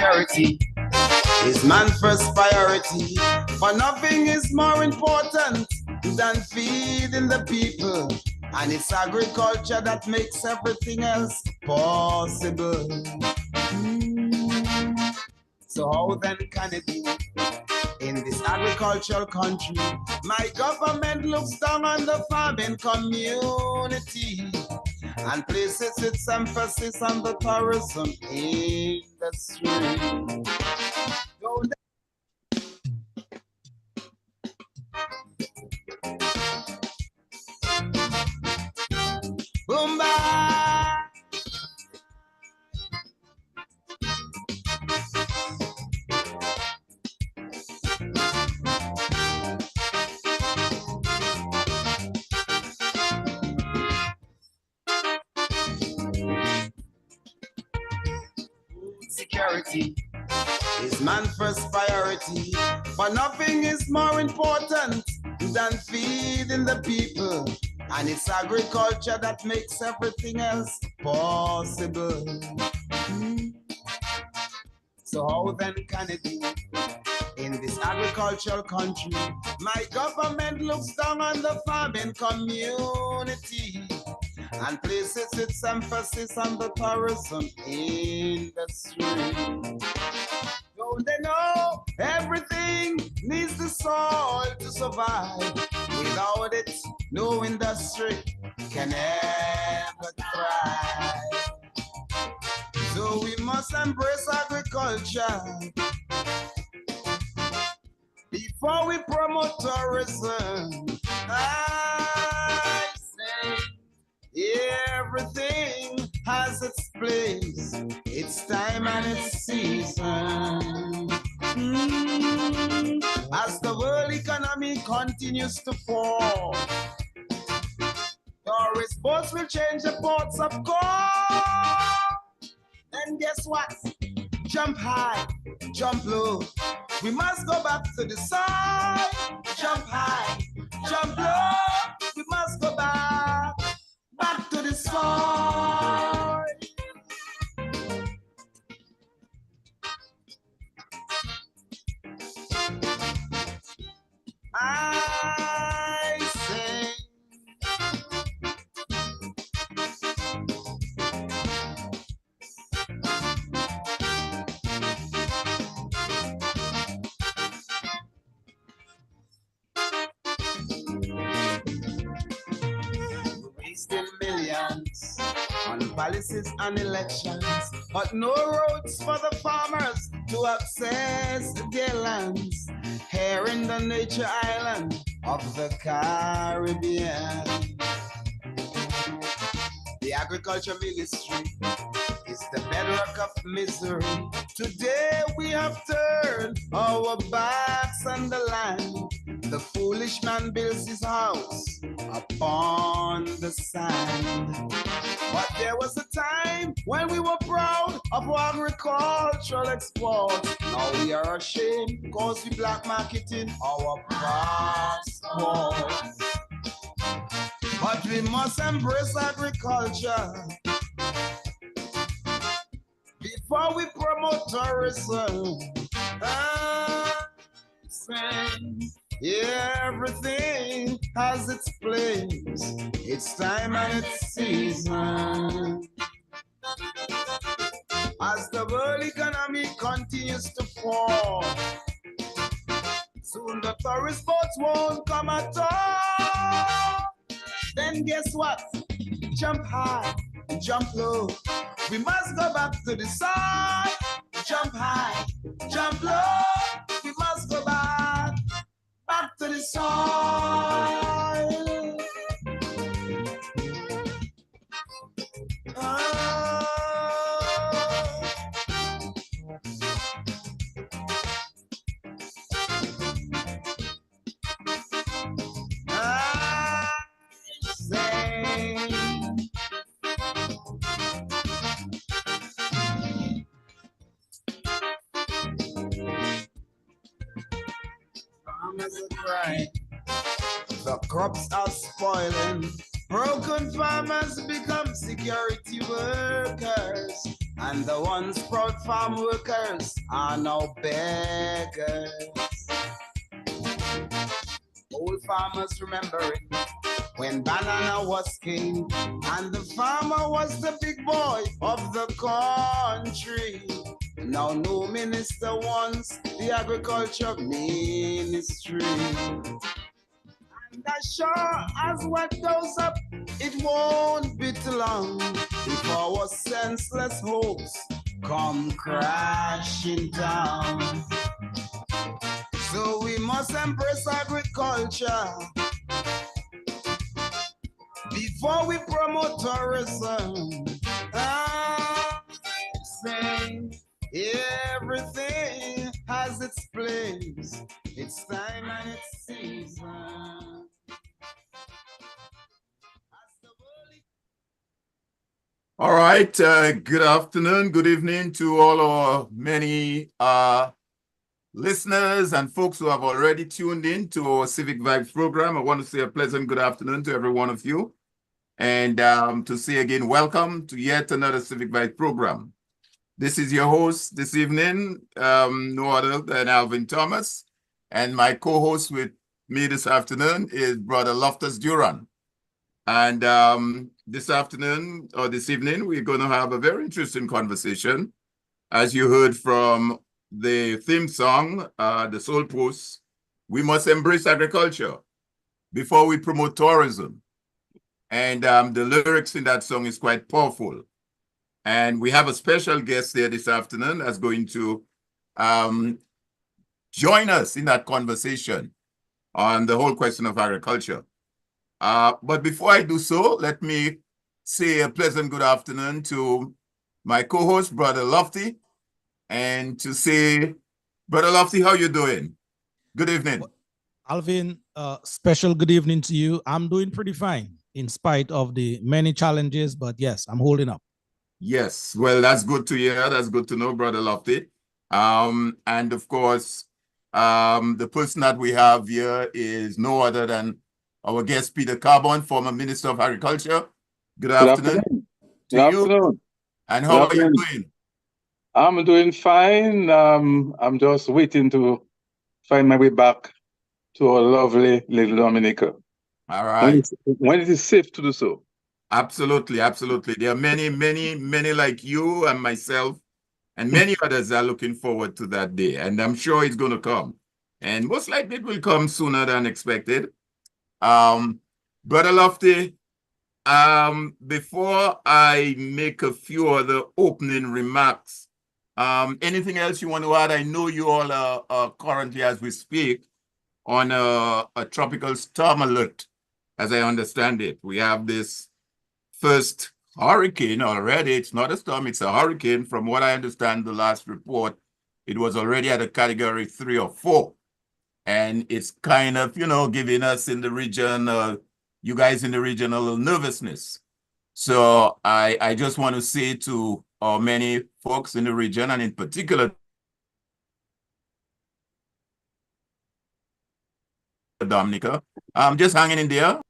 security is man's first priority, for nothing is more important than feeding the people, and it's agriculture that makes everything else possible. So how then can it be in this agricultural country my government looks down on the farming community and places its emphasis on the tourism industry? Don't boom bye. Security is man's first priority, but nothing is more important than feeding the people, and it's agriculture that makes everything else possible. So how then can it be in this agricultural country my government looks down on the farming community and places its emphasis on the tourism industry? Don't they know everything needs the soil to survive? Without it, no industry can ever thrive. So we must embrace agriculture before we promote tourism. I say everything has its place, its time and its season. As the world economy continues to fall, tourist boats will change the ports of call. And guess what? Jump high, jump low. We must go back to the side. Jump high, jump low. We must go back to the side. I say wasting millions on policies and elections, but no roads for the farmers to access their lands here in the nature island of the Caribbean. The agriculture ministry is the bedrock of misery. Today we have turned our backs on the land. The foolish man builds his house upon the sand. But there was a time when we were proud of our agricultural exports. Now we are ashamed because we black marketing our passports. But we must embrace agriculture before we promote tourism. Everything has its place, its time and its season. As the world economy continues to fall, soon the tourist boats won't come at all. Then guess what? Jump high, jump low. We must go back to the side. Jump high, jump low. We must go back to the side. Farmers are crying, the crops are spoiling, Broken farmers become security workers, and the once proud farm workers are now beggars. Old farmers remembering when banana was king, and the farmer was the big boy of the country. Now no minister wants the agriculture ministry. And as sure as what goes up, it won't be too long before our senseless hopes come crashing down. So we must embrace agriculture before we promote tourism. I'm saying everything has its place, its time and its season. All right. Good afternoon, good evening to all our many listeners and folks who have already tuned in to our Civic Vibes program. I want to say a pleasant good afternoon to every one of you. And to say again, welcome to yet another Civic Vibes program. This is your host this evening, no other than Alvin Thomas. And my co-host with me this afternoon is Brother Loftus Duran. And this afternoon or this evening, we're going to have a very interesting conversation. As you heard from the theme song, the Soul Post, we must embrace agriculture before we promote tourism. And the lyrics in that song is quite powerful. And we have a special guest there this afternoon that's going to join us in that conversation on the whole question of agriculture. But before I do so, let me say a pleasant good afternoon to my co-host, Brother Lofty, and to say, Brother Lofty, how you doing? Good evening. Alvin, special good evening to you. I'm doing pretty fine in spite of the many challenges, but yes, I'm holding up. Yes, well, that's good to hear. That's good to know, Brother Lofty. And of course, the person that we have here is no other than our guest, Peter Carbon, former Minister of Agriculture. Good afternoon to you. And how are you doing? I'm doing fine. I'm just waiting to find my way back to our lovely little Dominica. All right. When it is safe to do so. Absolutely, absolutely. There are many, many, many like you and myself and many others are looking forward to that day. And I'm sure it's going to come. And most likely it will come sooner than expected. Brother Lofty, before I make a few other opening remarks, anything else you want to add? I know you all are currently, as we speak, on a tropical storm alert, as I understand it. We have this first hurricane already. It's not a storm, it's a hurricane. From what I understand, the last report, it was already at a category 3 or 4. And it's kind of, giving us in the region, you guys in the region, a little nervousness. So I just want to say to many folks in the region, and in particular, Dominica, just hanging in there.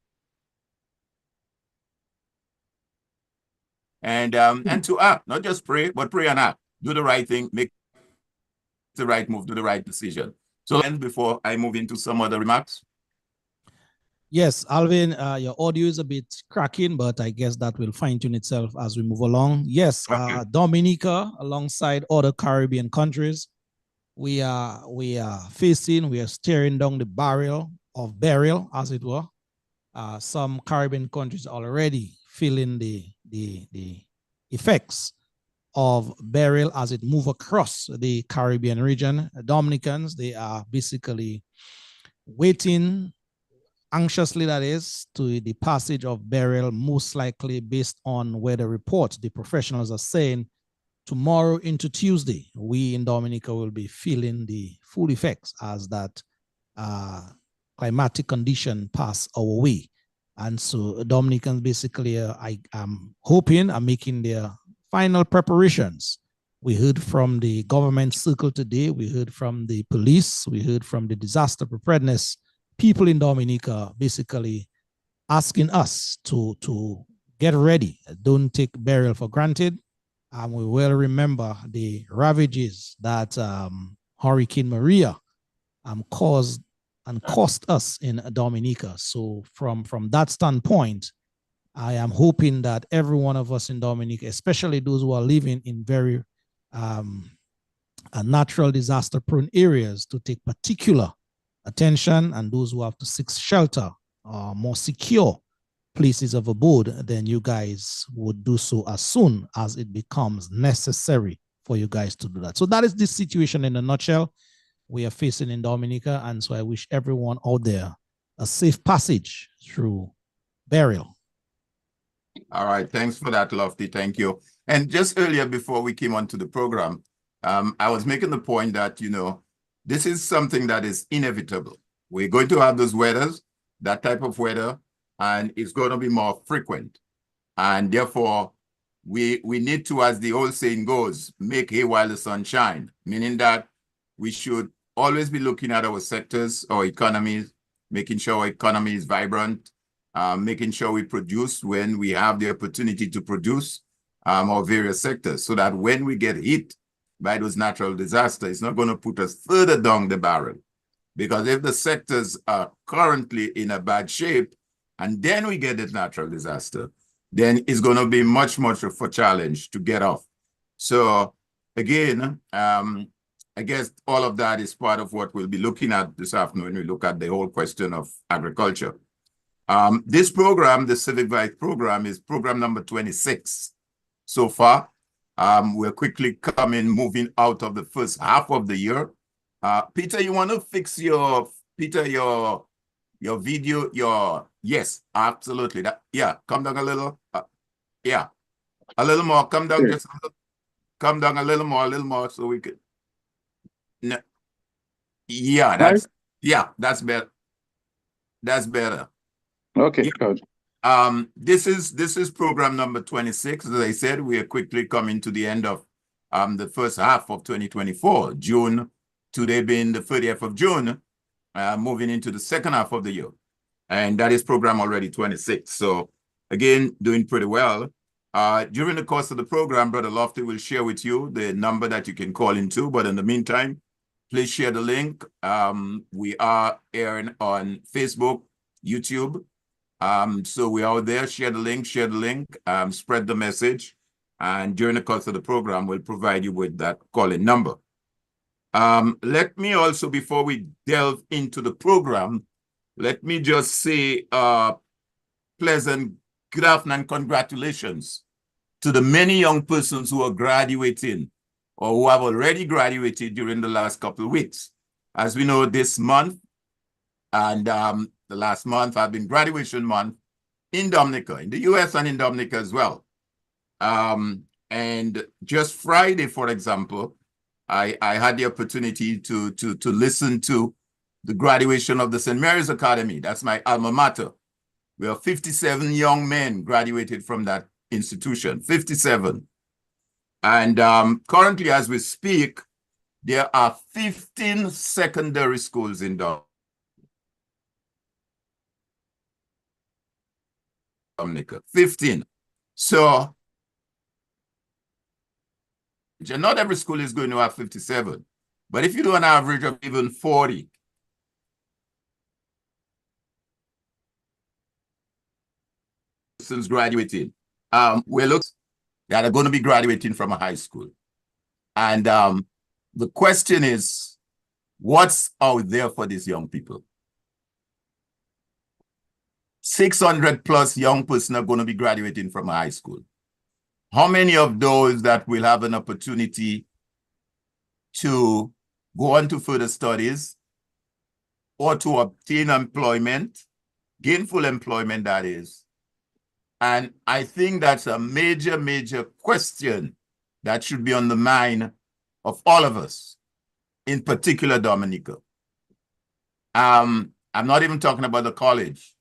And to act, not just pray, but pray and act. Do the right thing, make the right move, do the right decision. So, and before I move into some other remarks. Yes, Alvin, your audio is a bit cracking, but I guess that will fine-tune itself as we move along. Yes, okay. Dominica, alongside other Caribbean countries, we are staring down the barrel of burial, as it were. Some Caribbean countries already feeling the effects of burial as it moves across the Caribbean region. Dominicans, they are basically waiting anxiously, that is, to the passage of burial, most likely based on where the reports, the professionals are saying, tomorrow into Tuesday, we in Dominica will be feeling the full effects as that climatic condition pass our way. And so Dominicans basically, I am hoping, are making their final preparations. We heard from the government circle today. We heard from the police. We heard from the disaster preparedness people in Dominica, basically asking us to get ready. Don't take burial for granted. We will remember the ravages that Hurricane Maria caused and cost us in Dominica. So from that standpoint, I am hoping that every one of us in Dominica, especially those who are living in very natural disaster prone areas, to take particular attention, and those who have to seek shelter or more secure places of abode, then you guys would do so as soon as it becomes necessary for you guys to do that. So that is the situation in a nutshell we are facing in Dominica. And so I wish everyone out there a safe passage through burial. All right. Thanks for that, Lofty. Thank you. And just earlier, before we came onto the program, I was making the point that, you know, this is something that is inevitable. We're going to have those weathers, that type of weather, and it's going to be more frequent. And therefore, we need to, as the old saying goes, make hay while the sun shines, meaning that we should always be looking at our sectors, our economies, making sure our economy is vibrant, making sure we produce when we have the opportunity to produce our various sectors, so that when we get hit by those natural disasters, it's not going to put us further down the barrel. Because if the sectors are currently in a bad shape, and then we get the natural disaster, then it's going to be much of a challenge to get off. So again, I guess all of that is part of what we'll be looking at this afternoon when we look at the whole question of agriculture. This program, the Civic Vibes program, is program number 26 so far. We're quickly moving out of the first half of the year. Peter, you want to fix your video, yes, absolutely. Yeah, come down a little. Yeah, a little more. Come down, just come down a little more, so we could. No. Yeah, that's better. That's better. Okay, good. This is program number 26. As I said, we are quickly coming to the end of the first half of 2024. June, today being the 30th of June, moving into the second half of the year. And that is program already 26. So again, doing pretty well. During the course of the program, Brother Lofty will share with you the number that you can call into. But in the meantime, please share the link. We are airing on Facebook, YouTube. So we are out there. Share the link, spread the message. And during the course of the program, we'll provide you with that call-in number. Let me also, before we delve into the program, let me just say pleasant good afternoon and congratulations to the many young persons who are graduating or who have already graduated during the last couple of weeks. As we know, this month and the last month have been graduation month in Dominica, in the US and in Dominica as well. And just Friday, for example, I had the opportunity to listen to the graduation of the St. Mary's Academy. That's my alma mater. We have 57 young men graduated from that institution, 57. And currently, as we speak, there are 15 secondary schools in Dominica, 15. So, not every school is going to have 57. But if you do an average of even 40, since graduating, we're looking that are going to be graduating from a high school. And the question is, what's out there for these young people? 600 plus young persons are going to be graduating from a high school. How many of those that will have an opportunity to go on to further studies or to obtain employment, gainful employment, that is? And I think that's a major question that should be on the mind of all of us, in particular Dominica. I'm not even talking about the college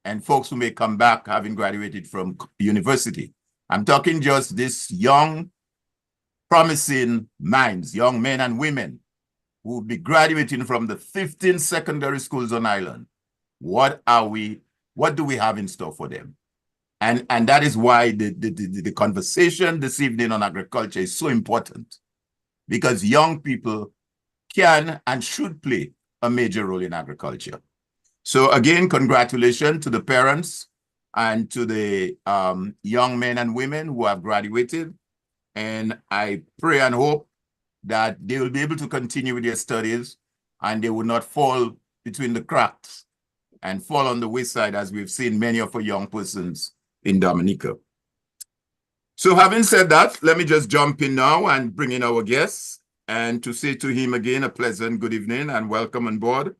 and folks who may come back having graduated from university. I'm talking just this young, promising minds, young men and women who will be graduating from the 15 secondary schools on island. What are we what do we have in store for them? And that is why the conversation this evening on agriculture is so important, because young people can and should play a major role in agriculture. So again, congratulations to the parents and to the young men and women who have graduated. And I pray and hope that they will be able to continue with their studies and they will not fall between the cracks and fall on the wayside, as we've seen many of our young persons in Dominica. So having said that, let me just jump in now and bring in our guests, and to say to him again, a pleasant good evening and welcome on board.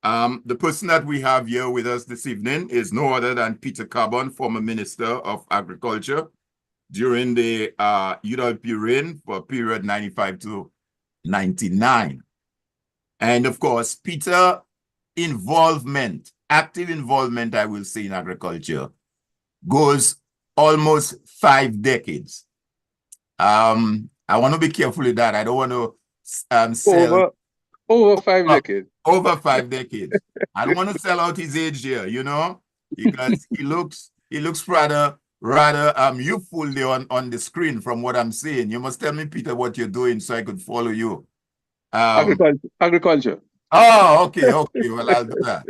The person that we have here with us this evening is no other than Peter Carbon, former Minister of Agriculture during the UWP reign for a period 95 to 99. And of course, Peter involvement, active involvement, I will say, in agriculture goes almost 5 decades. I want to be careful with that. I don't want to sell over 5 decades. Over 5 decades. I don't want to sell out his age here, you know, because he looks rather youthful there on the screen from what I'm saying. You must tell me, Peter, what you're doing so I could follow you. Agriculture. Oh, okay. Well, I'll do that.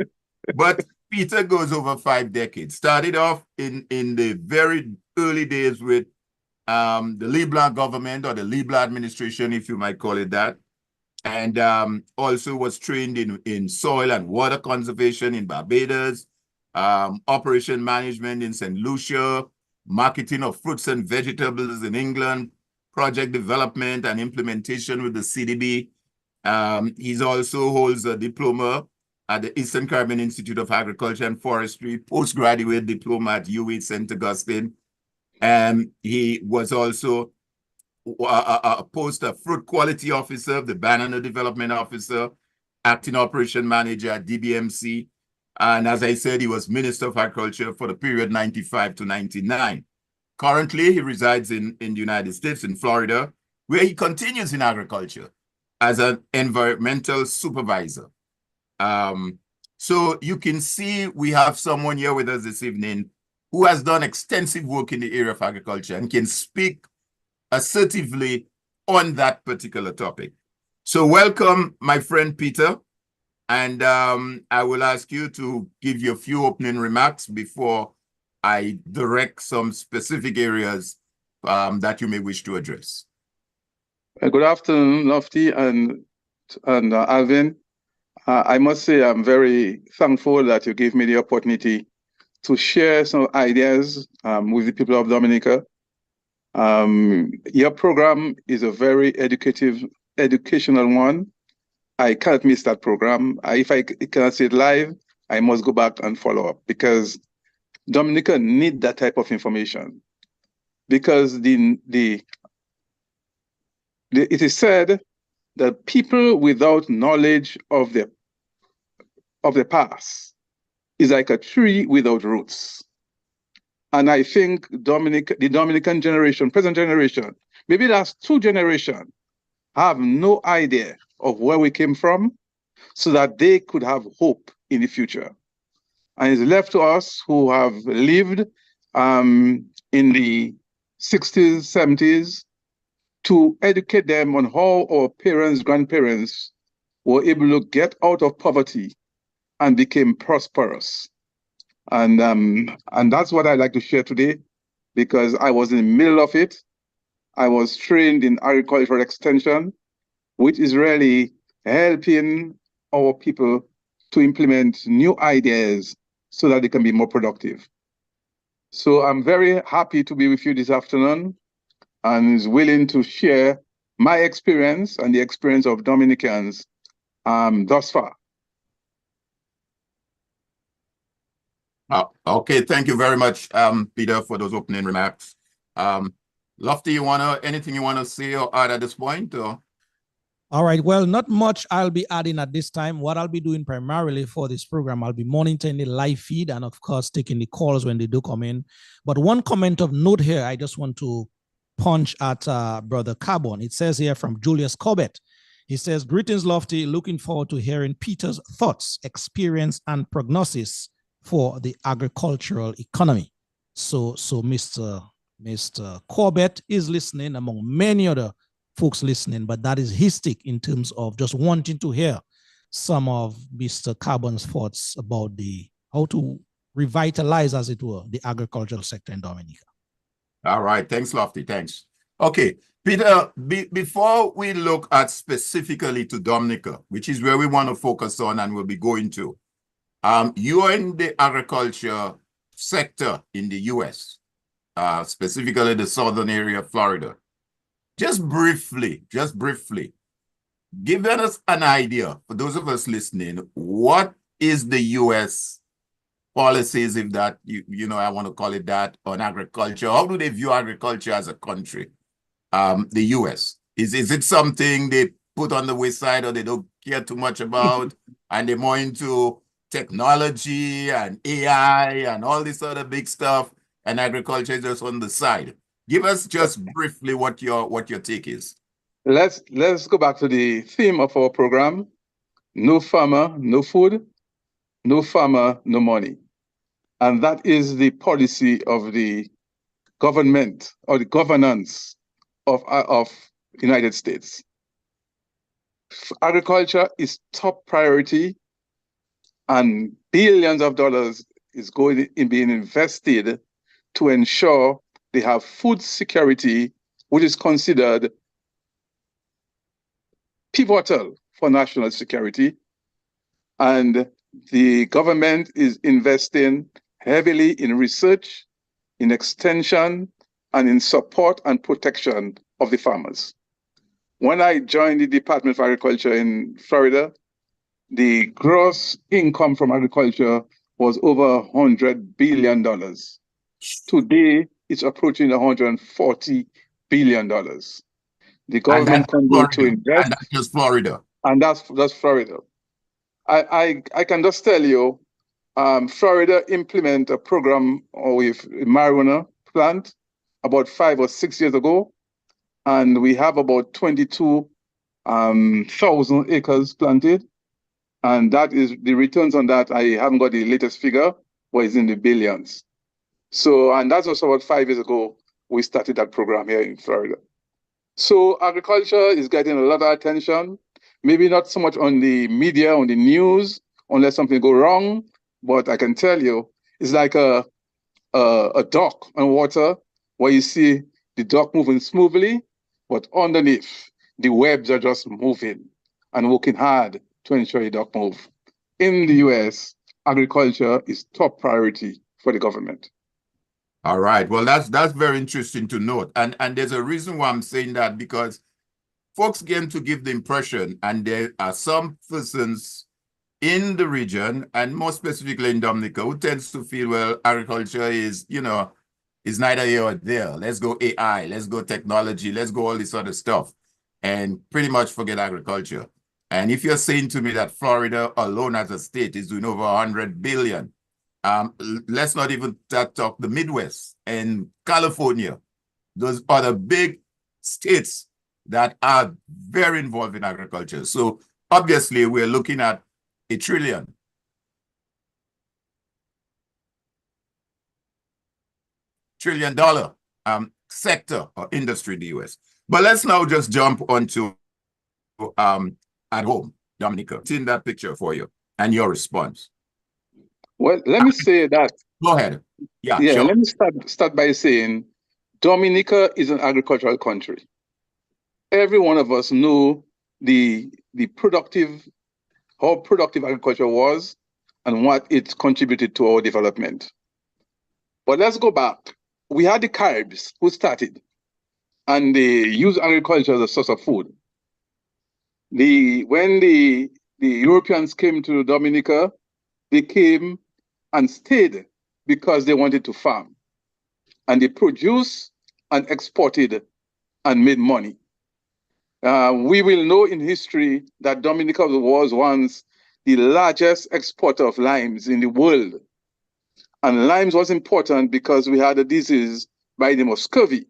But Peter goes over 5 decades. Started off in the very early days with the LeBlanc government, or the LeBlanc administration, if you might call it that. And also was trained in soil and water conservation in Barbados, operation management in St. Lucia, marketing of fruits and vegetables in England, project development and implementation with the CDB. He also holds a diploma at the Eastern Caribbean Institute of Agriculture and Forestry, postgraduate diploma at UWI St. Augustine. And he was also a post of fruit quality officer, the banana development officer, acting operation manager at DBMC. And as I said, he was Minister of Agriculture for the period 95 to 99. Currently, he resides in the United States, in Florida, where he continues in agriculture as an environmental supervisor. So you can see we have someone here with us this evening who has done extensive work in the area of agriculture and can speak assertively on that particular topic. So welcome, my friend Peter, and I will ask you to give you a few opening remarks before I direct some specific areas that you may wish to address. Good afternoon, Lofty and Alvin. I must say I'm very thankful that you gave me the opportunity to share some ideas with the people of Dominica. Your program is a very educational one. I can't miss that program. If I cannot see it live, I must go back and follow up, because Dominica need that type of information. Because it is said that people without knowledge of the past is like a tree without roots. And I think the Dominican generation, present generation, maybe last 2 generations, have no idea of where we came from, so that they could have hope in the future. And it's left to us who have lived in the 60s, 70s, to educate them on how our parents, grandparents were able to get out of poverty and became prosperous. And that's what I'd like to share today, because I was in the middle of it. I was trained in agricultural extension, which is really helping our people to implement new ideas so that they can be more productive. So I'm very happy to be with you this afternoon and is willing to share my experience and the experience of Dominicans thus far. Okay, thank you very much, Peter, for those opening remarks. Lofty, anything you want to say or add at this point? Or? All right, well, not much I'll be adding at this time. What I'll be doing primarily for this program, I'll be monitoring the live feed and, of course, taking the calls when they do come in. But one comment of note here, I just want to punch at Brother Carbon. It says here from Julius Corbett. He says, greetings, Lofty. Looking forward to hearing Peter's thoughts, experience, and prognosis for the agricultural economy. So Mr. Corbett is listening among many other folks listening, but that is his take in terms of just wanting to hear some of Mr. Carbon's thoughts about how to revitalize, as it were, the agricultural sector in Dominica. All right, thanks, Lofty, thanks. Okay, Peter, before we look at specifically to Dominica, which is where we want to focus on and we'll be going to, you're in the agriculture sector in the US, specifically the southern area of Florida. Just briefly, give us an idea, for those of us listening, what is the US policies, if that, I want to call it that, on agriculture? How do they view agriculture as a country, the US? Is it something they put on the wayside or they don't care too much about, and they're more into technology and AI and all this other big stuff, and agriculture is just on the side? Give us just briefly what your take is. Let's go back to the theme of our program: no farmer, no food; no farmer, no money. And that is the policy of the government or the governance of United States. Agriculture is top priority, and billions of dollars is being invested to ensure they have food security, which is considered pivotal for national security. And the government is investing heavily in research, in extension, and in support and protection of the farmers. When I joined the Department of Agriculture in Florida, the gross income from agriculture was over $100 billion. Today, it's approaching $140 billion. The government continues to invest. And that's just Florida. And that's Florida. I can just tell you, Florida implemented a program with a marijuana plant about 5 or 6 years ago, and we have about 22,000 acres planted, and that is the returns on that. I haven't got the latest figure, but it's in the billions. So, and that's also about 5 years ago we started that program here in Florida. So agriculture is getting a lot of attention, maybe not so much on the media, on the news, unless something go wrong. But I can tell you, it's like a dock on water where you see the dock moving smoothly, but underneath, the webs are just moving and working hard to ensure the dock move. In the US, agriculture is top priority for the government. All right. Well, that's very interesting to note. And there's a reason why I'm saying that, because folks begin to give the impression, and there are some persons in the region, and more specifically in Dominica, who tends to feel, well, agriculture is neither here or there. Let's go AI, let's go technology, let's go all this other stuff, and pretty much forget agriculture. And if you're saying to me that Florida alone as a state is doing over 100 billion, let's not even talk the Midwest and California. Those are the big states that are very involved in agriculture. So obviously we're looking at $1 trillion. Sector or industry in the US. But let's now just jump onto at home, Dominica. It's in that picture for you and your response. Well, let me say that. Go ahead. Yeah, sure. Let me start by saying Dominica is an agricultural country. Every one of us know how productive agriculture was and what it contributed to our development. But let's go back. We had the Caribs who started, and they used agriculture as a source of food. When the Europeans came to Dominica, they came and stayed because they wanted to farm. And they produced and exported and made money. We will know in history that Dominica was once the largest exporter of limes in the world. And limes was important because we had a disease by the name of scurvy,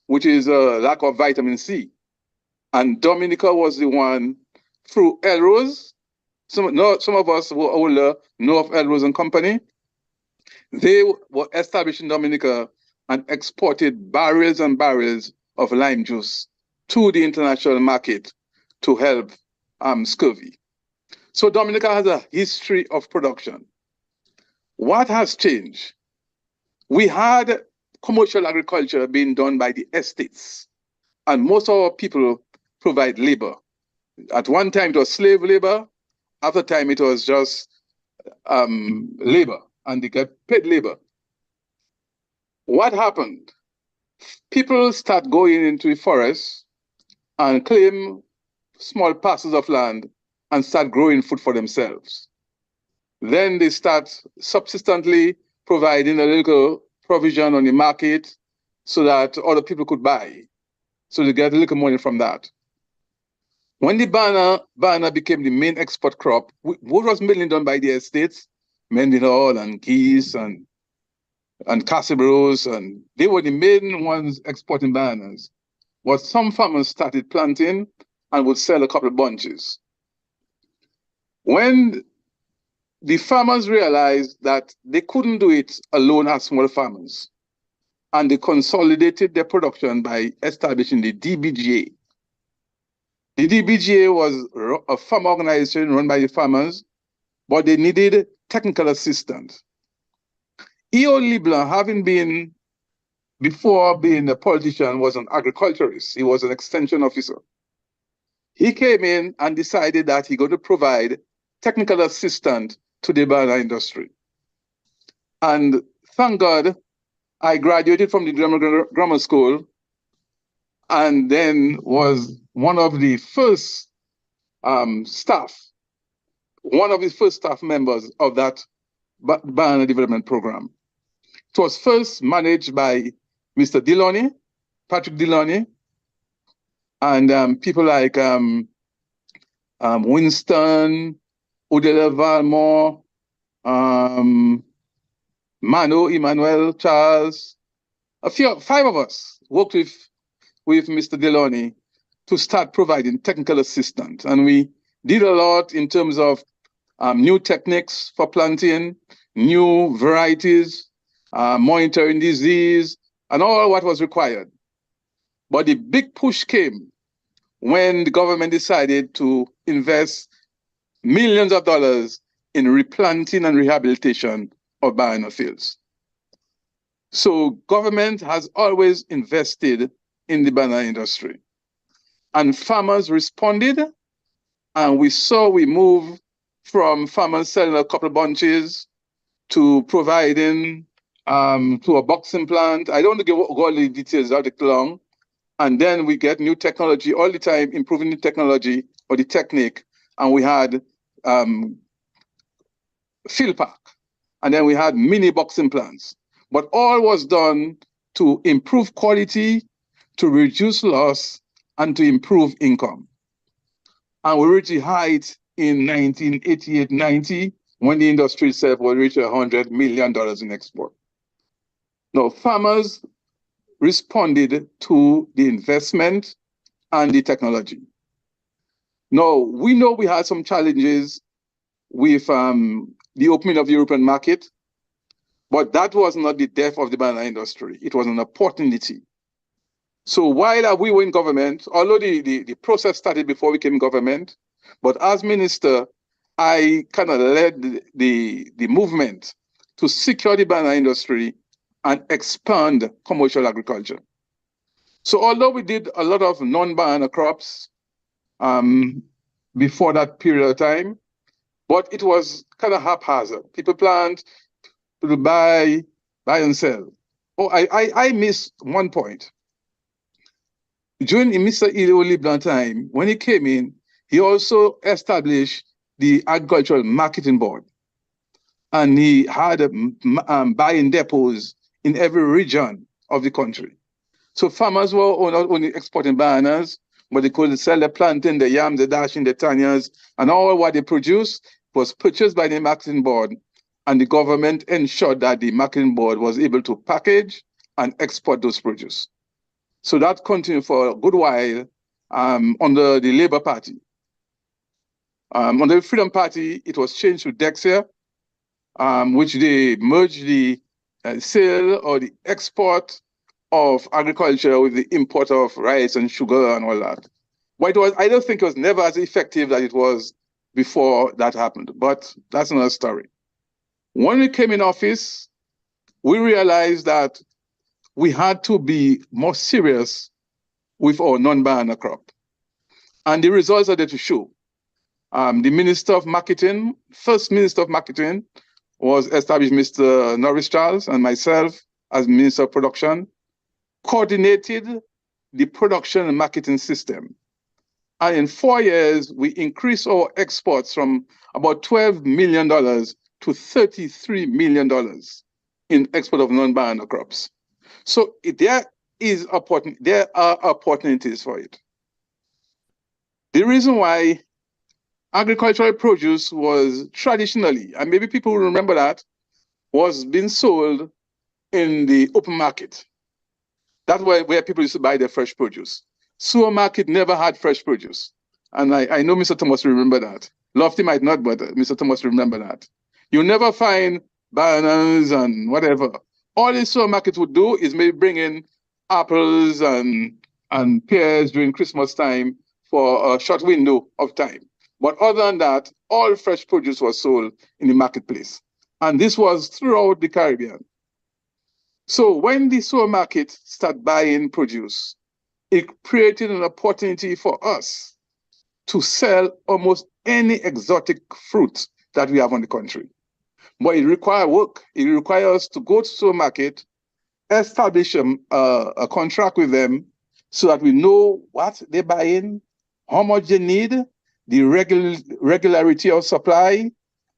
which is a lack of vitamin C. And Dominica was the one through Elrose. Some of us who are older know of Elrose and Company. They were established in Dominica and exported barrels and barrels of lime juice to the international market to help scurvy. So Dominica has a history of production. What has changed? We had commercial agriculture being done by the estates, and most of our people provide labor. At one time, it was slave labor. After time, it was just labor, and they get paid labor. What happened? People start going into the forest and claim small parcels of land and start growing food for themselves. Then they start subsistently providing a little provision on the market so that other people could buy. So they get a little money from that. When the banana became the main export crop, what was mainly done by the estates, Mendenhall and Keys and Castlebrose, and they were the main ones exporting bananas. But some farmers started planting and would sell a couple of bunches. When the farmers realized that they couldn't do it alone as small farmers, and they consolidated their production by establishing the DBGA. The DBGA was a farm organization run by the farmers, but they needed technical assistance. E.O. Leblanc, having been, before being a politician, was an agriculturist. He was an extension officer. He came in and decided that he's going to provide technical assistance to the banana industry. And thank God, I graduated from the grammar school and then was one of the first staff members of that banana development program. It was first managed by Mr. Deloney, Patrick Deloney, and people like Winston, Odella Valmore, Mano, Emmanuel, Charles, five of us worked with Mr. Deloney to start providing technical assistance. And we did a lot in terms of new techniques for planting, new varieties, monitoring disease, and all what was required. But the big push came when the government decided to invest millions of dollars in replanting and rehabilitation of banana fields. So government has always invested in the banana industry. And farmers responded, and we move from farmers selling a couple of bunches to providing to a boxing plant. I don't want to go all the details out long. And then we get new technology all the time, improving the technology or the technique. And we had field park. And then we had mini boxing plants. But all was done to improve quality, to reduce loss, and to improve income. And we reached the height in 1988-90 when the industry itself will reach $100 million in export. Now, farmers responded to the investment and the technology. Now, we know we had some challenges with the opening of the European market, but that was not the death of the banana industry. It was an opportunity. So while we were in government, although the process started before we came in government, but as minister, I kind of led the movement to secure the banana industry and expand commercial agriculture. So although we did a lot of non-banana crops before that period of time, but it was kind of haphazard. People plant, people buy and sell. Oh, I missed one point. During Mr. E.O. Leblanc time, when he came in, he also established the Agricultural Marketing Board. And he had buying depots in every region of the country. So farmers were not only exporting bananas, but they could sell the plantain, the yams, the dashing, the tanyas, and all what they produced was purchased by the marketing board, and the government ensured that the marketing board was able to package and export those produce. So that continued for a good while under the Labour Party. Under the Freedom Party, it was changed to Dexia, which they merged the sale or the export of agriculture with the import of rice and sugar and all that. But I don't think it was never as effective as it was before that happened, but that's another story. When we came in office, we realized that we had to be more serious with our non-banana crop. And the results are there to show. The Minister of Marketing, first Minister of Marketing, was established Mr. Norris Charles, and myself as Minister of Production, coordinated the production and marketing system. And in 4 years, we increased our exports from about $12 million to $33 million in export of non-banana crops. So there are opportunities for it. The reason why agricultural produce was traditionally, and maybe people will remember that, was being sold in the open market. That's where people used to buy their fresh produce. Supermarket never had fresh produce. And I know Mr. Thomas will remember that. Lofty might not, but Mr. Thomas will remember that. You never find bananas and whatever. All the supermarkets would do is maybe bring in apples and pears during Christmas time for a short window of time. But other than that, all fresh produce was sold in the marketplace. And this was throughout the Caribbean. So when the supermarket started buying produce, it created an opportunity for us to sell almost any exotic fruit that we have on the country. But it requires work. It requires us to go to the supermarket, establish a contract with them so that we know what they're buying, how much they need, the regularity of supply,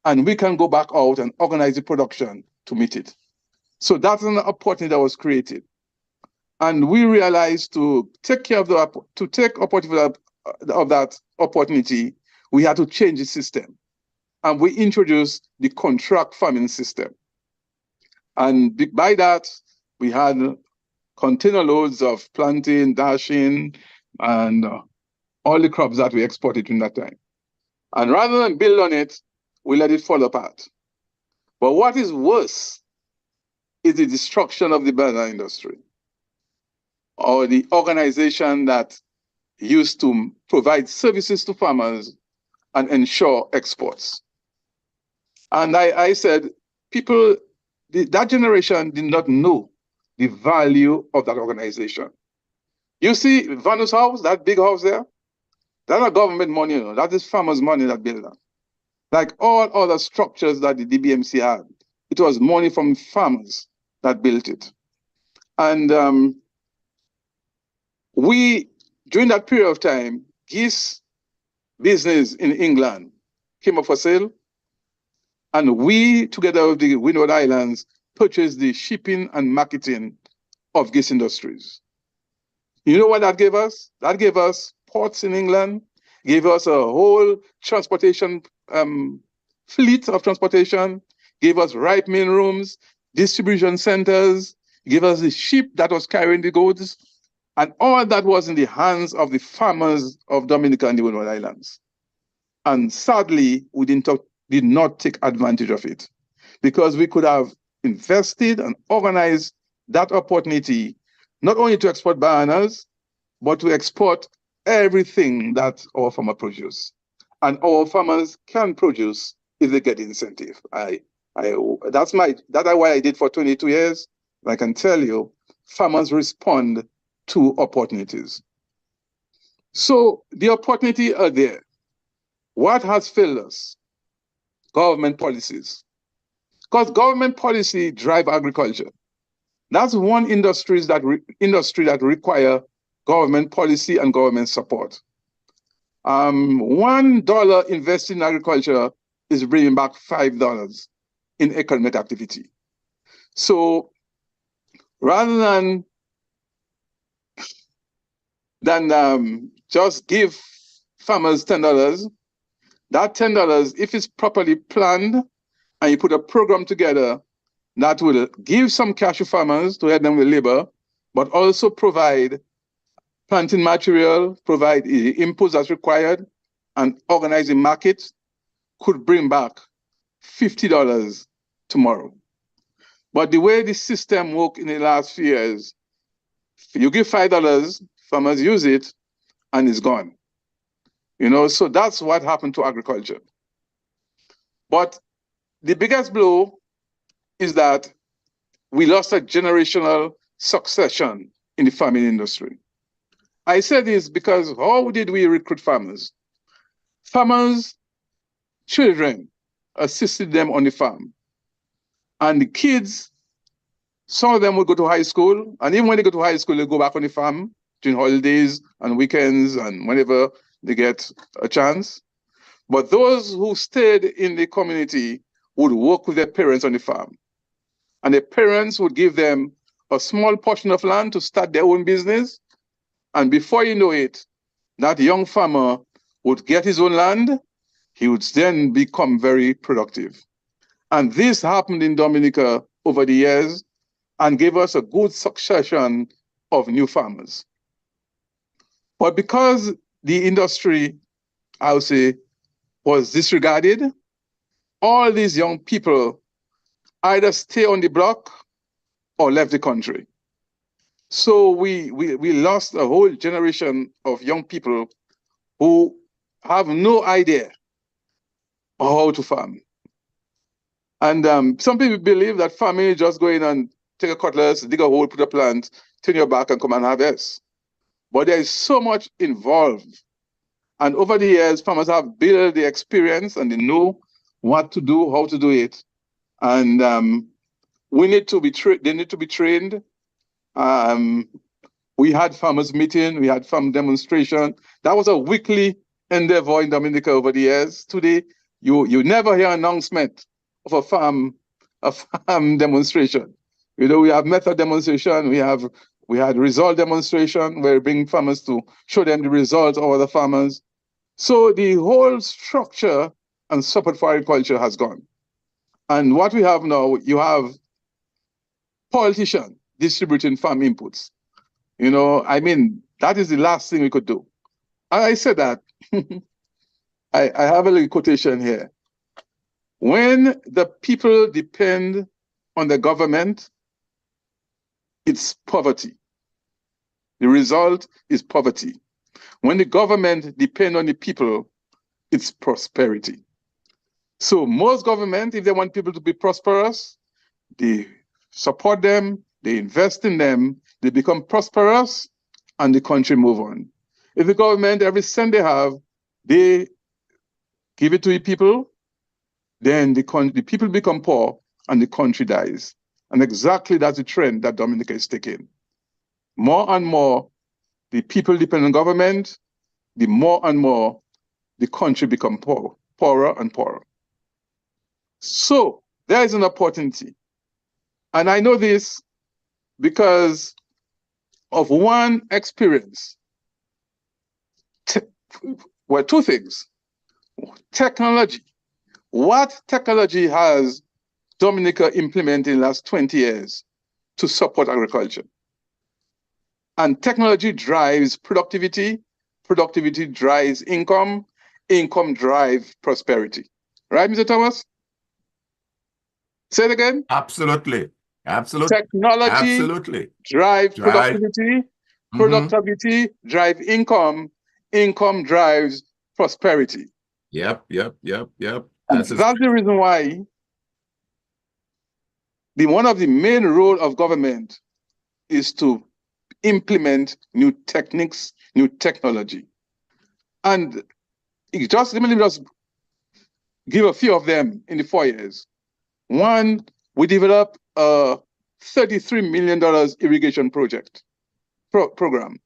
and we can go back out and organize the production to meet it. So that's an opportunity that was created. And we realized to take care of that opportunity, we had to change the system. And we introduced the contract farming system. And by that, we had container loads of plantain, dashing, and all the crops that we exported in that time. And rather than build on it, we let it fall apart. But what is worse is the destruction of the banana industry, or the organization that used to provide services to farmers and ensure exports. And I said, that generation did not know the value of that organization. You see Vanus House, that big house there? That's not government money, that is farmers' money that built that. Like all other structures that the DBMC had, it was money from farmers that built it. And during that period of time, geese business in England came up for sale. And we, together with the Windward Islands, purchased the shipping and marketing of geese industries. You know what that gave us? That gave us ports in England, gave us a whole transportation fleet of transportation, gave us ripening rooms, distribution centers, gave us the ship that was carrying the goods, and all that was in the hands of the farmers of Dominica and the Windward Islands. And sadly, we did not take advantage of it, because we could have invested and organized that opportunity, not only to export bananas, but to export everything that our farmers produce. And our farmers can produce if they get incentive. That's what I did for 22 years. I can tell you, farmers respond to opportunities. So the opportunity are there. What has failed us? Government policies. Because government policy drive agriculture. That's one industry that require government policy and government support. $1 invested in agriculture is bringing back $5 in economic activity. So rather than just give farmers $10, that $10, if it's properly planned and you put a program together that will give some cash to farmers to help them with labor, but also provide planting material, provide the inputs that's required, and organize the market, could bring back $50 tomorrow. But the way the system worked in the last few years, you give $5, farmers use it, and it's gone. So that's what happened to agriculture. But the biggest blow is that we lost a generational succession in the farming industry. I say this because how did we recruit farmers? Farmers' children assisted them on the farm. And the kids, some of them would go to high school, and even when they go to high school, they go back on the farm during holidays and weekends and whenever they get a chance. But those who stayed in the community would work with their parents on the farm. And their parents would give them a small portion of land to start their own business. And before you know it, that young farmer would get his own land. He would then become very productive. And this happened in Dominica over the years and gave us a good succession of new farmers. But because the industry, I would say, was disregarded, all these young people either stay on the block or left the country. So we lost a whole generation of young people who have no idea how to farm. And some people believe that farming is just go in and take a cutlass, dig a hole, put a plant, turn your back and come and harvest. But there is so much involved. And over the years, farmers have built the experience and they know what to do, how to do it. And they need to be trained. We had farmers meeting, we had farm demonstration. That was a weekly endeavor in Dominica over the years. Today, you never hear an announcement of a farm demonstration. We have method demonstration, we had result demonstration where we bring farmers to show them the results of other farmers. So the whole structure and support for agriculture has gone. And what we have now, you have politicians distributing farm inputs. That is the last thing we could do. And I said that. I have a little quotation here. When the people depend on the government, it's poverty. The result is poverty. When the government depends on the people, it's prosperity. So most government, if they want people to be prosperous, they support them, they invest in them, they become prosperous, and the country move on. If the government, every cent they have, they give it to the people, then the people become poor and the country dies. And exactly that's the trend that Dominica is taking. More and more, the people depend on government, the more and more the country become poorer and poorer. So there is an opportunity. And I know this because of one experience. Two things. Technology. What technology has Dominica implemented in the last 20 years to support agriculture? And technology drives productivity, productivity drives income, income drives prosperity. Right, Mr. Thomas? Say it again. Absolutely. Absolutely. Technology Absolutely. drives productivity, productivity drives income, income drives prosperity. Yep. That's the reason why one of the main role of government is to implement new techniques, new technology. And let me just give a few of them in the 4 years. One, we developed a $33 million irrigation program.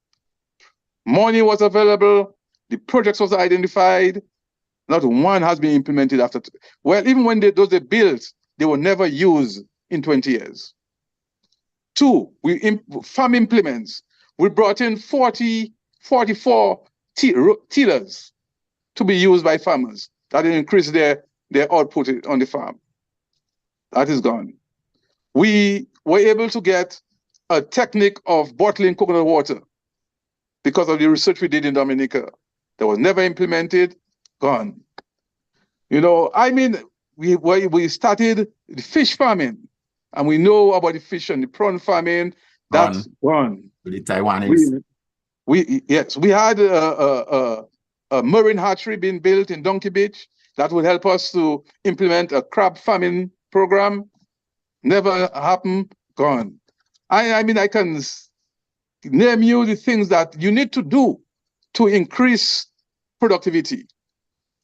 Money was available, the projects was identified, not one has been implemented after. Well, even when those they built, they were never used in 20 years. Two, farm implements. We brought in 44 tillers to be used by farmers. That will increase their output on the farm. That is gone. We were able to get a technique of bottling coconut water because of the research we did in Dominica. That was never implemented, gone. we started the fish farming, and we know about the fish and the prawn farming. That's gone. The Taiwanese. We had a marine hatchery being built in Donkey Beach that would help us to implement a crab farming program. Never happened, gone. I mean, I can name you the things that you need to do to increase productivity.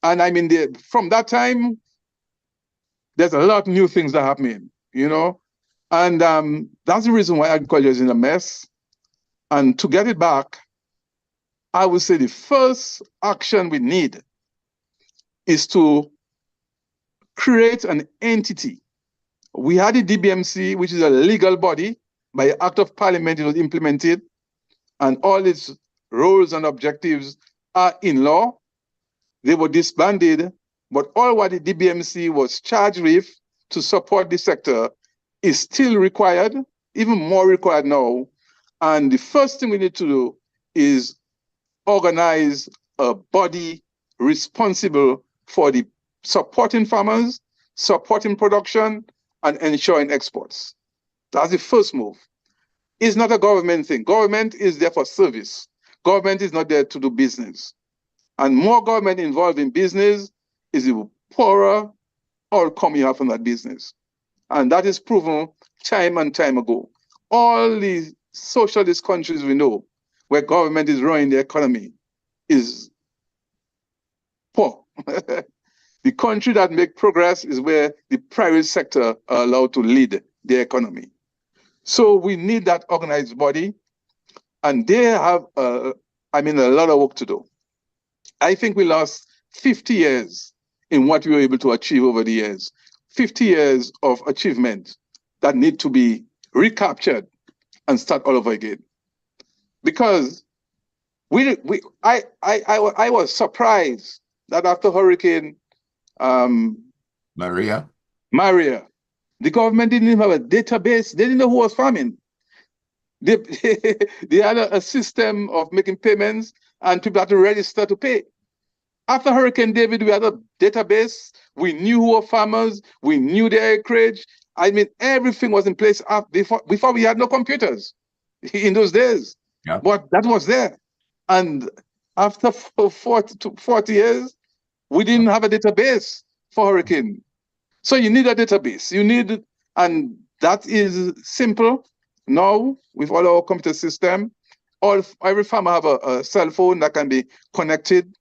And I mean, from that time, there's a lot of new things that are happening, you know? And that's the reason why agriculture is in a mess. And to get it back, I would say the first action we need is to create an entity. We had the DBMC, which is a legal body. By act of parliament, it was implemented, and all its roles and objectives are in law. They were disbanded, but all what the DBMC was charged with to support the sector is still required, even more required now. And the first thing we need to do is organize a body responsible for the supporting farmers, supporting production, and ensuring exports. That's the first move. It's not a government thing. Government is there for service. Government is not there to do business. And more government involved in business is the poorer outcome you have from that business. And that is proven time and time ago. All the socialist countries we know where government is running the economy is poor. The country that make progress is where the private sector are allowed to lead the economy. So we need that organized body, and they have, a lot of work to do. I think we lost 50 years in what we were able to achieve over the years. 50 years of achievement that need to be recaptured and start all over again. Because I was surprised that after Hurricane Maria, the government didn't even have a database. They didn't know who was farming. They had a system of making payments, and people had to register to pay. After Hurricane David, we had a database. We knew who were farmers. We knew their acreage. I mean, everything was in place before we had no computers in those days. Yeah. But that was there. And after 40 years, we didn't have a database for Hurricane. So you need a database. And that is simple now with all our computer system. Every farmer have a cell phone that can be connected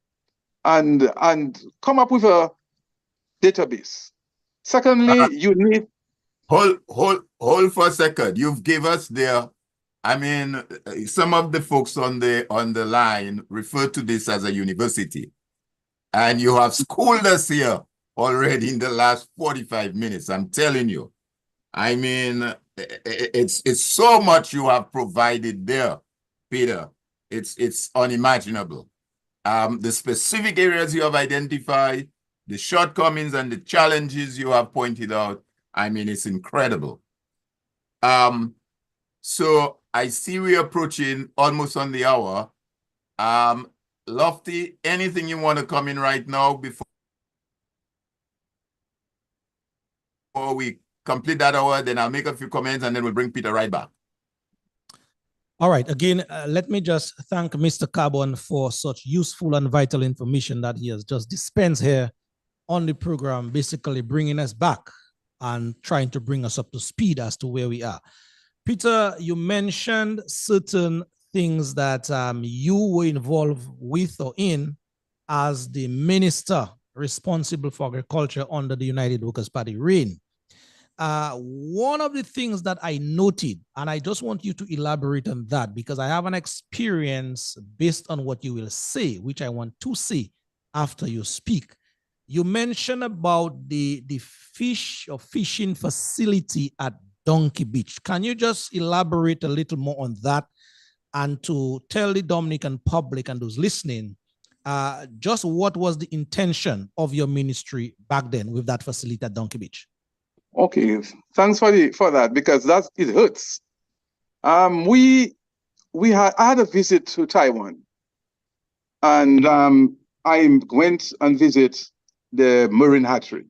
and come up with a database. Secondly, you need... Hold for a second. You've given us some of the folks on the line refer to this as a university. And you have schooled us here already in the last 45 minutes. I'm telling you. I mean, it's so much you have provided there, Peter. It's unimaginable. The specific areas you have identified, the shortcomings and the challenges you have pointed out, I mean, it's incredible. So I see we're approaching almost on the hour. Lofty, anything you want to come in right now before we complete that hour? Then I'll make a few comments and then we'll bring Peter right back. All right. Again, let me just thank Mr. Carbon for such useful and vital information that he has just dispensed here on the program, basically bringing us back and trying to bring us up to speed as to where we are. Peter, you mentioned certain things that you were involved with or in as the minister responsible for agriculture under the United Workers' Party reign. One of the things that I noted, and I just want you to elaborate on that because I have an experience based on what you will say, which I want to say after you speak. You mentioned about the fish or fishing facility at Donkey Beach. Can you just elaborate a little more on that and to tell the Dominican public and those listening just what was the intention of your ministry back then with that facility at Donkey Beach? Okay, thanks for that because it hurts. I had a visit to Taiwan, and I went and visit the marine hatchery,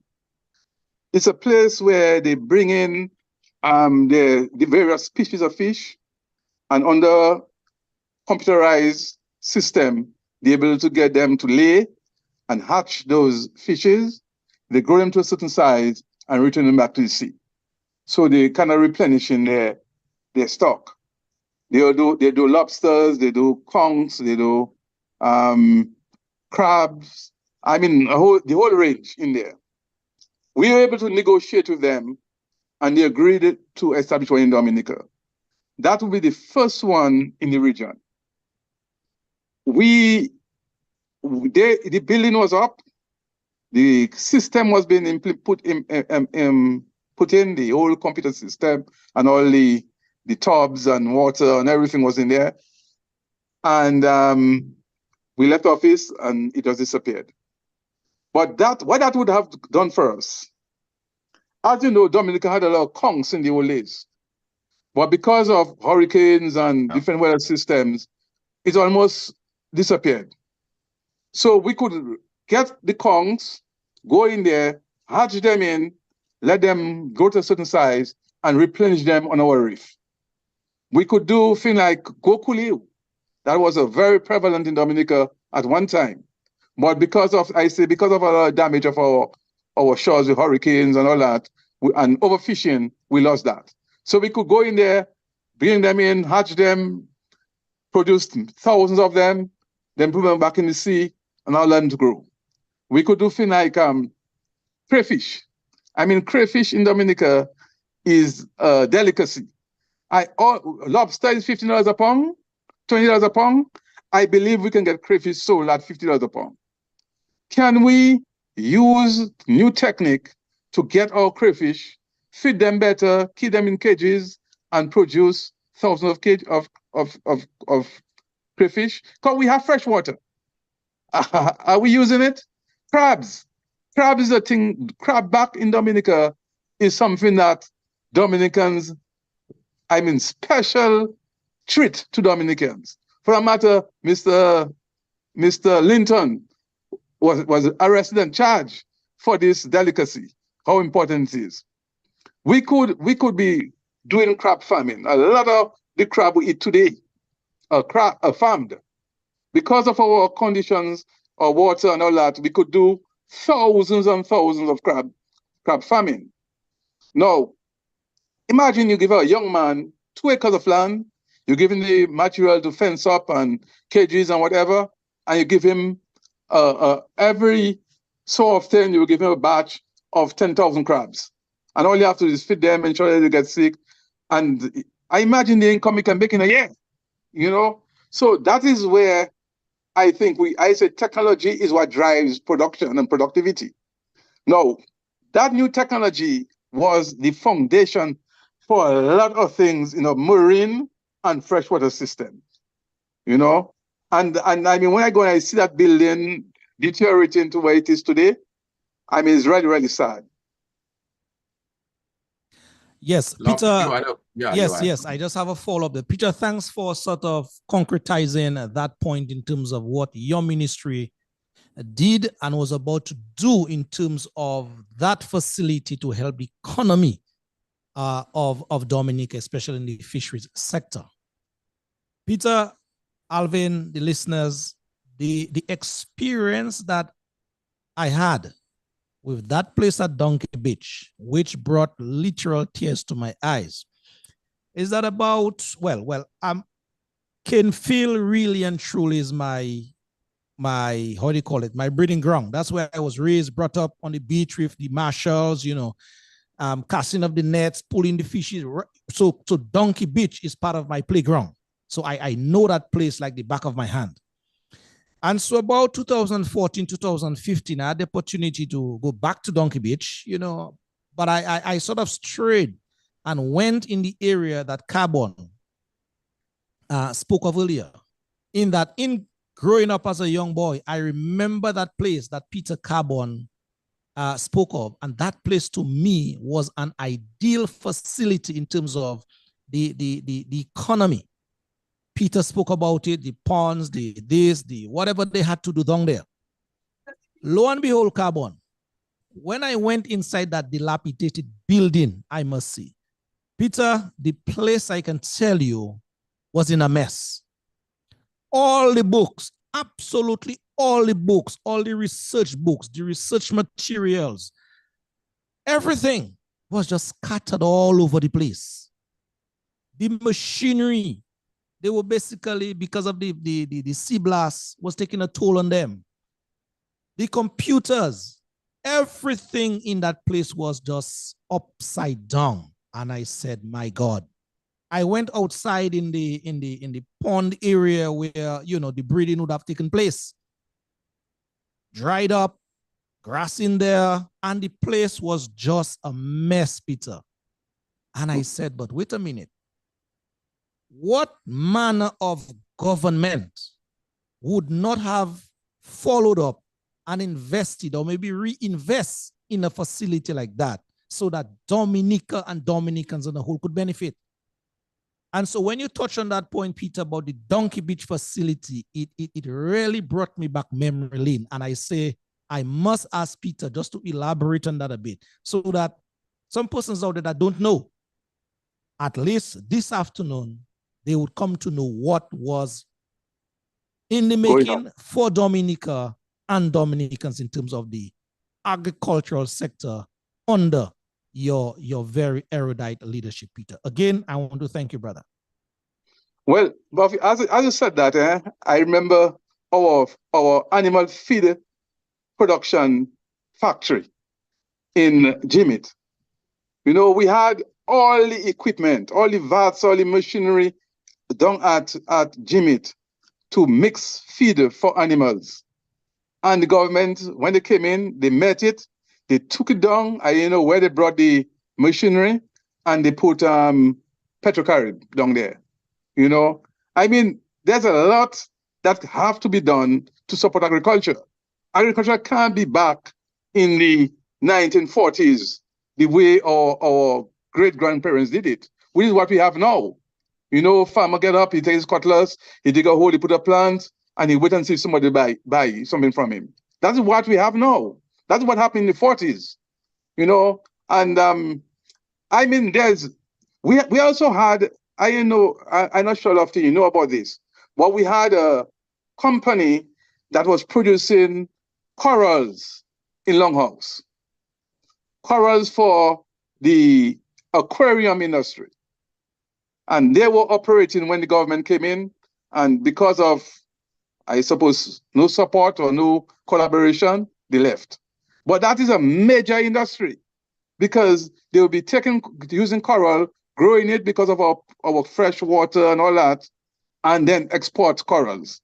It's a place where they bring in the various species of fish, and under computerized system, they're able to get them to lay and hatch those fishes. They grow them to a certain size and return them back to the sea. So they kind of replenishing their stock. They do lobsters, they do conchs, they do crabs. I mean, the whole range in there. We were able to negotiate with them, and they agreed to establish one in Dominica. That will be the first one in the region. The building was up, the system was being put in, the whole computer system, and all the tubs and water and everything was in there. And we left office and it just disappeared. But what that would have done for us, as you know, Dominica had a lot of conchs in the old days. But because of hurricanes and different weather systems, it almost disappeared. So we could get the conchs, go in there, hatch them in, let them grow to a certain size, and replenish them on our reef. We could do things like gokuli. That was a very prevalent in Dominica at one time. But because of a lot of damage of our shores with hurricanes and all that, and overfishing, we lost that. So we could go in there, bring them in, hatch them, produce thousands of them, then put them back in the sea, and allow them to grow. We could do things like crayfish. I mean, crayfish in Dominica is a delicacy. Lobster is $15 a pound, $20 a pound. I believe we can get crayfish sold at $50 a pound. Can we use new technique to get our crayfish, feed them better, keep them in cages, and produce thousands of cages of crayfish? Because we have fresh water. Are we using it? Crabs. Crab is a thing. Crab back in Dominica is something that Dominicans, I mean, special treat to Dominicans. For that matter, Mr. Linton was arrested and charged for this delicacy, how important it is. We could be doing crab farming. A lot of the crab we eat today are farmed. Because of our conditions, our water and all that, we could do thousands and thousands of crab farming. Now, imagine you give a young man 2 acres of land, you give him the material to fence up and cages and whatever, and you give him every so often you give him a batch of 10,000 crabs. And all you have to do is feed them, ensure that they get sick. And I imagine the income you can make in a year, you know? So that is where I think I say technology is what drives production and productivity. Now, that new technology was the foundation for a lot of things in a marine and freshwater system, you know? And I mean, when I go and I see that building deteriorating to where it is today, I mean, it's really, really sad. Yes, Peter. Yes. I just have a follow-up there. Peter, thanks for sort of concretizing that point in terms of what your ministry did and was about to do in terms of that facility to help the economy of Dominica, especially in the fisheries sector. Peter, Alvin, the listeners, the experience that I had with that place at Donkey Beach, which brought literal tears to my eyes, is that about, Kenfield really and truly is my, how do you call it, my breeding ground. That's where I was raised, brought up on the beach with the marshals, you know, casting up the nets, pulling the fishes. So Donkey Beach is part of my playground. So I know that place like the back of my hand. And so about 2014, 2015, I had the opportunity to go back to Donkey Beach, you know, but I sort of strayed and went in the area that Carbon spoke of earlier. In growing up as a young boy, I remember that place that Peter Carbon spoke of, and that place to me was an ideal facility in terms of the economy. Peter spoke about it, the ponds, the whatever they had to do down there. Lo and behold, Carbon, when I went inside that dilapidated building, I must say, Peter, the place I can tell you was in a mess. All the books, absolutely all the books, all the research books, the research materials, everything was just scattered all over the place. The machinery, they were basically, because of the sea blast, was taking a toll on them. The computers, everything in that place was just upside down. And I said, my God. I went outside in the pond area where, you know, the breeding would have taken place. Dried up, grass in there, and the place was just a mess, Peter. And I said, but wait a minute. What manner of government would not have followed up and invested or maybe reinvest in a facility like that so that Dominica and Dominicans on the whole could benefit? And so when you touch on that point, Peter, about the Donkey Beach facility, it really brought me back memory lane. And I say, I must ask Peter just to elaborate on that a bit so that some persons out there that don't know, at least this afternoon, they would come to know what was in the making for Dominica and Dominicans in terms of the agricultural sector under your very erudite leadership, Peter. Again, I want to thank you, brother. Well, Buffy, as you said that, I remember our animal feed production factory in Jimit. You know, we had all the equipment, all the vats, all the machinery down at Jimit to mix feed for animals. And the government, when they came in, they met it, they took it down, where they brought the machinery, and they put Petrocarib down there. You know, I mean, there's a lot that have to be done to support agriculture. Agriculture can't be back in the 1940s the way our great-grandparents did it, which is what we have now. You know, farmer get up, he takes his cutlass, he dig a hole, he put a plant, and he wait and see somebody buy something from him. That's what we have now. That's what happened in the 40s, you know. And I mean, we also had, I'm not sure if you know about this, but we had a company that was producing corals in Longhouse. Corals for the aquarium industry. And they were operating when the government came in, and because of, I suppose, no support or no collaboration, they left. But that is a major industry because they will be using coral, growing it because of our fresh water and all that, and then export corals.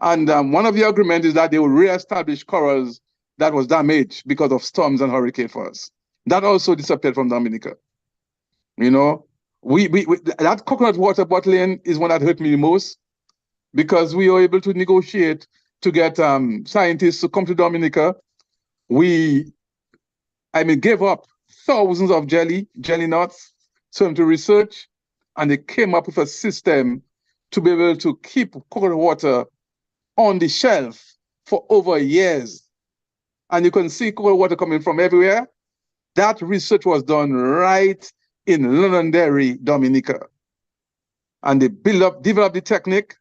And one of the agreements is that they will reestablish corals that was damaged because of storms and hurricane for us. That also disappeared from Dominica. You know, that coconut water bottling is one that hurt me the most because we were able to negotiate to get scientists to come to Dominica. We gave up thousands of jelly nuts for them to research, and they came up with a system to be able to keep coconut water on the shelf for over years. And you can see coconut water coming from everywhere. That research was done right in Londonderry, Dominica. And they developed the technique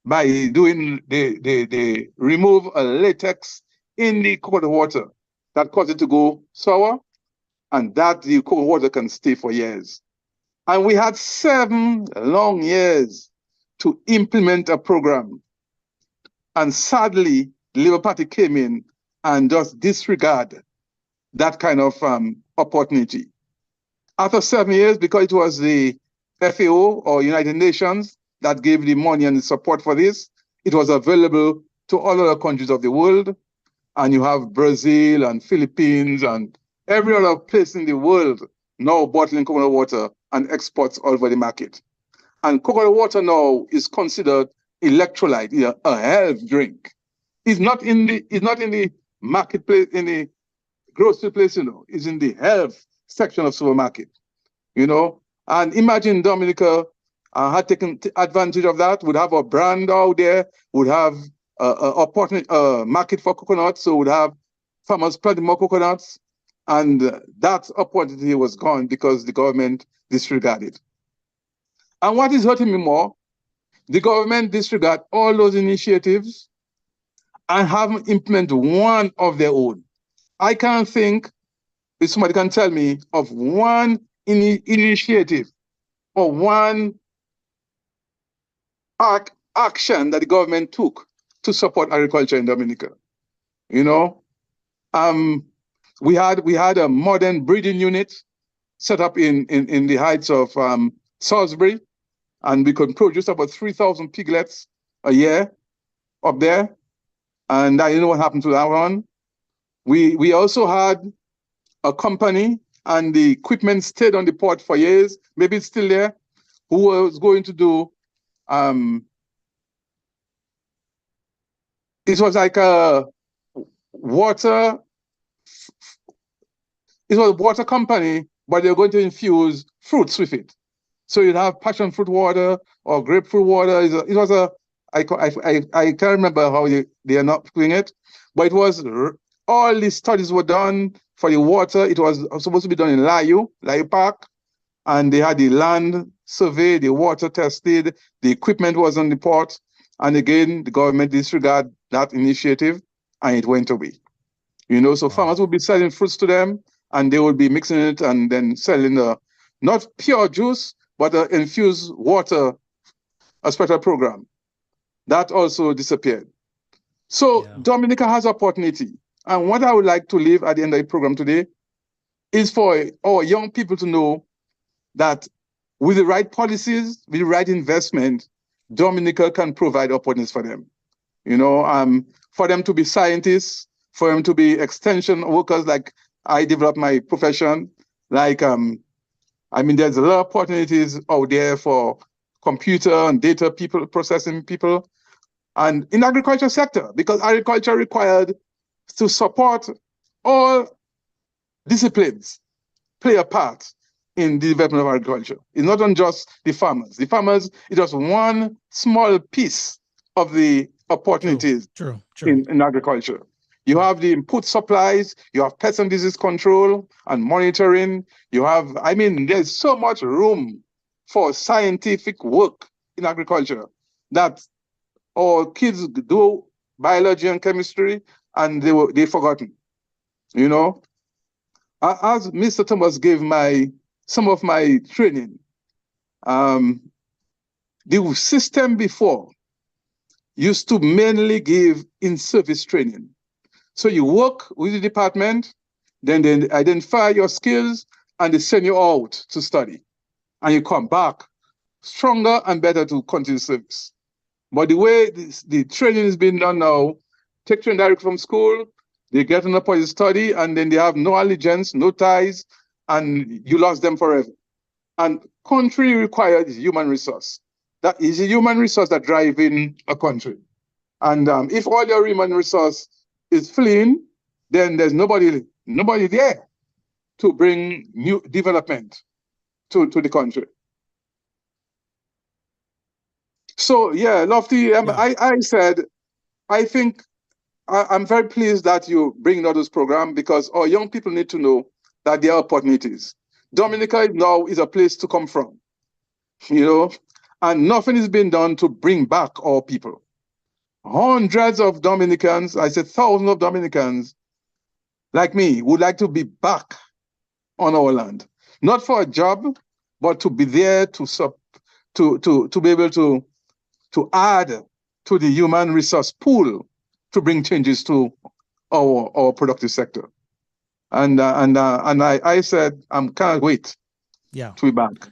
by doing, they remove a latex in the coconut water that causes it to go sour, and that the coconut water can stay for years. And we had 7 long years to implement a program. And sadly, the Labour Party came in and just disregarded that kind of opportunity. After 7 years, because it was the FAO or United Nations that gave the money and the support for this, it was available to all other countries of the world. And you have Brazil and Philippines and every other place in the world now bottling coconut water and exports all over the market. And coconut water now is considered electrolyte, a health drink. It's not in the marketplace, in the grocery place, it's in the health section of supermarket, And imagine Dominica had taken advantage of that, would have a brand out there, would have a market for coconuts, so would have farmers planting more coconuts, And that opportunity was gone because the government disregarded. And what is hurting me more, the government disregard all those initiatives and haven't implemented one of their own. I can't think, if somebody can tell me, of one initiative or one action that the government took to support agriculture in Dominica. You know, we had a modern breeding unit set up in the heights of Salisbury, and we could produce about 3,000 piglets a year up there. And I know what happened to that one. We also had a company, and the equipment stayed on the port for years, maybe it's still there, who was going to do, it was like a water, it was a water company, but they're going to infuse fruits with it. So you'd have passion fruit water or grapefruit water. It was a, I can't remember how they are not doing it, but it was, all the studies were done for the water. It was supposed to be done in Layu Park, and they had the land survey, the water tested, the equipment was on the port, and again, the government disregarded that initiative, and it went away. You know, so farmers would be selling fruits to them, and they would be mixing it and then selling not pure juice, but infused water, a special program. That also disappeared. So Dominica has opportunity. And what I would like to leave at the end of the program today is for our young people to know that with the right policies, with the right investment, Dominica can provide opportunities for them. You know, for them to be scientists, for them to be extension workers, like I developed my profession. Like, I mean, there's a lot of opportunities out there for computer and data people, processing people, and in agriculture sector, because agriculture required to support all disciplines, play a part in the development of agriculture. It's not on just the farmers. The farmers is just one small piece of the opportunities in agriculture. You have the input supplies, you have pest and disease control and monitoring. You have, I mean, there's so much room for scientific work in agriculture that our kids do biology and chemistry and they're forgotten. You know, as Mr. Thomas gave some of my training, the system before used to mainly give in-service training. So you work with the department, then they identify your skills, and they send you out to study. And you come back stronger and better to continue service. But the way the training is being done now, take training direct from school, they get an opportunity to study, and then they have no allegiance, no ties, and you lost them forever. And country required is human resource. That is a human resource that drives in a country. And if all your human resource is fleeing, then there's nobody there to bring new development to the country. So yeah, Lofty, I said, I think I'm very pleased that you bring out this program, because our young people need to know that there are opportunities. Dominica now is a place to come from, you know, and nothing is being done to bring back our people. Hundreds of Dominicans, I said thousands of Dominicans like me would like to be back on our land, not for a job, but to be there to be able to add to the human resource pool to bring changes to our productive sector. And I said, I can't wait to be back.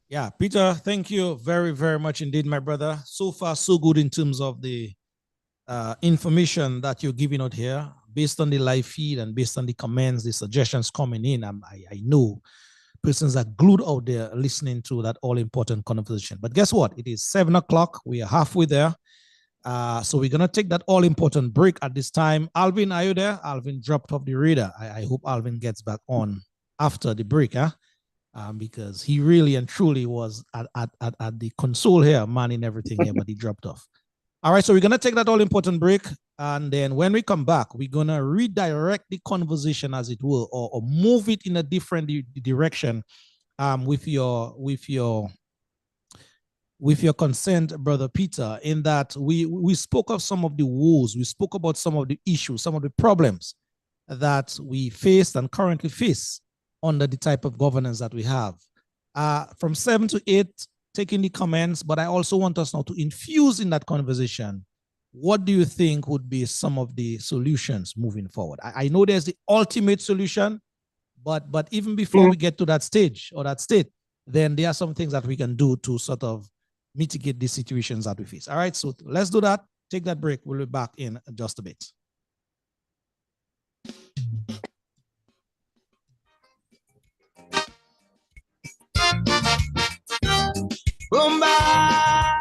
Yeah, Peter, thank you very, very much indeed, my brother. So far, so good in terms of the information that you're giving out here, based on the live feed and based on the comments, the suggestions coming in. I know persons are glued out there listening to that all-important conversation. But guess what? It is 7 o'clock. We are halfway there. So we're going to take that all-important break at this time. Alvin, are you there? Alvin dropped off the radar. I hope Alvin gets back on after the break, huh? Because he really and truly was at the console here, manning everything here, but he dropped off. All right, so we're going to take that all important break. And then when we come back, we're going to redirect the conversation, as it will, or move it in a different direction with your consent, Brother Peter, in that we spoke of some of the woes, we spoke about some of the issues, some of the problems that we faced and currently face under the type of governance that we have. From 7 to 8, taking the comments, but I also want us now to infuse in that conversation. What do you think would be some of the solutions moving forward? I know there's the ultimate solution, but even before we get to that stage or that state, then there are some things that we can do to sort of mitigate the situations that we face. All right, so let's do that. Take that break. We'll be back in just a bit. Boomba!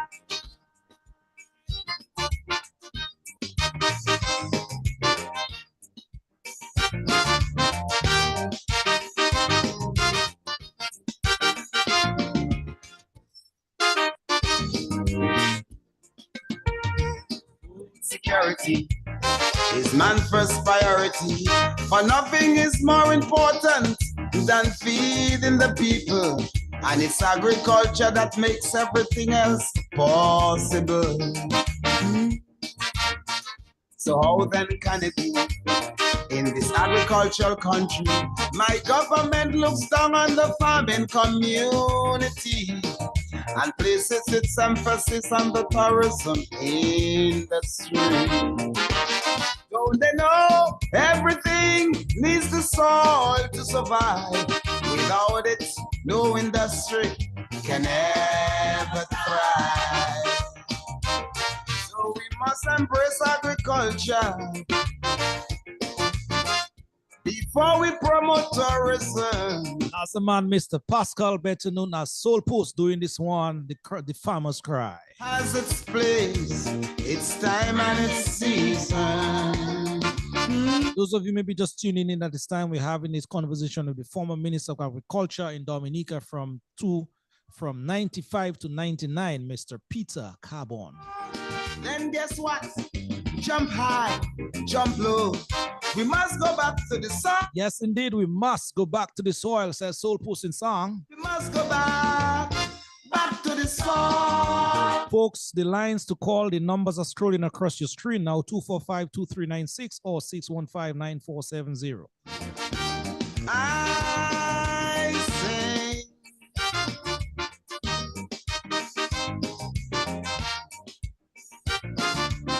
Security is man's first priority, for nothing is more important than feeding the people, and it's agriculture that makes everything else possible. So how then can it be in this agricultural country? My government looks down on the farming community and places its emphasis on the tourism industry. Don't they know everything needs the soil to survive? Without it, no industry can ever thrive. So we must embrace agriculture before we promote tourism. As the man, Mr. Pascal, better known as Soul Post, doing this one, the Farmer's Cry. Has its place, its time and its season. Those of you maybe just tuning in at this time, we're having this conversation with the former Minister of Agriculture in Dominica from 95 to 99, Mr. Peter Carbon. Then guess what? Jump high, jump low. We must go back to the soil. Yes, indeed, we must go back to the soil, says Soul Post in song. We must go back to the soil. Folks, the lines to call, the numbers are scrolling across your screen now, 245-2396 or 615-9470. I say,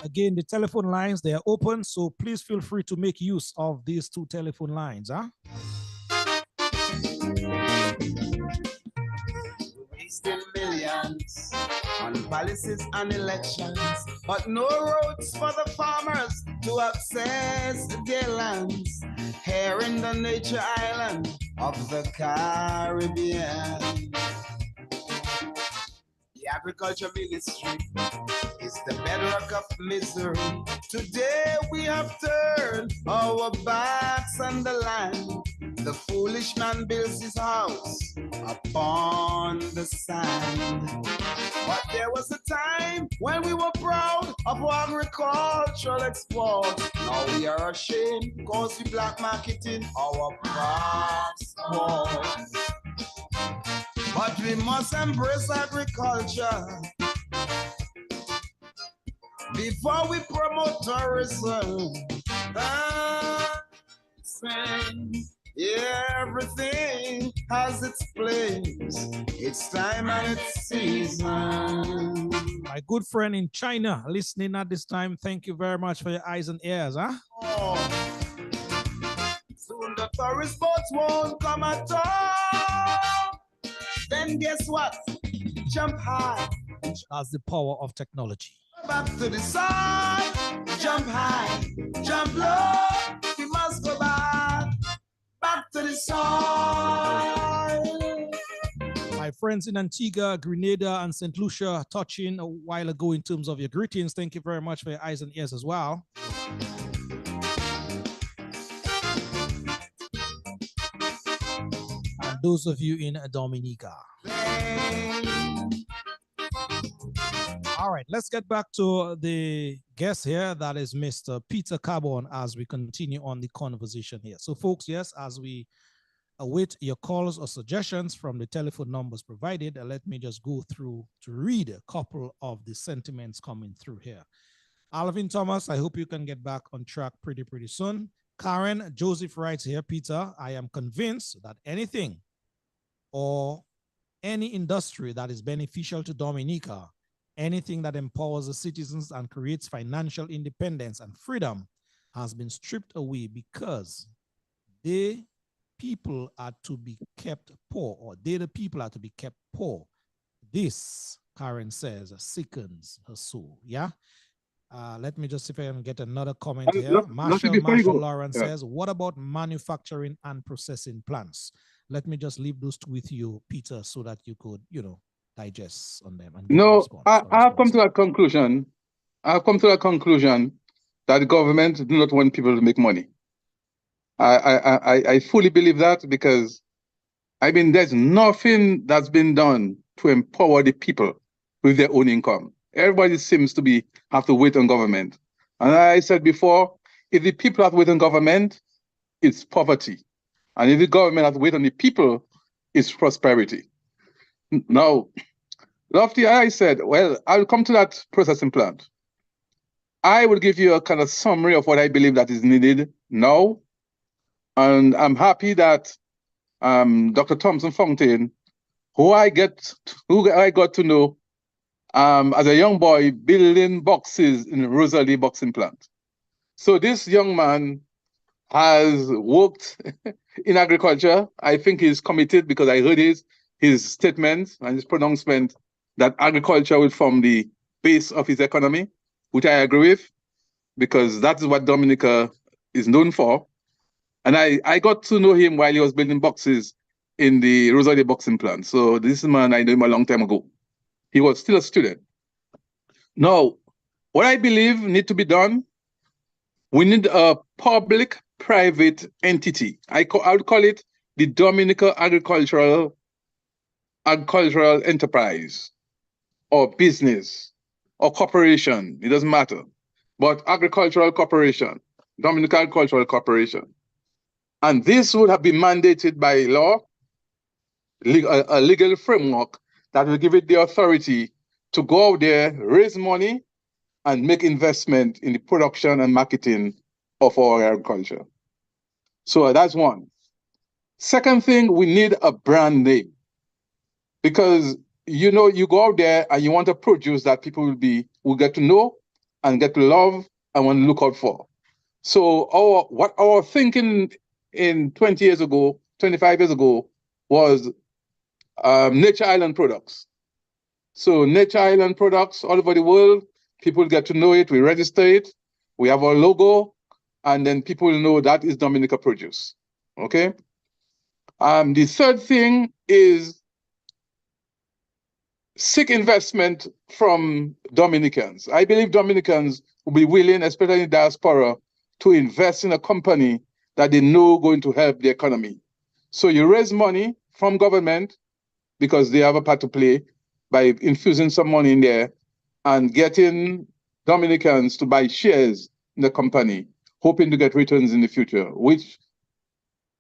again, the telephone lines, they are open, so please feel free to make use of these two telephone lines. Wasting millions on policies and elections, but no roads for the farmers to access their lands here in the nature island of the Caribbean. The agriculture ministry is the bedrock of misery. Today we have turned our backs on the land. The foolish man builds his house upon the sand. But there was a time when we were proud of our agricultural exports. Now we are ashamed because we black marketing our passports. But we must embrace agriculture before we promote tourism. Everything has its place, its time and its season. My good friend in China listening at this time, thank you very much for your eyes and ears. Oh. Soon the tourist boats won't come at all. Then guess what? Jump high. That's the power of technology. Back to the side. Jump high, jump low. We must go back to the soil. My friends in Antigua, Grenada, and St. Lucia touching a while ago in terms of your greetings. Thank you very much for your eyes and ears as well. And those of you in Dominica. All right, let's get back to the guest here. That is Mr. Peter Carbon as we continue on the conversation here. So folks, yes, as we await your calls or suggestions from the telephone numbers provided, let me just go through to read a couple of the sentiments coming through here. Alvin Thomas, I hope you can get back on track pretty soon. Karen Joseph writes here, Peter, I am convinced that anything or any industry that is beneficial to Dominica, anything that empowers the citizens and creates financial independence and freedom has been stripped away because the people are to be kept poor, or the people are to be kept poor. This, Karen says, sickens her soul. Yeah. Let me just see if I can get another comment here. Marshall Lawrence says, what about manufacturing and processing plants? Let me just leave those two with you, Peter, so that you could, digest on them. And I've come to that conclusion. I've come to that conclusion that the government do not want people to make money. I fully believe that, because I mean, there's nothing that's been done to empower the people with their own income. Everybody seems to have to wait on government. And I said before, if the people have to wait on government, it's poverty. And if the government has to wait on the people, it's prosperity. Now, Lofty, I said, well, I'll come to that processing plant. I will give you a kind of summary of what I believe that is needed now. And I'm happy that Dr. Thompson Fountain, who I got to know as a young boy building boxes in Rosalie boxing plant. So this young man has worked in agriculture. I think he's committed, because I heard his statement and his pronouncement that agriculture will form the base of his economy, which I agree with, because that is what Dominica is known for. And I got to know him while he was building boxes in the Rosalie boxing plant. So this man, I knew him a long time ago. He was still a student. Now, what I believe need to be done, we need a public-private entity. I would call it the Dominica Agricultural Enterprise, or business, or corporation. It doesn't matter. But agricultural corporation, Dominica Agricultural Corporation. And this would have been mandated by law, a legal framework that will give it the authority to go out there, raise money, and make investment in the production and marketing of our agriculture. So that's one. Second thing, we need a brand name. Because, you go out there and you want a produce that people will get to know and get to love and want to look out for. So our thinking in 20 years ago, 25 years ago, was Nature Island products. So Nature Island products all over the world, people get to know it, we register it, we have our logo, and then people will know that is Dominica produce, okay? The third thing is seek investment from Dominicans. I believe Dominicans will be willing, especially in diaspora, to invest in a company that they know going to help the economy. So you raise money from government, because they have a part to play, by infusing some money in there and getting Dominicans to buy shares in the company, hoping to get returns in the future, which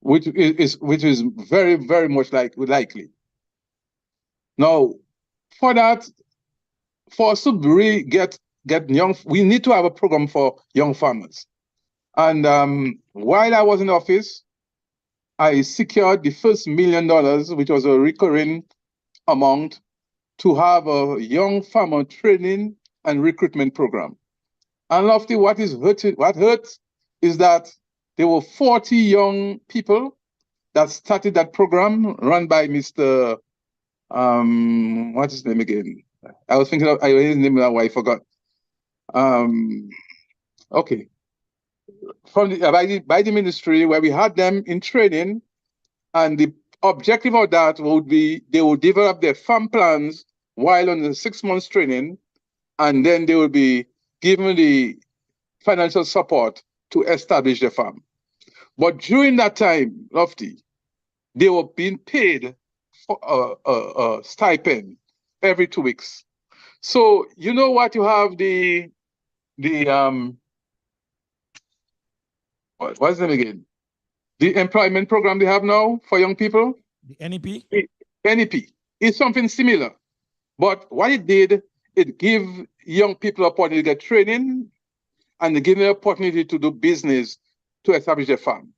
is very, very much likely. Now, for that, for us to really get young, we need to have a program for young farmers. And while I was in office, I secured the first $1 million, which was a recurring amount, to have a young farmer training and recruitment program. And Lofty, what hurts is that there were 40 young people that started that program run by Mr. What's his name again? I was thinking of his name now, I forgot. Okay. From by the ministry, where we had them in training, and the objective of that would be they would develop their farm plans while on the 6 months training, and then they will be given the financial support to establish the farm. But during that time, Lofty, they were being paid for a stipend every 2 weeks. So you know what, you have what's the name again? The employment program they have now for young people. The NEP? NEP is something similar. But what it did, it gave young people opportunity to get training and give them opportunity to do business to establish their farm.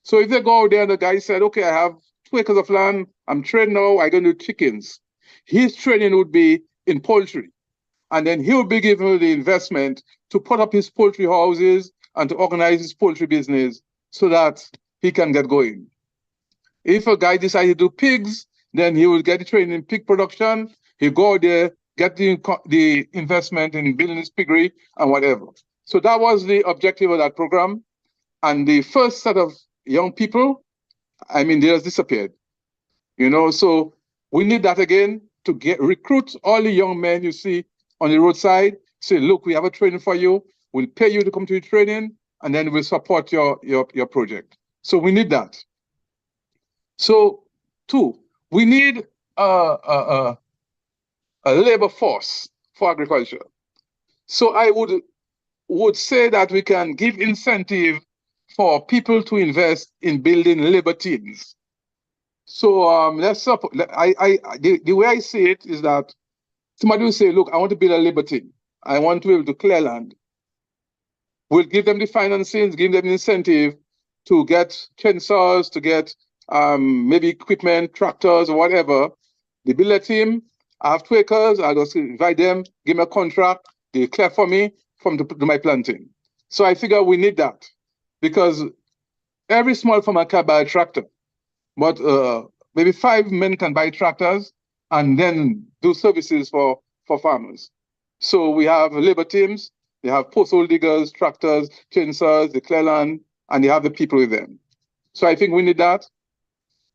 So if they go out there and the guy said, okay, I have 2 acres of land, I'm trained now, I'm going to do chickens. His training would be in poultry. And then he would be given the investment to put up his poultry houses and to organize his poultry business so that he can get going. If a guy decides to do pigs, then he will get the training in pig production. He'll go there, get the investment in building his piggery and whatever. So that was the objective of that program. And the first set of young people, I mean, they just disappeared. You know, so we need that again to recruit all the young men you see on the roadside. Say, look, we have a training for you. We'll pay you to come to the training, and then we'll support your project. So we need that. So 2, we need a labor force for agriculture. So I would say that we can give incentive for people to invest in building labor teams. So the way I see it is that somebody will say, look, I want to build a labor team. I want to be able to clear land. We'll give them the financing, give them the incentive to get chainsaws, to get maybe equipment, tractors, or whatever. They build a team. I have 2 acres. I'll just invite them, give me a contract. They clear for me to do my planting. So I figure we need that because every small farmer can buy a tractor, but maybe 5 men can buy tractors and then do services for farmers. So we have labor teams. They have posthole diggers, tractors, chainsaws, they clear land, and they have the people with them. So I think we need that.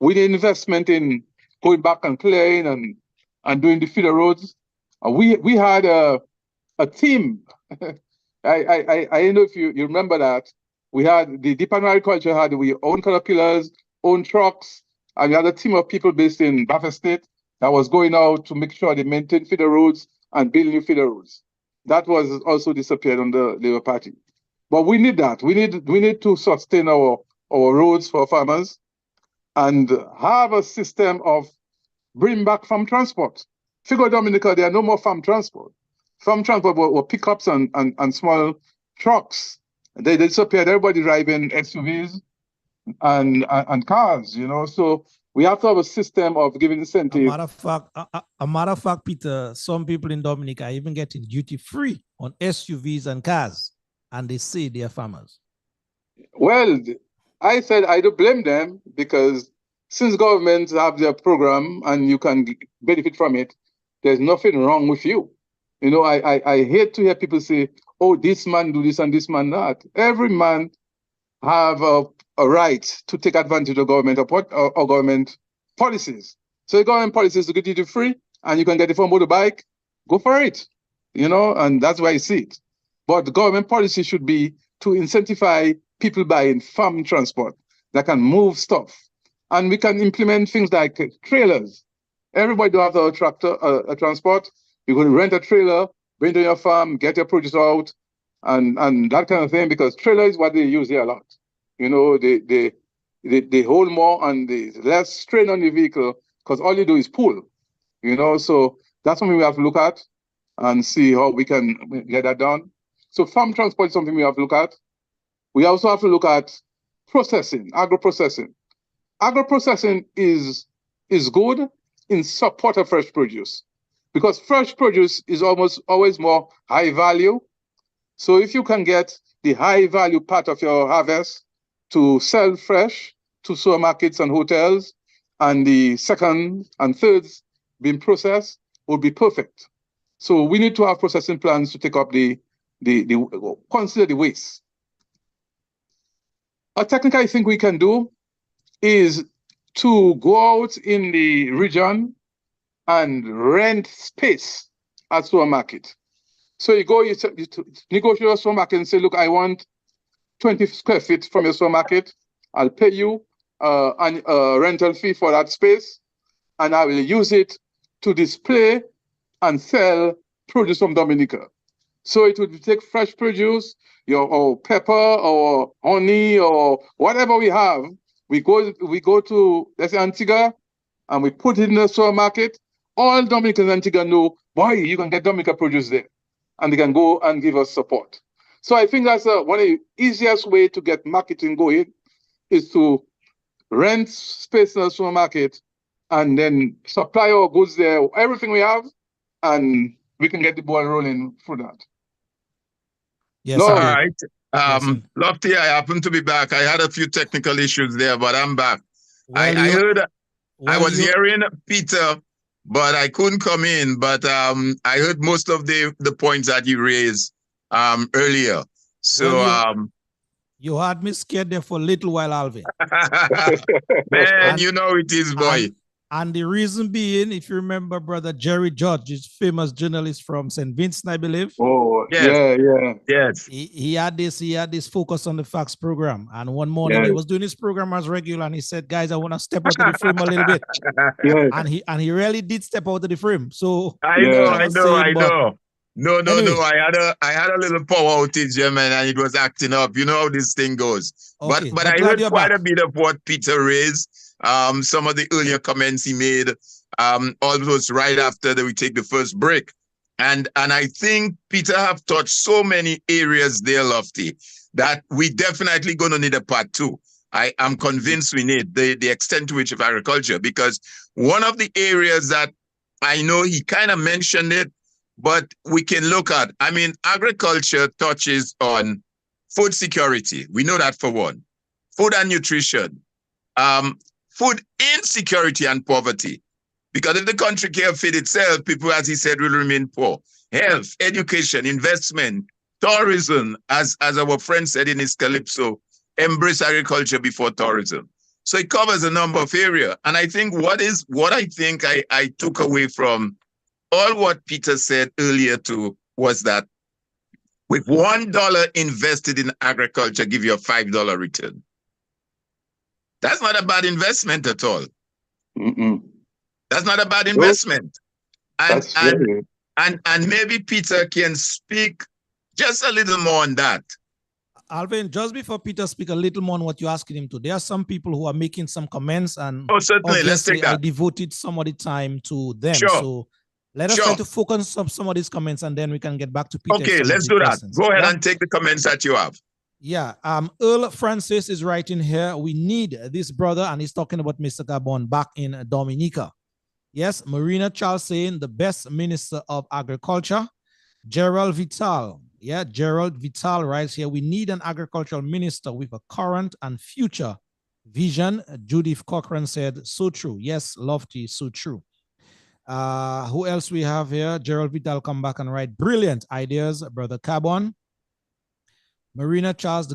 We need investment in going back and clearing and doing the feeder roads. We had a team. I don't know if you remember that. We had the Department of Agriculture had we own caterpillars, own trucks, and we had a team of people based in Baffin State that was going out to make sure they maintain feeder roads and build new feeder roads. That was also disappeared on the Labour Party. But we need that. We need to sustain our roads for farmers and have a system of bring back farm transport. Figure Dominica, there are no more farm transport. Farm transport were pickups and small trucks. They disappeared. Everybody driving SUVs and cars, you know. So we have to have a system of giving incentive. A matter of fact, Peter, some people in Dominica are even getting duty free on SUVs and cars, and they say they are farmers. Well, I said I don't blame them because since governments have their program and you can benefit from it, there's nothing wrong with you. You know, I hate to hear people say, oh, this man do this and this man that. Every man have a right to take advantage of government or government policies. So the government policies to get duty free and you can get it from motorbike, go for it. You know, and that's why I see it. But the government policy should be to incentivize people buying farm transport that can move stuff. And we can implement things like trailers. Everybody do have a tractor, a transport. You can rent a trailer, bring it to your farm, get your produce out, and that kind of thing, because trailer is what they use here a lot. You know, they hold more and there's less strain on the vehicle because all you do is pull. You know, so that's something we have to look at and see how we can get that done. So farm transport is something we have to look at. We also have to look at processing, agro-processing. Agro-processing is good in support of fresh produce because fresh produce is almost always more high value. So if you can get the high value part of your harvest to sell fresh to supermarkets and hotels, and the second and thirds being processed would be perfect. So we need to have processing plans to take up consider the waste. A technique I think we can do is to go out in the region and rent space at supermarket. So you go, you negotiate with a supermarket and say, look, I want 20 square feet from your supermarket. I'll pay you a rental fee for that space, and I will use it to display and sell produce from Dominica. So it would take fresh produce, or pepper or honey or whatever we have. We go to, let's say, Antigua, and we put it in the supermarket. All Dominicans in Antigua know, boy, you can get Dominica produce there. And they can go and give us support. So I think that's one of the easiest way to get marketing going is to rent space in the supermarket and then supply our goods there, everything we have, and we can get the ball rolling through that. Yes, All indeed. right. Yes, Lofty, I happen to be back. I had a few technical issues there, but I'm back. Well, I heard, I well, was hearing Peter, but I couldn't come in. But I heard most of the points that you raised earlier. So well, you had me scared there for a little while, Alvin. man, And- you know it is, boy. And the reason being, if you remember, brother Jerry Judge, is famous journalist from St. Vincent, I believe. Oh, Yes. Yes. He had this focus on the facts program. And one morning he was doing his program as regular, and he said, "Guys, I want to step out of the frame a little bit." And he really did step out of the frame. So I know. No. Anyway. I had a little power outage, yeah, man, and it was acting up. You know how this thing goes. Okay, But but I glad heard you're quite back. a bit of what Peter raised. Some of the earlier comments he made, almost right after that we take the first break. And I think Peter have touched so many areas there, Lofty, that we definitely gonna need a part two. I am convinced we need the extent to which of agriculture, because one of the areas that I know he kind of mentioned it, but we can look at, I mean, agriculture touches on food security. We know that for one. Food and nutrition. Food insecurity and poverty. Because if the country can't feed itself, people, as he said, will remain poor. Health, education, investment, tourism, as our friend said in his Calypso, embrace agriculture before tourism. So it covers a number of areas. And I think what I think I took away from all what Peter said earlier too was that with $1 invested in agriculture, give you a $5 return. That's not a bad investment at all. That's not a bad investment. And maybe Peter can speak just a little more on that. Alvin, just before Peter speak a little more on what you're asking him to, there are some people who are making some comments, and certainly, let's take that. I devoted some of the time to them. Sure. So let us try to focus on some of these comments, and then we can get back to Peter. Okay, let's do that. Go ahead and take the comments that you have. Yeah. Earl Francis is writing here, we need this brother, and he's talking about Mr. Gabon back in Dominica. Yes, Marina Charles saying the best minister of agriculture. Gerald Vital. Yeah, Gerald Vital writes here, we need an agricultural minister with a current and future vision. Judith Cochran said, so true. Yes, Lofty, so true. Who else we have here? Gerald Vital come back and write, brilliant ideas, Brother Cabon. Marina Charles,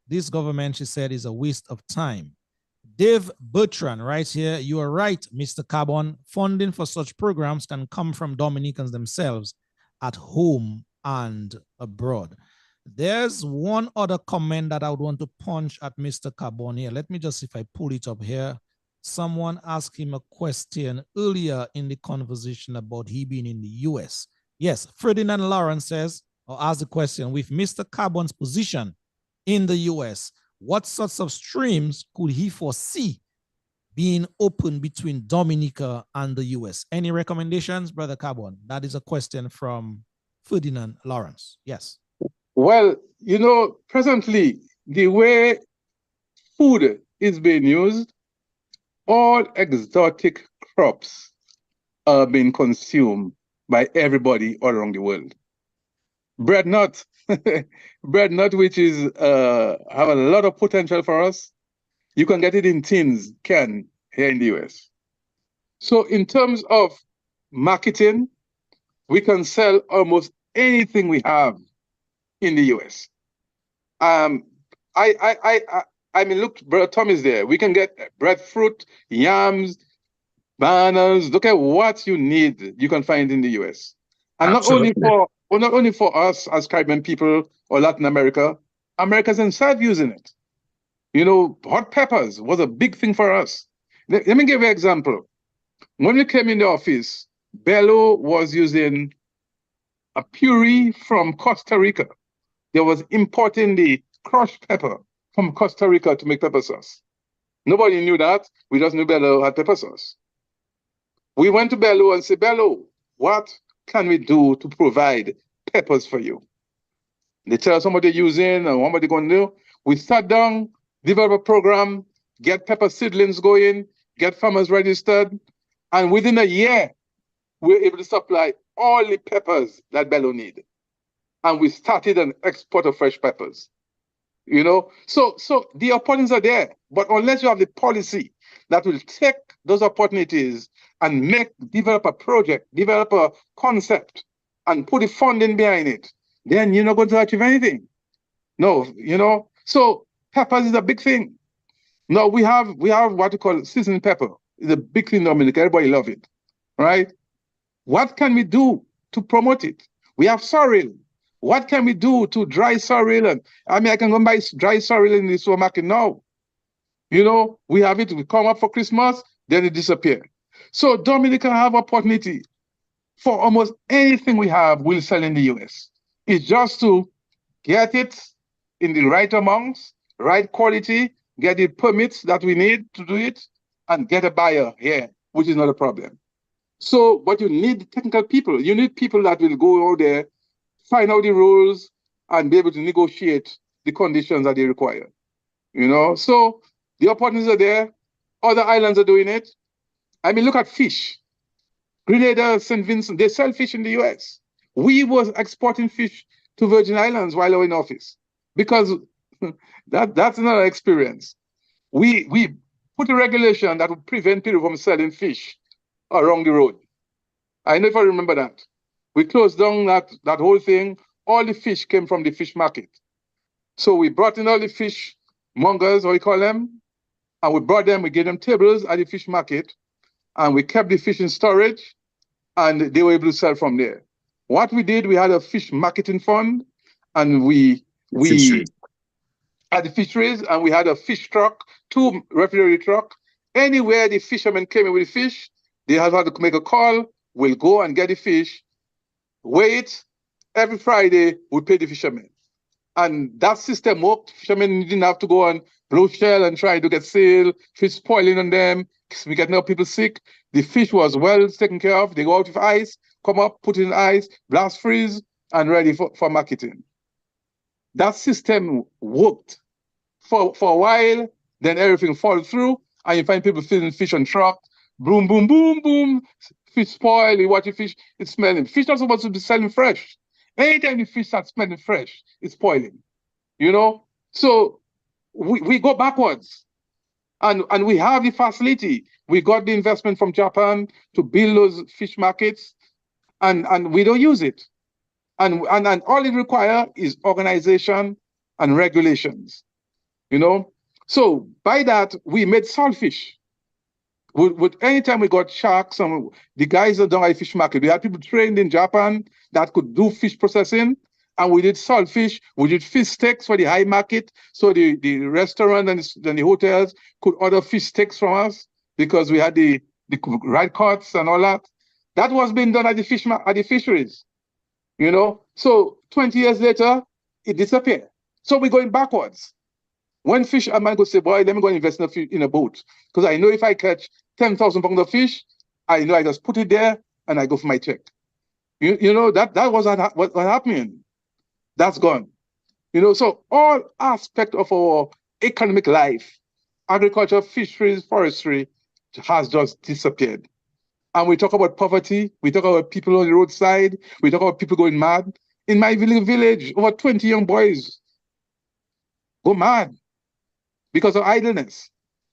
this government, she said, is a waste of time. Dave Bertrand writes here, you are right, Mr. Cabon. Funding for such programs can come from Dominicans themselves at home and abroad. There's one other comment that I would want to punch at Mr. Cabon here. Let me just see if I pull it up here. Someone asked him a question earlier in the conversation about he being in the US. Yes, Ferdinand Lawrence says, or asked the question, with Mr. Cabon's position in the US, what sorts of streams could he foresee being open between Dominica and the US? Any recommendations, Brother Cabon? That is a question from Ferdinand Lawrence. Yes. Well, you know, presently, the way food is being used, all exotic crops are being consumed by everybody all around the world. Bread nut, which is have a lot of potential for us. You can get it in tins, can, here in the US. So in terms of marketing, we can sell almost anything we have in the US. I mean, look, Brother Tom is there. We can get breadfruit, yams, bananas. Look at what you need. You can find in the US, and not only for us as Caribbean people or Latin America. Americans themselves using it. You know, hot peppers was a big thing for us. Let me give you an example. When we came in the office, Bello was using a puree from Costa Rica. They was importing the crushed pepper from Costa Rica to make pepper sauce. Nobody knew that. We just knew Bello had pepper sauce. We went to Bello and said, Bello, what can we do to provide peppers for you? They tell us how much they're using and what they're going to do. We sat down, develop a program, get pepper seedlings going, get farmers registered, and within a year, we were able to supply all the peppers that Bello need. And we started an export of fresh peppers. You know, so the opportunities are there, but unless you have the policy that will take those opportunities and develop a project, develop a concept, and put the funding behind it, then you're not going to achieve anything. No, you know. So peppers is a big thing. No, we have what we call seasoned pepper. It's a big thing in Dominica. Everybody love it, right? What can we do to promote it? We have sorrel. What can we do to dry sorrel? And I mean, I can go and buy dry sorrel in the supermarket now. You know, we have it. We come up for Christmas, then it disappears. So Dominica have opportunity for almost anything we have. We'll sell in the US. It's just to get it in the right amounts, right quality, get the permits that we need to do it, and get a buyer here, which is not a problem. So, but you need technical people. You need people that will go out there, find out the rules, and be able to negotiate the conditions that they require. You know, so the opportunities are there. Other islands are doing it. I mean, look at fish. Grenada, St. Vincent, they sell fish in the US. We was exporting fish to Virgin Islands while I was in office because that's another experience. We put a regulation that would prevent people from selling fish along the road. I never remember that. We closed down that whole thing. All the fish came from the fish market. So we brought in all the fish mongers, what we call them, and we brought them, we gave them tables at the fish market, and we kept the fish in storage, and they were able to sell from there. What we did, we had a fish marketing fund, and we had the fisheries, and we had a fish truck, 2 refrigerated truck. Anywhere the fishermen came in with the fish, they had to make a call. We'll go and get the fish, wait. Every Friday, we pay the fishermen. And that system worked. Fishermen didn't have to go and blow shell and try to get sale, fish spoiling on them. We get now people sick. The fish was well taken care of. They go out with ice, come up, put it in ice, blast freeze, and ready for marketing. That system worked for a while, then everything fall through, and you find people feeding fish on truck, boom, boom, boom, boom, fish spoil, you watch the fish, it's smelling. Fish not supposed to be selling fresh. Anytime the fish starts smelling fresh, it's spoiling. You know? So we go backwards. And we have the facility. We got the investment from Japan to build those fish markets, and we don't use it. And all it requires is organization and regulations. You know? So by that, we made saltfish. With anytime we got sharks, and the guys that don't have fish market, we had people trained in Japan that could do fish processing, and we did saltfish, we did fish sticks for the high market, so the restaurant and the hotels could order fish sticks from us because we had the right cuts and all that. That was being done at the fisheries, you know. So 20 years later, it disappeared. So we're going backwards. When fish, I might go say, boy, let me go invest in a boat. Because I know if I catch 10,000 pounds of fish, I know I just put it there and I go for my check. You know, that was what happening. That's gone. You know, so all aspect of our economic life, agriculture, fisheries, forestry, has just disappeared. And we talk about poverty, we talk about people on the roadside, we talk about people going mad. In my village, over 20 young boys go mad because of idleness.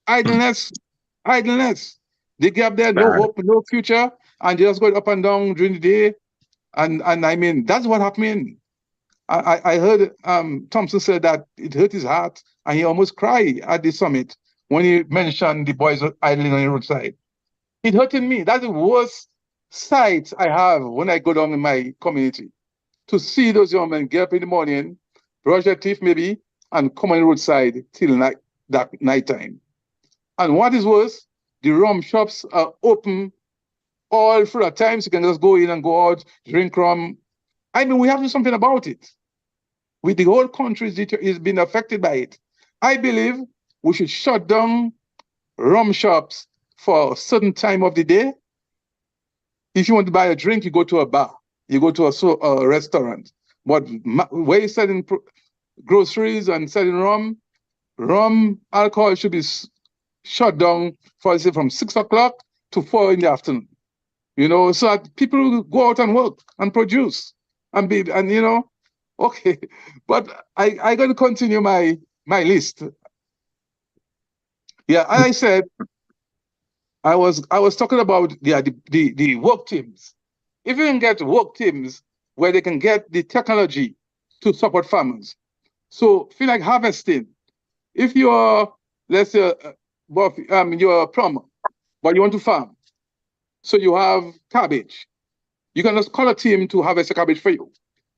Idleness. They get up there, no hope, no future, and they just go up and down during the day. And I mean, that's what happened. I heard Thompson said that it hurt his heart, and he almost cried at the summit when he mentioned the boys idling on the roadside. It hurted me. That's the worst sight I have when I go down in my community, to see those young men get up in the morning, brush their teeth maybe, and come on the roadside till night time. And what is worse, the rum shops are open all through at times. You can just go in and go out, drink rum I mean, we have to do something about it. With the whole country is being affected by it. I believe we should shut down rum shops for a certain time of the day. If you want to buy a drink, you go to a bar, you go to a restaurant. But where you're selling groceries and selling rum, alcohol should be shut down for, say, from 6 o'clock to 4 in the afternoon. You know, so that people go out and work and produce and okay. But I got to continue my list. Yeah, as I said, I was talking about the work teams. If you can get work teams where they can get the technology to support farmers. So feel like harvesting. If you're, let's say, you're a plumber, but you want to farm. So you have cabbage. You can just call a team to harvest the cabbage for you.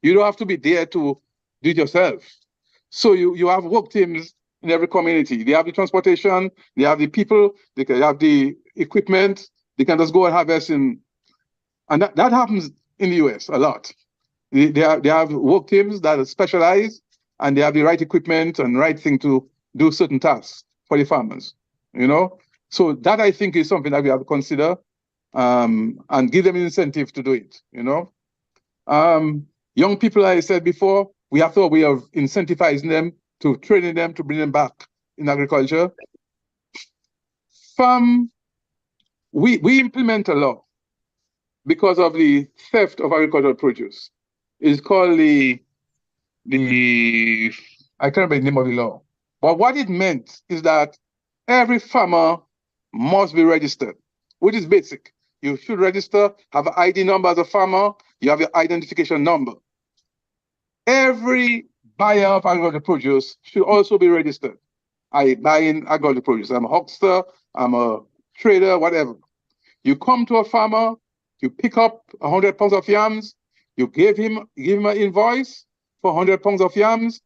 You don't have to be there to do it yourself. So you have work teams in every community. They have the transportation, they have the people, they have the equipment, they can just go and harvest and that happens in the US a lot. They have work teams that are specialized and they have the right equipment and right thing to do certain tasks for the farmers, you know? So that I think is something that we have to consider and give them an incentive to do it, you know? Young people, I said before, we have to way of incentivizing them, to training them, to bring them back in agriculture. We implement a law because of the theft of agricultural produce. It's called I can't remember the name of the law. But what it meant is that every farmer must be registered, which is basic. You should register, have an ID number as a farmer, you have your identification number. Every buyer of agricultural produce should also be registered. I buy in agricultural produce. I'm a huckster, I'm a trader, whatever. You come to a farmer, you pick up 100 pounds of yams, you give him an invoice for 100 pounds of yams.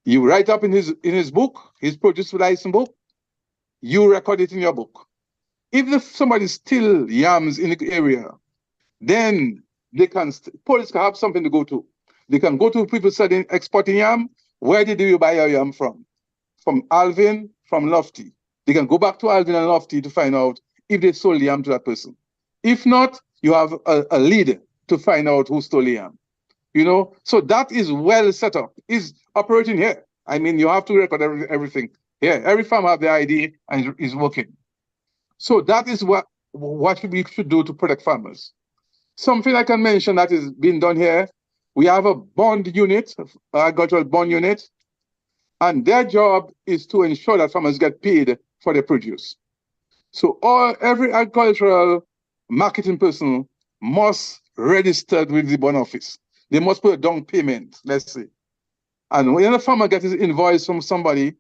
You write up in his book, his produce license book, you record it in your book. If somebody steals yams in the area, then police can have something to go to. They can go to people selling, exporting yam. Where did you buy your yam from? From Alvin, from Lofty. They can go back to Alvin and Lofty to find out if they sold yam to that person. If not, you have a lead to find out who stole yam. You know, so that is well set up. Is operating here. I mean, you have to record everything here. Every farm have the ID and is working. So that is what we should do to protect farmers. Something I can mention that is being done here. We have a bond unit, agricultural bond unit, and their job is to ensure that farmers get paid for their produce. So every agricultural marketing person must register with the bond office. They must put a down payment, let's say. And when a farmer gets his invoice from somebody,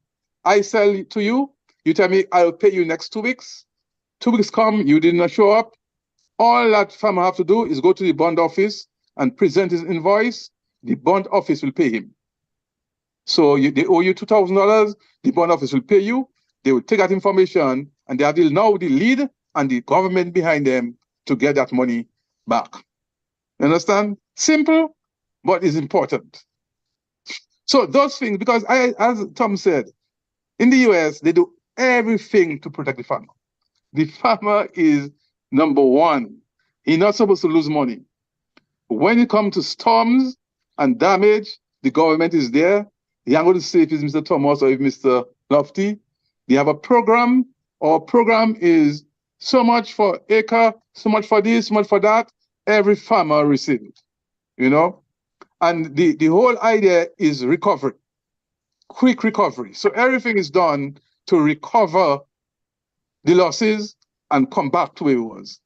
I sell to you, you tell me I'll pay you next 2 weeks. 2 weeks come, you did not show up. All that farmer have to do is go to the bond office and present his invoice. The bond office will pay him. So they owe you $2,000. The bond office will pay you. They will take that information and they have now the lead and the government behind them to get that money back. You understand? Simple, but it's important. So those things, because as Tom said, in the US, they do everything to protect the farmer. The farmer is number one. He's not supposed to lose money. When it comes to storms and damage, the government is there. You're not going to say if it's Mr. Thomas or if Mr. Lofty. They have a program. Our program is so much for acre, so much for this, so much for that. Every farmer receives it, you know? And the whole idea is recovery, quick recovery. So everything is done to recover the losses and come back to where it was.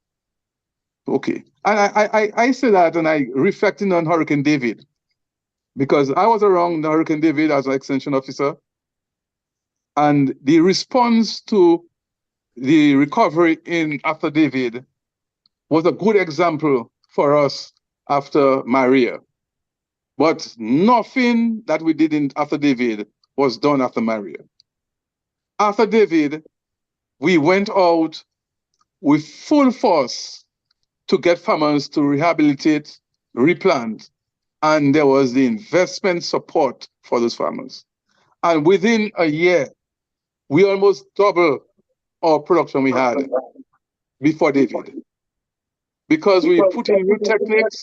Okay. And I say that and I reflecting on Hurricane David because I was around Hurricane David as an extension officer. And the response to the recovery after David was a good example for us after Maria. But nothing that we did after David was done after Maria. After David, we went out with full force to get farmers to rehabilitate replant, and there was the investment support for those farmers. And within a year, we almost doubled our production we had before David, because we put in new techniques.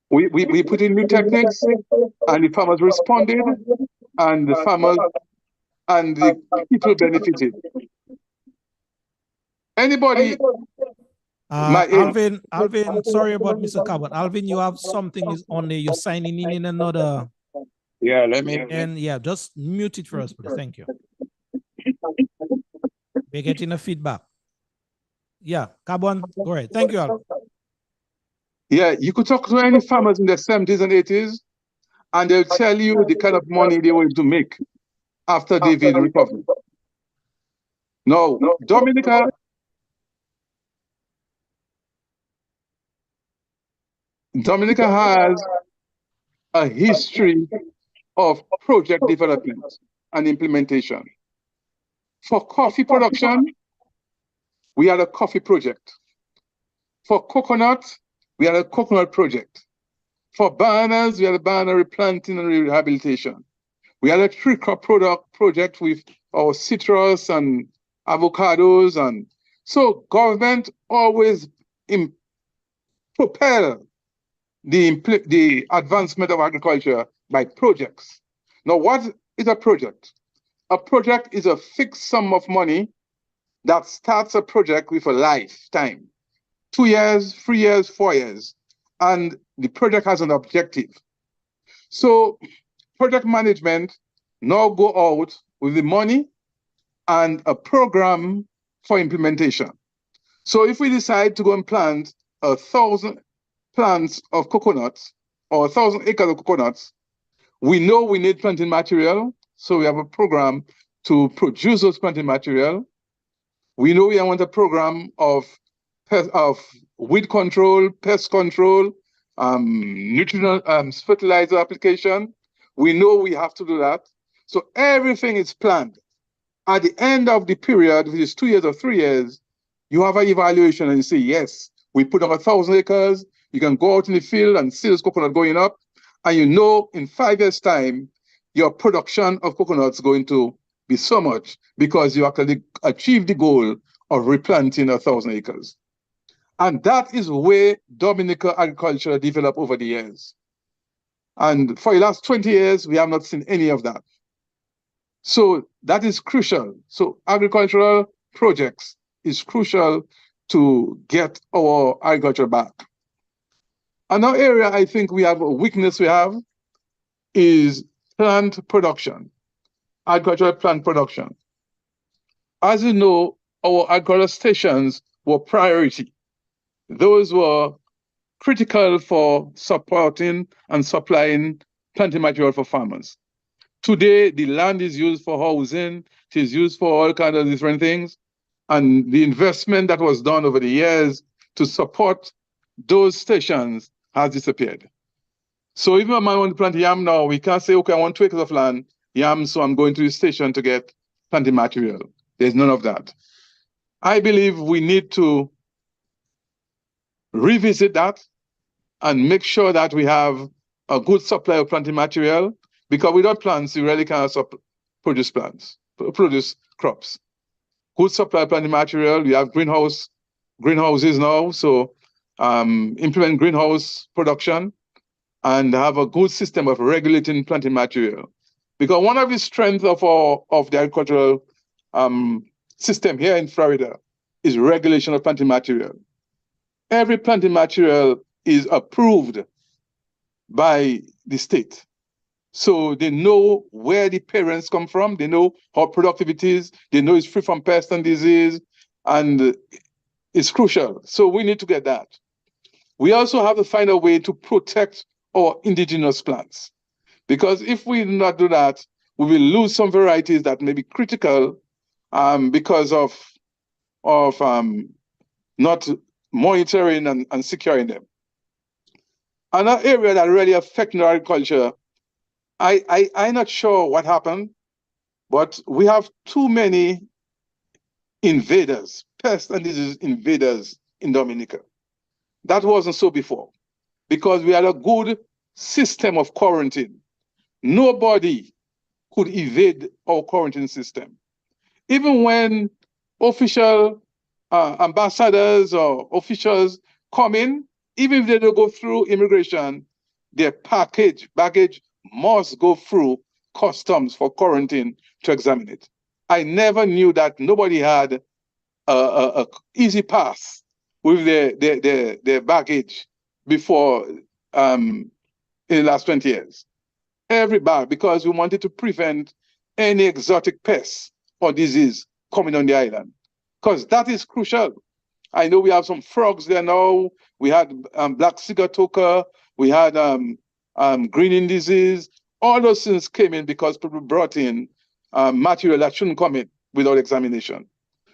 We put in new techniques, and the farmers responded, and the farmers and the people benefited. Anybody? Alvin, sorry about Mr. Cabot. Alvin, you have something is on there. You're signing in another. Yeah, let me. And yeah, just mute it for us, please. Thank you. We're getting a feedback. Yeah, Cabot, go ahead. Thank you, Alvin. Yeah, you could talk to any farmers in the 70s and 80s, and they'll tell you the kind of money they were able to make after David recovered. Now, Dominica has a history of project development and implementation. For coffee production, we had a coffee project. For coconut, we had a coconut project. For bananas, we had a banana replanting and rehabilitation. We had a tree crop project with our citrus and avocados. And so government always propel the advancement of agriculture by projects. Now, what is a project? A project is a fixed sum of money that starts a project with a lifetime. 2 years, 3 years, 4 years. And the project has an objective. So project management now go out with the money and a program for implementation. So if we decide to go and plant 1,000 plants of coconuts or 1,000 acres of coconuts, we know we need planting material. So we have a program to produce those planting material. We know we want a program of weed control, pest control, nutritional fertilizer application. We know we have to do that. So everything is planned. At the end of the period, which is 2 years or 3 years, you have an evaluation and you say, yes, we put up 1,000 acres. You can go out in the field and see this coconut going up. And you know in 5 years' time, your production of coconuts is going to be so much because you actually achieved the goal of replanting 1,000 acres. And that is where Dominica agriculture developed over the years. And for the last 20 years, we have not seen any of that. So that is crucial. So agricultural projects is crucial to get our agriculture back. Another area I think we have a weakness is plant production, agricultural plant production. As you know, our agricultural stations were priority. Those were critical for supporting and supplying planting material for farmers. Today, the land is used for housing, it is used for all kinds of different things, and the investment that was done over the years to support those stations has disappeared. So even if a man wants to plant yam now, we can't say, okay, I want 2 acres of land, yam, so I'm going to the station to get planting material. There's none of that. I believe we need to revisit that and make sure that we have a good supply of planting material, because without plants, you really cannot produce crops. Good supply of planting material. We have greenhouses now, so implement greenhouse production and have a good system of regulating planting material. Because one of the strengths of the agricultural system here in Florida is regulation of planting material. Every planting material is approved by the state. So they know where the parents come from, they know how productive it is, they know it's free from pest and disease, and it's crucial. So we need to get that. We also have to find a way to protect our indigenous plants. Because if we do not do that, we will lose some varieties that may be critical because of not monitoring and securing them. Another area that really affects agriculture, I'm not sure what happened, but we have too many invaders, pest and disease invaders in Dominica. That wasn't so before, because we had a good system of quarantine. Nobody could evade our quarantine system. Even when official ambassadors or officials come in, even if they don't go through immigration, their baggage must go through customs for quarantine to examine it. I never knew that nobody had a easy pass with their baggage before in the last 20 years. Every bag, because we wanted to prevent any exotic pests or disease coming on the island, because that is crucial. I know we have some frogs there now. We had black sigatoka. We had greening disease. All those things came in because people brought in material that shouldn't come in without examination.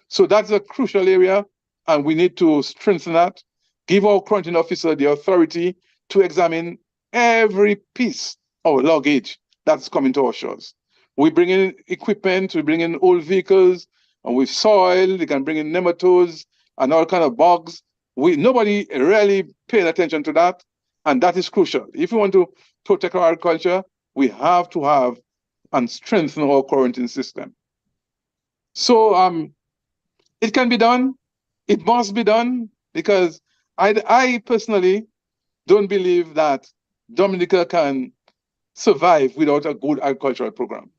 So that's a crucial area, and we need to strengthen that. Give our quarantine officer the authority to examine every piece of luggage that's coming to our shores. We bring in equipment, we bring in old vehicles, and with soil, they can bring in nematodes and all kind of bugs. Nobody really paid attention to that, and that is crucial. If we want to protect our agriculture, we have to have and strengthen our quarantine system. So it can be done. It must be done, because I personally don't believe that Dominica can survive without a good agricultural program.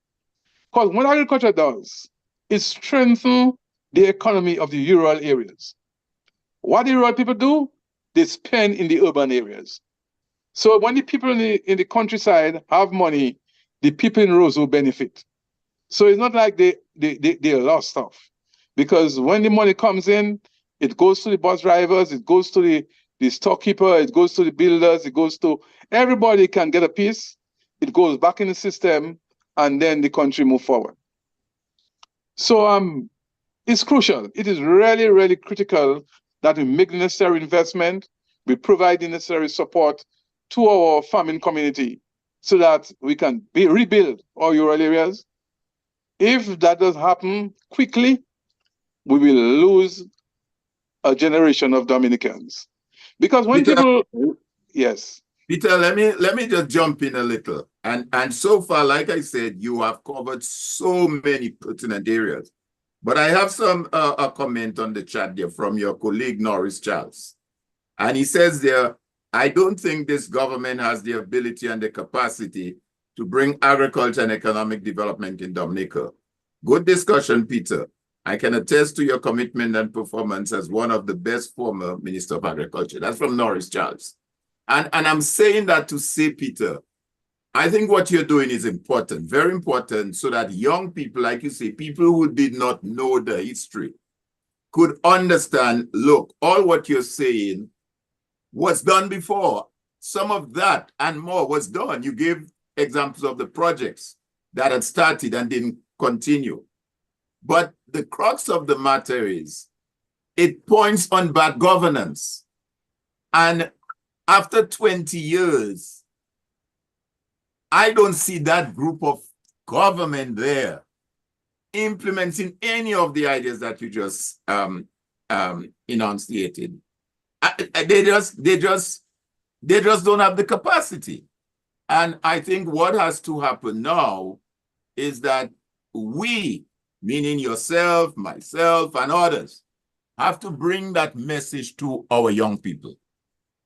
Because what agriculture does is strengthen the economy of the rural areas. What the rural people do, they spend in the urban areas. So when the people in the countryside have money, the people in rural will benefit. So it's not like they lost stuff, because when the money comes in, it goes to the bus drivers, it goes to the storekeeper, it goes to the builders, it goes to everybody can get a piece. It goes back in the system, and then the country move forward. So it's crucial. It is really, really critical that we make the necessary investment, we provide the necessary support to our farming community so that we can rebuild our rural areas. If that does happen quickly, we will lose a generation of Dominicans. Because when Peter, yes. Peter, let me just jump in a little. And so far, like I said, you have covered so many pertinent areas. But I have a comment on the chat there from your colleague, Norris Charles. And he says there, I don't think this government has the ability and the capacity to bring agriculture and economic development in Dominica. Good discussion, Peter. I can attest to your commitment and performance as one of the best former Minister of Agriculture. That's from Norris Charles. And I'm saying that to say, Peter, I think what you're doing is important, very important, so that young people, like you say, people who did not know the history could understand, look, all what you're saying was done before. Some of that and more was done. You gave examples of the projects that had started and didn't continue. But the crux of the matter is, it points on bad governance. And after 20 years, I don't see that group of government there implementing any of the ideas that you just enunciated. They just don't have the capacity. And I think what has to happen now is that we, meaning yourself, myself, and others, have to bring that message to our young people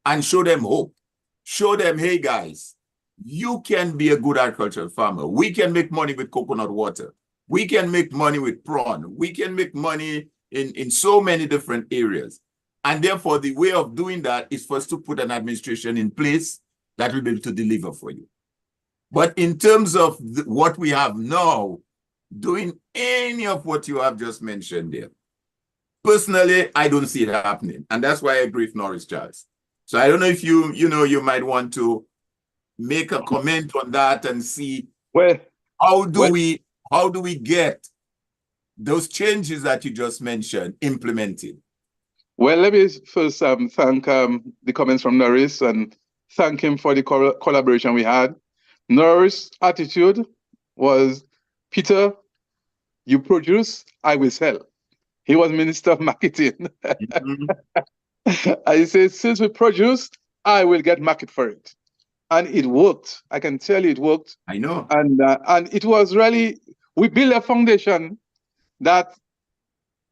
and show them hope. Show them, hey guys, you can be a good agricultural farmer. We can make money with coconut water. We can make money with prawn. We can make money in so many different areas. And therefore, the way of doing that is for us to put an administration in place that will be able to deliver for you. But in terms of what we have now, doing any of what you have just mentioned there, personally, I don't see it happening. And that's why I agree with Norris Charles. So I don't know if you might want to make a comment on that and see how do we get those changes that you just mentioned implemented. Well, let me first thank the comments from Norris and thank him for the collaboration we had. Norris' attitude was, Peter, you produce, I will sell. He was Minister of Marketing. I said, since we produce, I will get market for it. And it worked. I can tell you it worked. I know. And it was really, we built a foundation that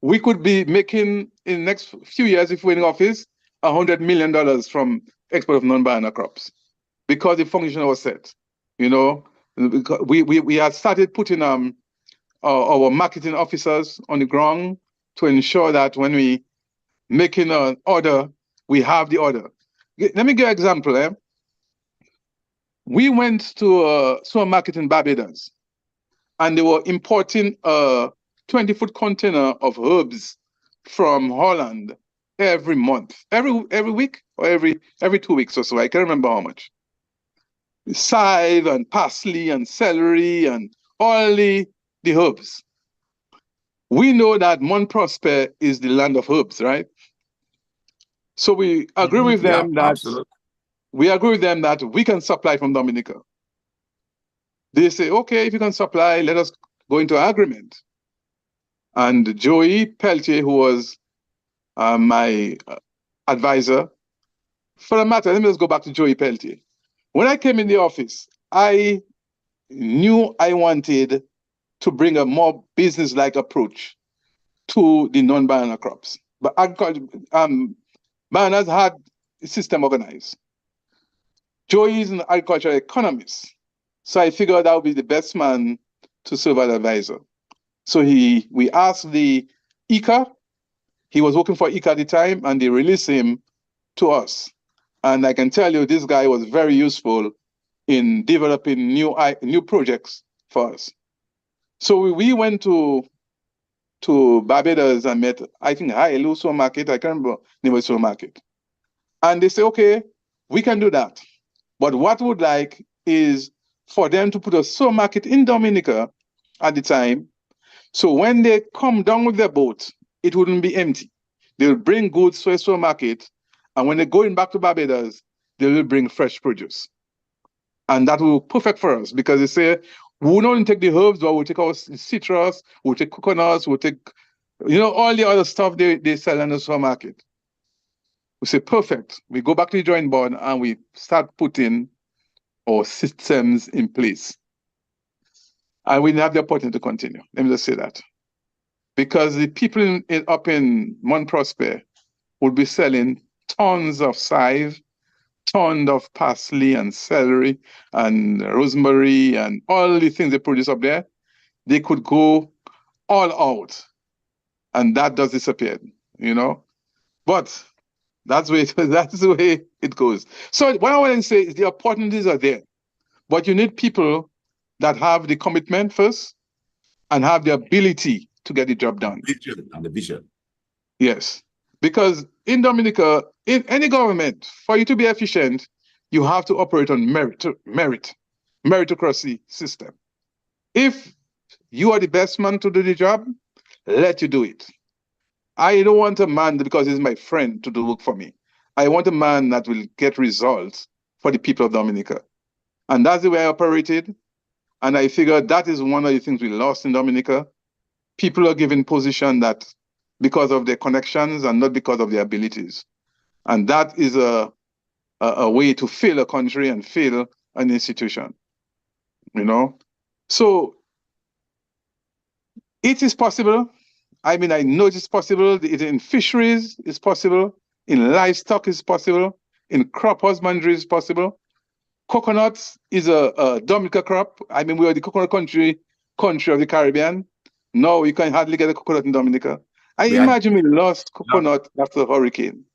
we could be making in the next few years, if we're in office, $100 million from export of non-banana crops, because the foundation was set. You know, we had started putting our marketing officers on the ground to ensure that when we making an order, we have the order. Let me give you an example. We went to a supermarket in Barbados, and they were importing a 20-foot container of herbs from Holland every month, every week, or every 2 weeks or so. I can't remember how much. Chive and parsley and celery and all the herbs. We know that Mont Prosper is the land of herbs, right? So we agree with them that absolutely. we agree with them that we can supply from Dominica. They say, okay, if you can supply, let us go into agreement. And Joey Peltier, who was my advisor, for the matter, let me just go back to Joey Peltier. When I came in the office, I knew I wanted to bring a more business-like approach to the non-banana crops. But bananas had a system organized. Joey is an agricultural economist, so I figured that would be the best man to serve as advisor. So we asked the ICA. He was working for ICA at the time, and they released him to us. And I can tell you, this guy was very useful in developing new projects for us. So we went to Barbados and met, I think, Hello Supermarket. I can't remember the name of the supermarket. And they say, okay, we can do that. But what we would like is for them to put a supermarket in Dominica at the time. So when they come down with their boat, it wouldn't be empty. They'll bring goods to a supermarket. And when they're going back to Barbados, they will bring fresh produce. And that will be perfect for us, because they say, we will not only take the herbs, but we'll take our citrus, we'll take coconuts, we'll take, all the other stuff they sell in the supermarket. We say, perfect. We go back to the drawing board and we start putting our systems in place. And we have the opportunity to continue. Let me just say that. Because the people up in Mont Prosper would be selling tons of chive, tons of parsley and celery and rosemary and all the things they produce up there. They could go all out, and that does disappear, But that's the way it goes. So what I want to say is the opportunities are there, but you need people that have the commitment first and have the ability to get the job done. And the vision. Yes, because in Dominica, in any government, for you to be efficient, you have to operate on meritocracy system. If you are the best man to do the job, let you do it. I don't want a man because he's my friend to do work for me. I want a man that will get results for the people of Dominica. And that's the way I operated. And I figured that is one of the things we lost in Dominica. People are given position that because of their connections and not because of their abilities. And that is a way to fail a country and fail an institution, So it is possible. I know it is possible. In fisheries, it's possible. In livestock, it's possible. In crop husbandry, it's possible. Coconuts is a Dominica crop. We are the coconut country of the Caribbean. No, you can hardly get a coconut in Dominica. I imagine we lost coconut after the hurricane.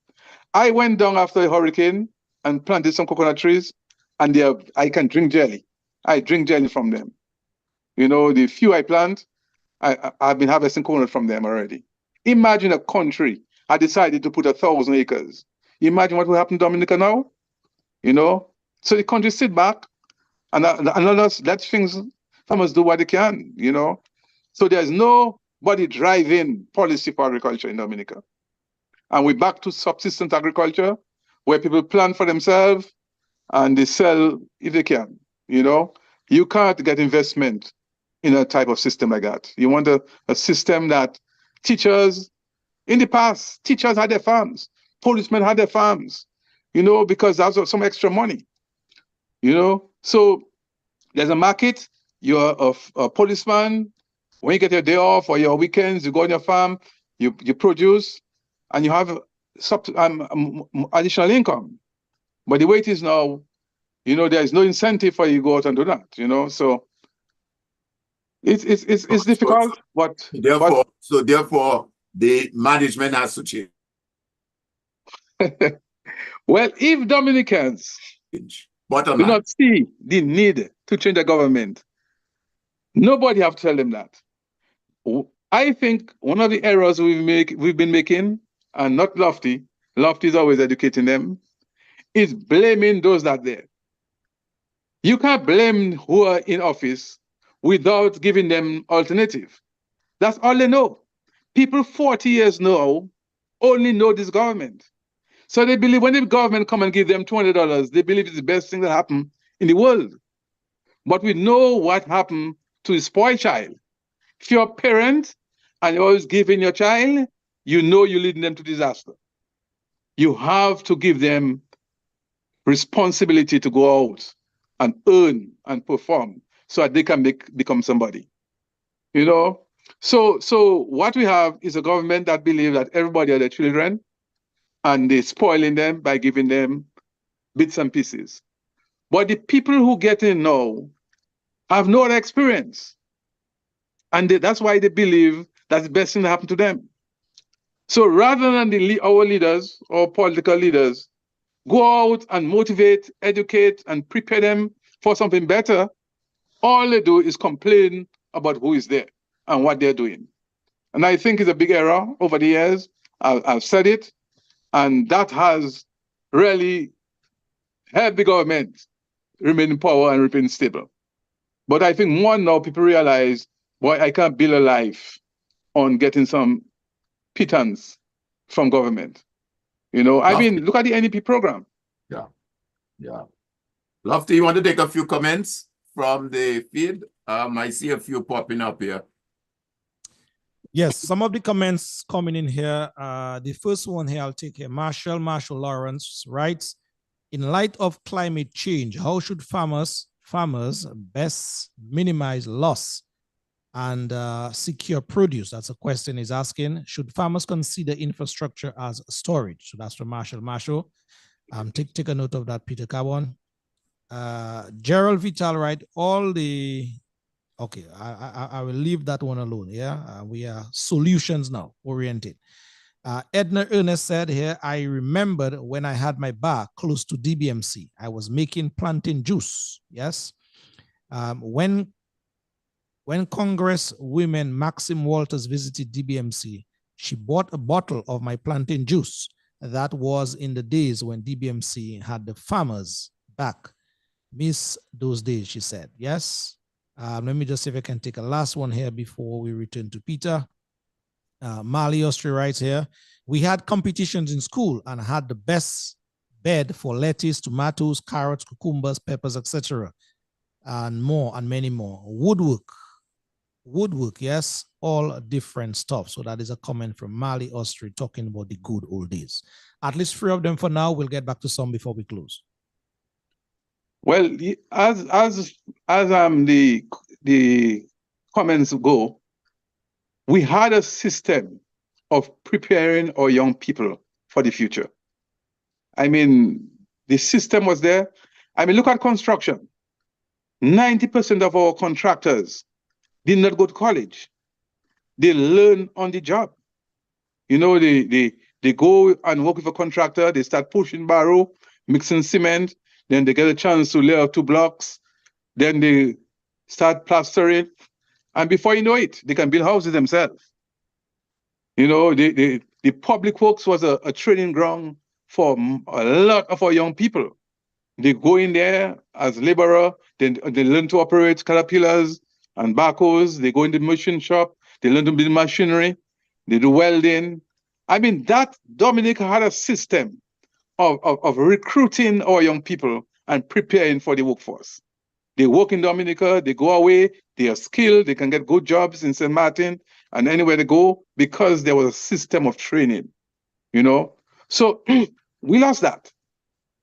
I went down after the hurricane and planted some coconut trees, and I can drink jelly. I drink jelly from them. The few I plant, I've been harvesting coconut from them already. Imagine a country had decided to put 1,000 acres. Imagine what will happen in Dominica now. So the country sit back and let farmers do what they can. So there's nobody driving policy for agriculture in Dominica. And we're back to subsistence agriculture, where people plant for themselves and they sell if they can. You can't get investment in a type of system like that. You want a system that in the past, teachers had their farms. policemen had their farms, you know, because that's some extra money, you know. So there's a market, you're a policeman, when you get your day off or your weekends, you go on your farm, you produce, and you have additional income. But the way it is now, you know, there is no incentive for you to go out and do that, you know. So it's difficult, but therefore the management has to change. Well, if Dominicans do not see the need to change the government, nobody have to tell them that. I think one of the errors we've been making, and not Lofty is always educating them, is blaming those that are there. You can't blame who are in office without giving them alternative. That's all they know. People 40 years now only know this government. So they believe when the government come and give them $200, they believe it's the best thing that happened in the world. But we know what happened to the spoiled child. If you're a parent and you're always giving your child, you know you're leading them to disaster. You have to give them responsibility to go out and earn and perform so that they can become somebody. You know? So what we have is a government that believes that everybody are their children, and they're spoiling them by giving them bits and pieces. But the people who get in now have no other experience. And that's why they believe that's the best thing that happened to them. So rather than our leaders or political leaders go out and motivate, educate, and prepare them for something better, all they do is complain about who is there and what they're doing. And I think it's a big error over the years. I've said it. And that has really helped the government remain in power and remain stable. But I think more now people realize, boy, I can't build a life on getting some pittance from government. You know, I mean, look at the NEP program. Yeah. Lofty, you want to take a few comments from the feed? I see a few popping up here. Yes, some of the comments coming in here. The first one here, I'll take here. Marshall Lawrence writes, in light of climate change, how should farmers best minimize loss and secure produce? That's a question he's asking. Should farmers consider infrastructure as storage? So that's from Marshall. Take a note of that, Peter Carbon. Gerald Vital, right? Okay, I will leave that one alone. Yeah, we are solutions now oriented. Edna Ernest said here, I remembered when I had my bar close to DBMC, I was making plantain juice. Yes. When Congress women Maxim Walters visited DBMC, she bought a bottle of my plantain juice. That was in the days when DBMC had the farmers back. Miss those days, she said. Yes. Let me just see if I can take a last one here before we return to Peter. Mali Austria writes here, we had competitions in school and had the best bed for lettuce, tomatoes, carrots, cucumbers, peppers, etc. And more and many more. Woodwork, yes, all different stuff. So that is a comment from Mali Austria talking about the good old days. At least 3 of them for now. We'll get back to some before we close. Well, as the comments go, we had a system of preparing our young people for the future. I mean, the system was there. I mean, look at construction. 90% of our contractors did not go to college. They learn on the job. You know, they go and work with a contractor. They start pushing barrow, mixing cement. Then they get a chance to lay out 2 blocks. Then they start plastering. And before you know it, they can build houses themselves. You know, the public works was a training ground for a lot of our young people. They go in there as laborer, then they learn to operate caterpillars and backhoes. They go in the machine shop, they learn to build machinery, they do welding. I mean, that Dominica had a system of recruiting our young people and preparing for the workforce. They work in Dominica, they go away, they are skilled, they can get good jobs in St. Martin and anywhere they go because there was a system of training, you know. So we lost that.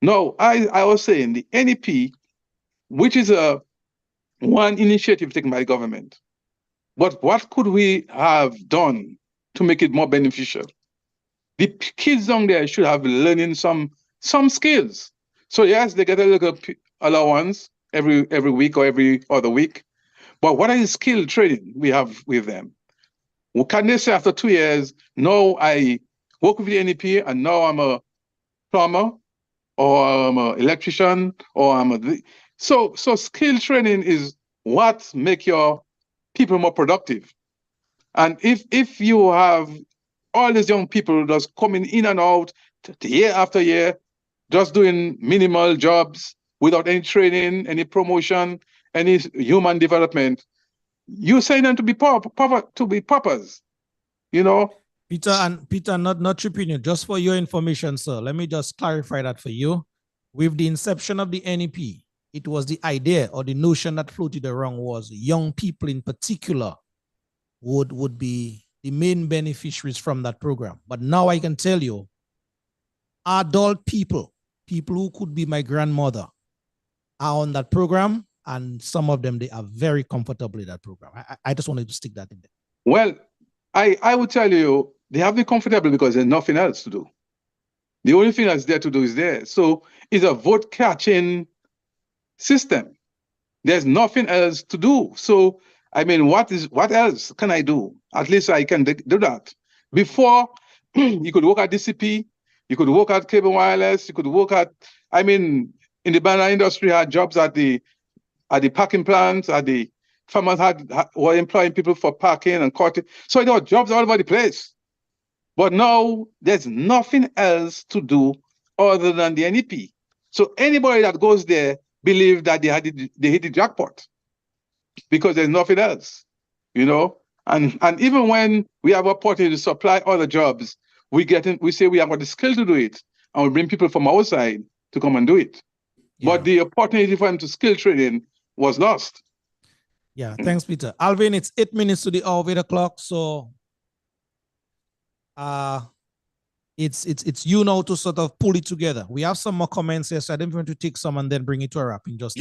No, I was saying the NEP, which is a one initiative taken by the government, but what could we have done to make it more beneficial? The kids down there should have learning some skills. So yes, they get a little allowance every week or every other week, but what is skill training we have with them? Well, can they say after 2 years, no, I work with the NEP and now I'm a plumber or I'm an electrician or I'm a... So skill training is what make your people more productive. And if you have all these young people just coming in and out year after year, just doing minimal jobs without any training, any promotion, any human development, you saying them to be paupers, you know? Peter, not tripping you, just for your information, sir. Let me just clarify that for you. With the inception of the NEP, it was the idea or the notion that floated around was young people in particular would be the main beneficiaries from that program. But now I can tell you, adult people who could be my grandmother, are on that program, and some of them, they are very comfortable in that program. I just wanted to stick that in there. Well, I would tell you, they have to be comfortable because there's nothing else to do. The only thing that's there to do is there. So it's a vote catching system. There's nothing else to do. So, I mean, what else can I do? At least I can do that. Before, you could work at DCP, you could work at Cable Wireless, you could work at, I mean, in the banana industry, had jobs at the packing plants, at the farmers were employing people for packing and cutting. So there were jobs all over the place. But now there's nothing else to do other than the NEP. So anybody that goes there believes that they hit the jackpot because there's nothing else, you know. And even when we have opportunity to supply other jobs, we say we have got the skill to do it, and we bring people from outside to come and do it. Yeah. But the opportunity for them to skill training was lost. Yeah, thanks, Peter. Alvin, it's 8 minutes to the hour of 8 o'clock, so it's you now to sort of pull it together. We have some more comments here, so I didn't want to take some and then bring it to a wrap in just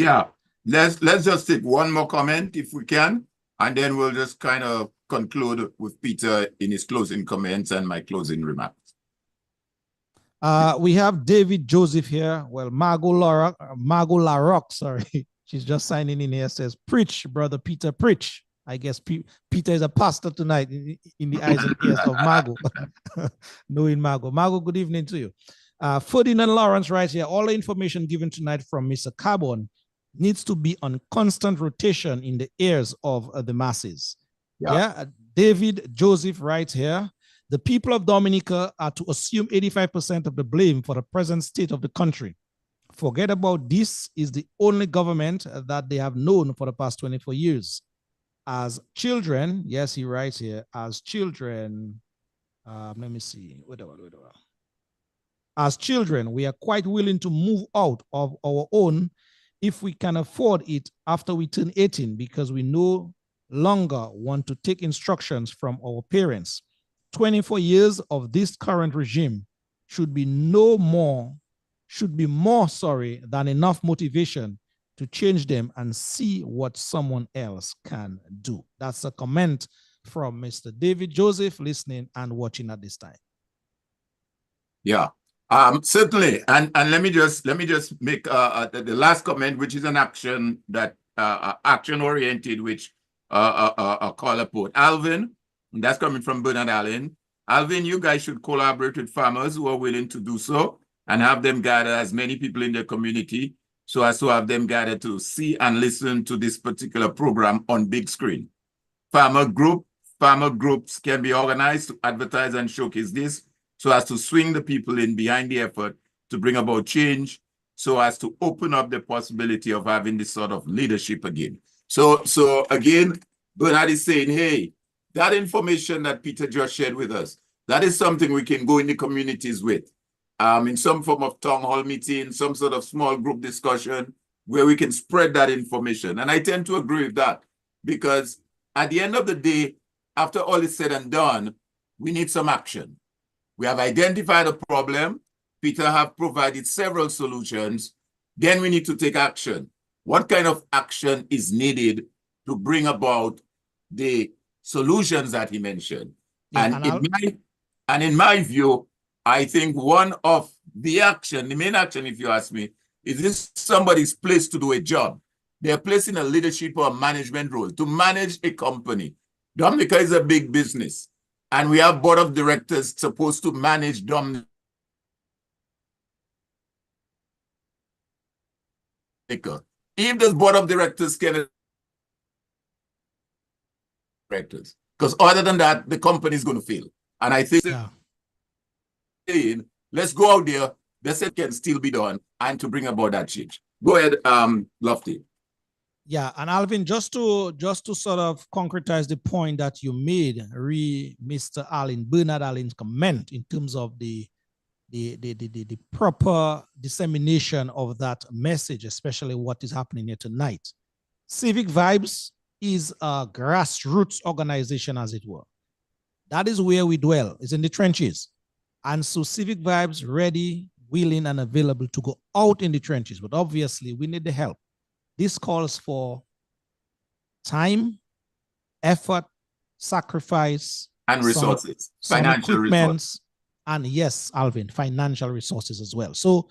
let's just take one more comment if we can, and then we'll just kind of conclude with Peter in his closing comments and my closing remarks. We have David Joseph here. Well, Margot Larocque, sorry. She's just signing in here, says, preach, brother Peter, preach. I guess Peter is a pastor tonight in the eyes and ears of Margot, knowing Margot. Margot, good evening to you. Ferdinand Lawrence writes here, all the information given tonight from Mr. Carbon needs to be on constant rotation in the ears of the masses. Yeah. David Joseph writes here, the people of Dominica are to assume 85% of the blame for the present state of the country. Forget about this is the only government that they have known for the past 24 years. As children, yes, he writes here, as children, let me see. As children, we are quite willing to move out of our own if we can afford it after we turn 18, because we no longer want to take instructions from our parents. 24 years of this current regime should be more than enough motivation to change them and see what someone else can do. That's a comment from Mr. David Joseph, listening and watching at this time. Yeah, certainly. And let me just make the last comment, which is an action that action oriented, which call upon Alvin. And that's coming from Bernard Allen. Alvin, you guys should collaborate with farmers who are willing to do so and have them gather as many people in the community so as to have them gather to see and listen to this particular program on big screen. Farmer groups can be organized to advertise and showcase this so as to swing the people in behind the effort to bring about change, so as to open up the possibility of having this sort of leadership again. So again, Bernard is saying, hey, that information that Peter just shared with us, that is something we can go in the communities with, in some form of town hall meeting, some sort of small group discussion where we can spread that information. And I tend to agree with that, because at the end of the day, after all is said and done, we need some action. We have identified a problem. Peter have provided several solutions. Then we need to take action. What kind of action is needed to bring about the solutions that he mentioned? Yeah, and in my view, I think one of the main action, if you ask me, is this somebody's place to do a job. They're placed in a leadership or a management role to manage a company. Dominica is a big business, and we have board of directors supposed to manage Dominica. If the board of directors can directors, because other than that, the company is going to fail. And I think let's go out there. This can still be done, and to bring about that change. Go ahead, Lofty. Yeah, and Alvin, just to sort of concretize the point that you made, Mr. Bernard Allen's comment in terms of the proper dissemination of that message, especially what is happening here tonight. Civic Vibes is a grassroots organization, as it were. That is where we dwell, is in the trenches. And so Civic Vibes ready, willing, and available to go out in the trenches. But obviously, we need the help. This calls for time, effort, sacrifice, and resources, financial resources. And yes, Alvin, financial resources as well. So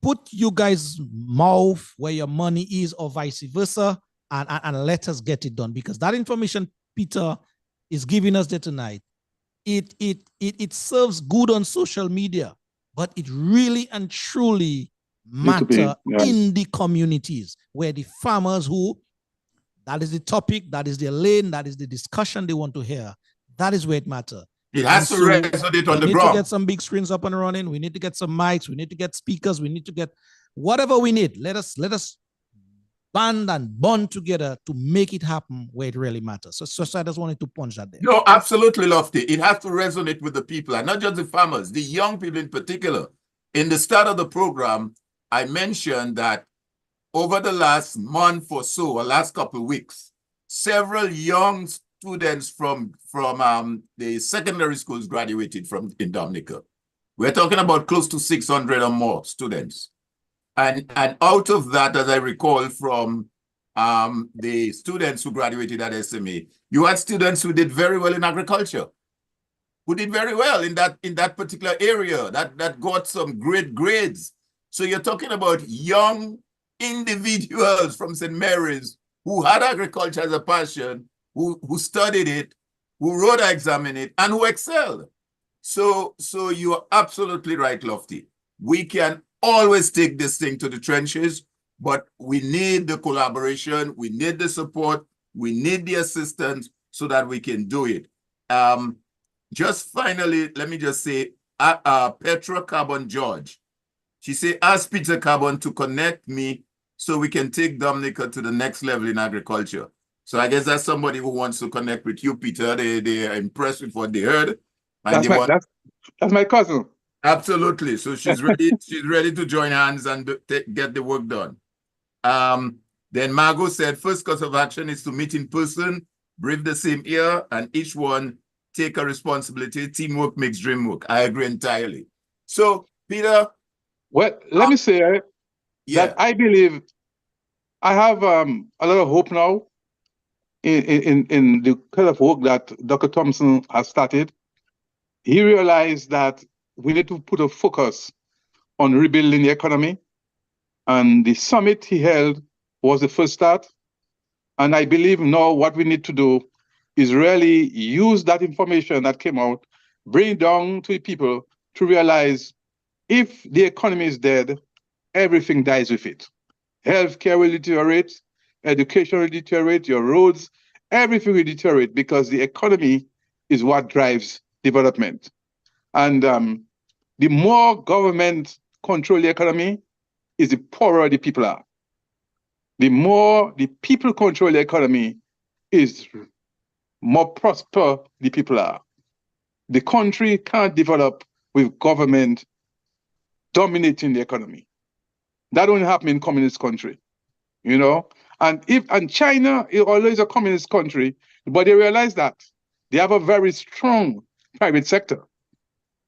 put you guys' mouth where your money is, or vice versa, and let us get it done, because that information Peter is giving us there tonight, it serves good on social media, but it really and truly matter in the communities where the farmers that is the topic, that is their lane, that is the discussion they want to hear. That is where it matters. It has to resonate on the ground. We need to get some big screens up and running. We need to get some mics. We need to get speakers. We need to get whatever we need. Let us band and bond together to make it happen where it really matters. So I just wanted to punch that there. No, absolutely, Lofty. It has to resonate with the people, and not just the farmers, the young people in particular. In the start of the program, I mentioned that over the last month or so, or last couple of weeks, several young students from the secondary schools graduated in Dominica. We're talking about close to 600 or more students. And out of that, as I recall from the students who graduated at SMA, you had students who did very well in agriculture, who did very well in that particular area, that got some great grades. So you're talking about young individuals from St. Mary's who had agriculture as a passion, who studied it, who wrote an exam in it, and who excelled. So you're absolutely right, Lofty. We can always take this thing to the trenches, but we need the collaboration, we need the support, we need the assistance so that we can do it. Just finally, let me just say, Petra Carbon George, she said, ask Peter Carbon to connect me so we can take Dominica to the next level in agriculture. So I guess that's somebody who wants to connect with you, Peter. They are impressed with what they heard. That's my cousin. Absolutely. So she's ready. She's ready to join hands and get the work done. Then Margot said, first course of action is to meet in person, breathe the same air, and each one take a responsibility. Teamwork makes dream work. I agree entirely. So, Peter. Well, let me say that I believe I have a lot of hope now in the kind of work that Dr. Thompson has started. He realized that we need to put a focus on rebuilding the economy. And the summit he held was the first start. And I believe now what we need to do is really use that information that came out, bring it down to the people to realize if the economy is dead, everything dies with it. Healthcare will deteriorate, education will deteriorate, your roads, everything will deteriorate because the economy is what drives development. And the more government control the economy, is the poorer the people are. The more the people control the economy, is more prosper the people are. The country can't develop with government dominating the economy. That only happens in communist country, you know. And China, although it's a communist country, but they realize that they have a very strong private sector.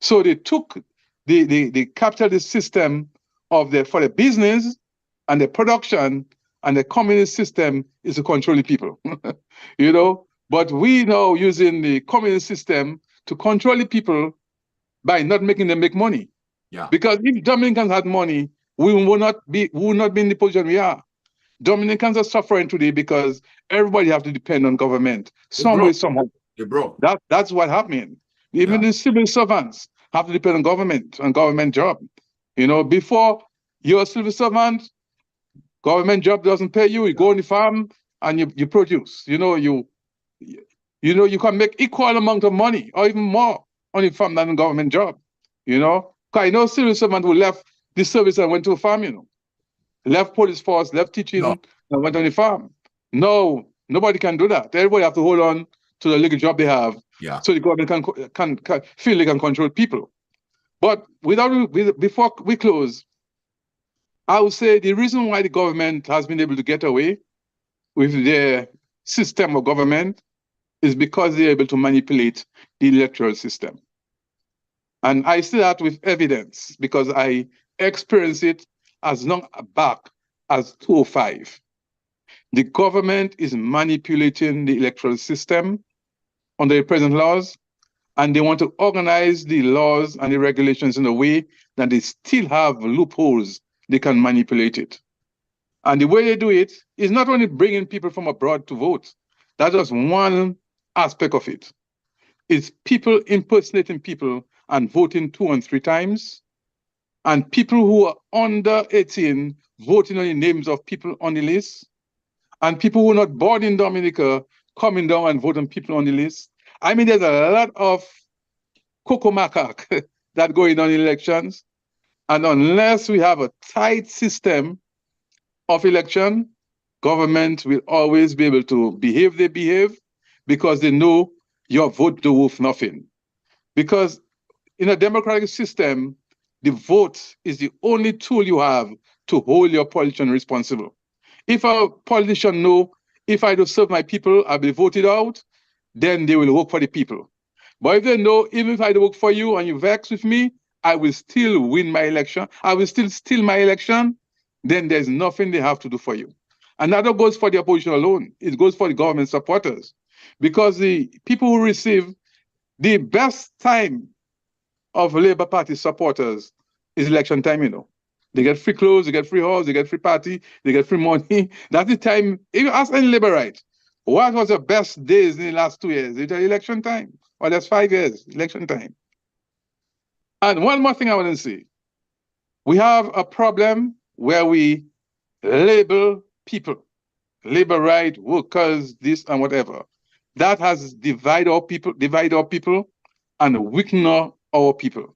So they took the capitalist system for the business and the production, and the communist system is to control the people. You know, but we now using the communist system to control the people by not making them make money. Yeah. Because if Dominicans had money, we would not be in the position we are. Dominicans are suffering today because everybody have to depend on government some way, somehow. That's what happening. Even the civil servants have to depend on government job. You know, before you're a civil servant, government job doesn't pay you. You go on the farm and you produce. You know, you can make equal amount of money or even more on the farm than a government job. You know, because I know civil servant who left the service and went to a farm. You know, left police force, left teaching, and went on the farm. No, nobody can do that. Everybody have to hold on to the little job they have, so the government can feel they can control people. But before we close, I would say the reason why the government has been able to get away with their system of government is because they're able to manipulate the electoral system. And I see that with evidence because I experienced it as long back as 2005. The government is manipulating the electoral system under the present laws, and they want to organize the laws and the regulations in a way that they still have loopholes they can manipulate it. And the way they do it is not only bringing people from abroad to vote. That's just one aspect of it. It's people impersonating people and voting 2 and 3 times, and people who are under 18 voting on the names of people on the list, and people who are not born in Dominica coming down and voting people on the list. I mean, there's a lot of cocoa macaque that going on in elections. And unless we have a tight system of election, government will always be able to behave they behave because they know your vote to worth nothing. Because in a democratic system, the vote is the only tool you have to hold your politician responsible. If a politician know, if I do serve my people, I'll be voted out, then they will work for the people. But if they know, even if I do work for you and you vex with me, I will still win my election, I will still steal my election, then there's nothing they have to do for you. And that goes for the opposition alone. It goes for the government supporters. Because the people who receive the best time of Labour Party supporters is election time, you know. They get free clothes, they get free house, they get free party, they get free money. That's the time. If you ask any Labourite, what was the best days in the last 2 years? It's election time. Or that's 5 years, election time. And one more thing I want to say. We have a problem where we label people, labor right, workers, this and whatever. That has divided our people and weakened our people.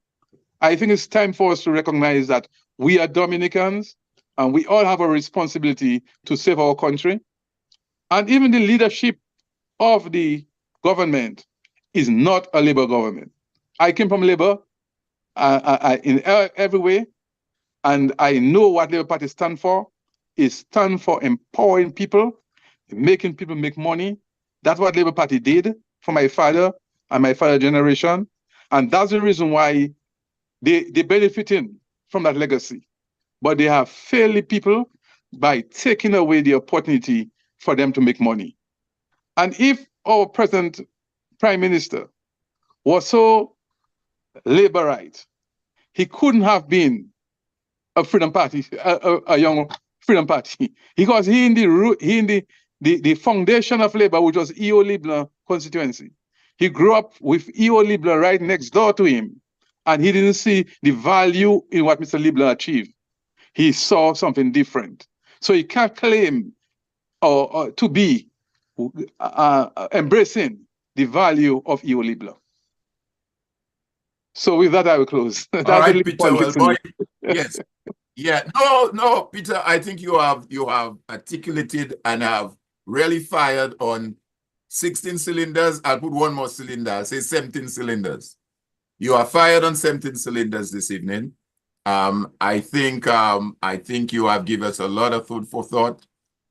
I think it's time for us to recognize that we are Dominicans and we all have a responsibility to save our country. And even the leadership of the government is not a Labour government. I came from Labour in every way, and I know what Labour Party stands for. It stands for empowering people, making people make money. That's what Labour Party did for my father and my father's generation. And that's the reason why they're benefiting from that legacy. But they have failed the people by taking away the opportunity for them to make money. And if our present Prime Minister was so Labourite, he couldn't have been a Freedom Party, a young Freedom Party, because he in the foundation of Labour, which was E.O. Libler constituency. He grew up with E.O. Libler right next door to him, and he didn't see the value in what Mr. Libler achieved. He saw something different. So he can't claim to be embracing the value of E.O. Libler. So with that, I will close. All right, Peter. Well, boy, yes. Yeah. No, Peter, I think you have articulated and have really fired on 16 cylinders. I'll put one more cylinder. I'll say 17 cylinders. You are fired on 17 cylinders this evening. I think you have given us a lot of food for thought.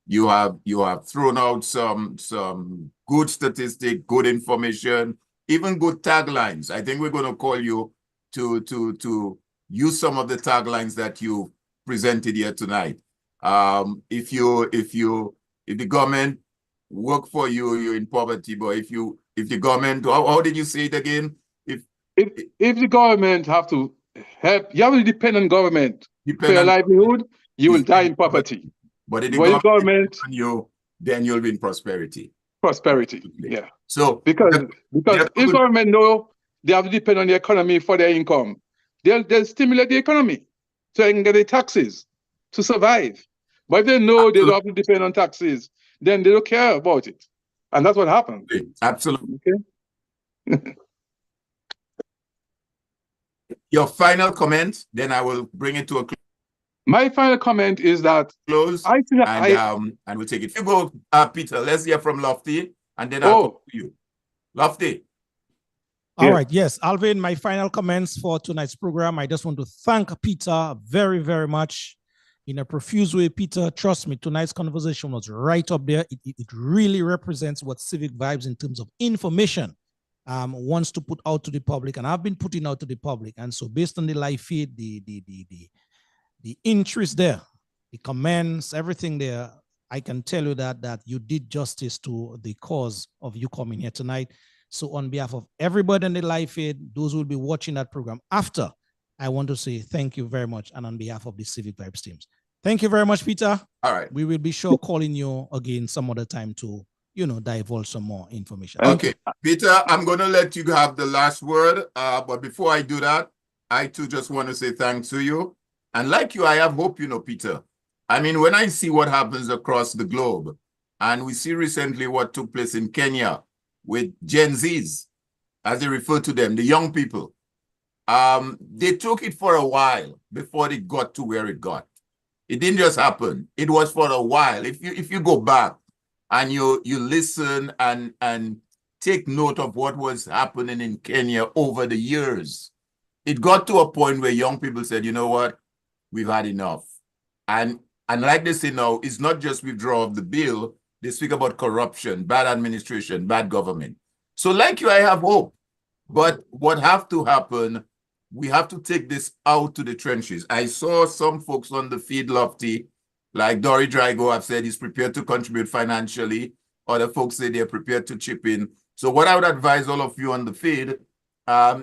You have thrown out some good statistics, good information, even good taglines. I think we're going to call you to use some of the taglines that you presented here tonight. If the government work for you, you're in poverty. But if the government, how did you say it again? If the government have to help, you have to depend on government for your livelihood, you will die in poverty. But if the government on you, then you'll be in prosperity. Prosperity, yeah. So because if government know they have to depend on the economy for their income, they'll stimulate the economy so they can get the taxes to survive. But if they know they don't have to depend on taxes, then they don't care about it. And that's what happened. Absolutely. Okay. Your final comment, then I will bring it to a close. My final comment is that I think and we'll take it. You go, Peter. Let's hear from Lofty, and then I'll go to you. Lofty. All right. Yes, Alvin, my final comments for tonight's program. I just want to thank Peter very, very much in a profuse way. Peter, trust me, tonight's conversation was right up there. It really represents what Civic Vibes in terms of information wants to put out to the public, and I've been putting out to the public. And so based on the live feed, the interest there, the comments, everything there, I can tell you that you did justice to the cause of you coming here tonight. So on behalf of everybody in the live feed, those who will be watching that program after, I want to say thank you very much. And on behalf of the Civic Vibes teams, thank you very much, Peter. All right. We will be sure calling you again some other time to, divulge some more information. Okay. Peter, I'm going to let you have the last word. But before I do that, I too just want to say thanks to you. And like you, I have hope, Peter. I mean, when I see what happens across the globe, and we see recently what took place in Kenya with Gen Zs, as they refer to them, the young people, they took it for a while before it got to where it got. It didn't just happen. It was for a while. If you go back and you listen and take note of what was happening in Kenya over the years, it got to a point where young people said, you know what? We've had enough. And like they say now, it's not just withdrawal of the bill. They speak about corruption, bad administration, bad government. So like you, I have hope. But what have to happen, we have to take this out to the trenches. I saw some folks on the feed, Lofty, like Dory Drago have said he's prepared to contribute financially. Other folks say they're prepared to chip in. So what I would advise all of you on the feed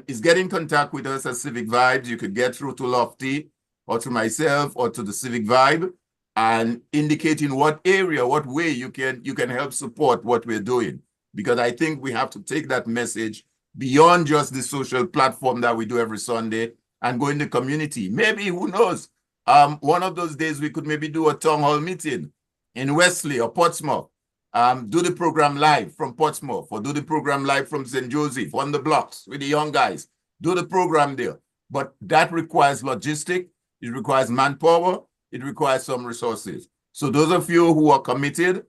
is get in contact with us at Civic Vibes. You could get through to Lofty, or to myself, or to the Civic Vibe, and indicating what area, what way you can help support what we're doing. Because I think we have to take that message beyond just the social platform that we do every Sunday and go in the community. Maybe, who knows, one of those days we could maybe do a town hall meeting in Wesley or Portsmouth, do the program live from Portsmouth, or do the program live from St. Joseph on the blocks with the young guys. Do the program there. But that requires logistics. It requires manpower. It requires some resources. So those of you who are committed,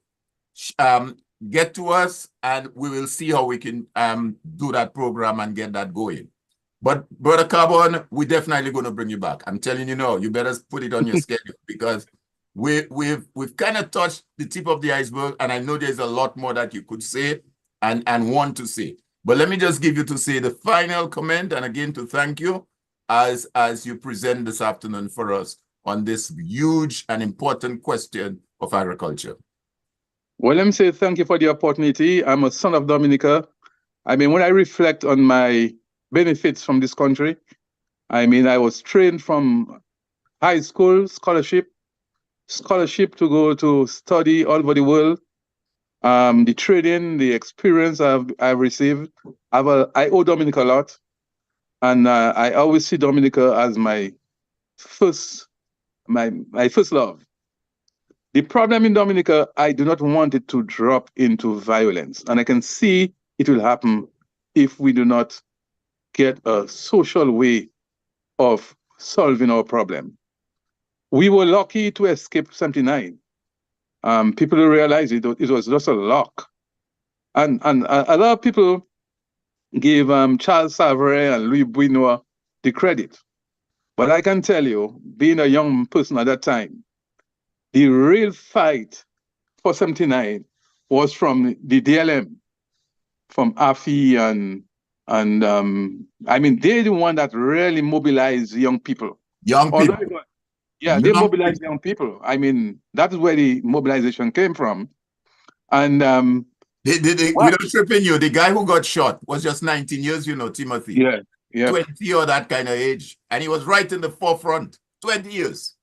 get to us and we will see how we can do that program and get that going. But Brother Carbon, we're definitely going to bring you back. I'm telling you now, you better put it on your schedule, because we've kind of touched the tip of the iceberg, and I know there's a lot more that you could say and want to say. But let me just give you to say the final comment, and again to thank you as you present this afternoon for us on this huge and important question of agriculture. Well, let me say thank you for the opportunity. I'm a son of Dominica. I mean, when I reflect on my benefits from this country, I mean, I was trained from high school, scholarship to go to study all over the world. The training, the experience I've received, I owe Dominica a lot. And I always see Dominica as my first love. The problem in Dominica, I do not want it to drop into violence. And I can see it will happen if we do not get a social way of solving our problem. We were lucky to escape 79. People realize it was just a luck. And a lot of people give Charles Savarin and Louis Bouinois the credit. But I can tell you, being a young person at that time, the real fight for 79 was from the DLM, from Afi and And I mean, they're the one that really mobilize young people. Young people. Yeah, they mobilize young people. I mean, that is where the mobilization came from. And without tripping you, the guy who got shot was just 19 years, you know, Timothy. Yeah, yeah. 20 or that kind of age. And he was right in the forefront. 20 years.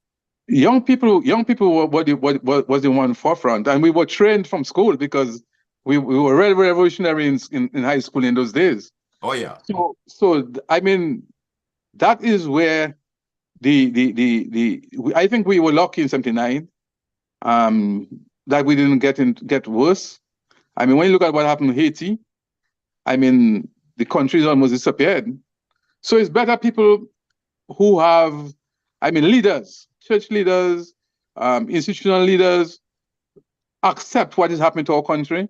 Young people were the one forefront. And we were trained from school because we were very revolutionary in high school in those days. Oh, yeah. So I mean, that is where I think we were lucky in 79 that we didn't get worse. I mean, when you look at what happened in Haiti, I mean, the country's almost disappeared. So it's better people who have, I mean, leaders, church leaders, institutional leaders, accept what is happening to our country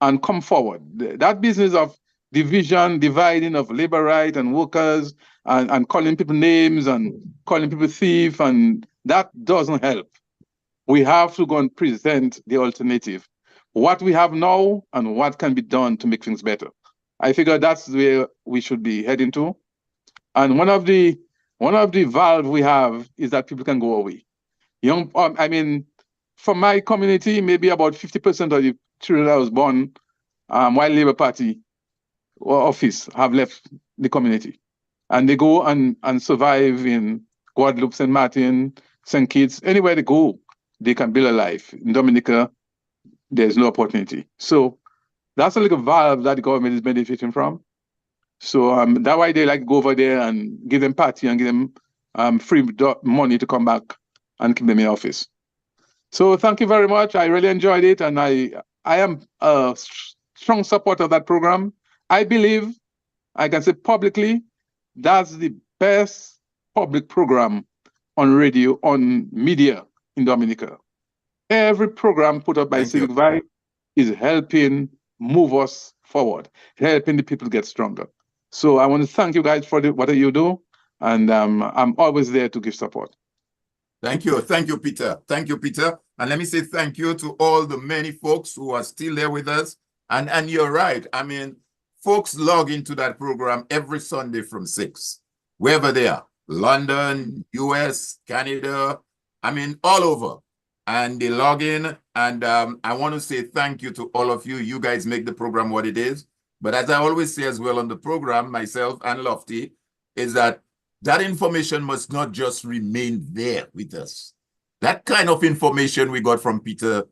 and come forward. That business of division, dividing of labor rights and workers and calling people names and calling people thief, and that doesn't help. We have to go and present the alternative. What we have now and what can be done to make things better. I figure that's where we should be heading to. And one of the valves we have is that people can go away. I mean, from my community, maybe about 50% of the children that was born while Labour Party office have left the community. And they go and survive in Guadeloupe, St. Martin, St. Kitts, anywhere they go, they can build a life. In Dominica, there's no opportunity. So that's a little valve that the government is benefiting from. So that's why they like to go over there and give them party and give them free money to come back and keep them in office. So thank you very much. I really enjoyed it. And I am a strong supporter of that program. I believe, I can say publicly, that's the best public program on radio, on media in Dominica. Every program put up by Civic Vibes is helping move us forward, helping the people get stronger. So I want to thank you guys for what you do, and I'm always there to give support. Thank you, Peter. Thank you, Peter. And let me say thank you to all the many folks who are still there with us. And you're right. I mean, folks log into that program every Sunday from 6, wherever they are, London, US, Canada, I mean, all over. And they log in. And I want to say thank you to all of you. You guys make the program what it is. But as I always say as well on the program, myself and Lofty, is that information must not just remain there with us. That kind of information we got from Peter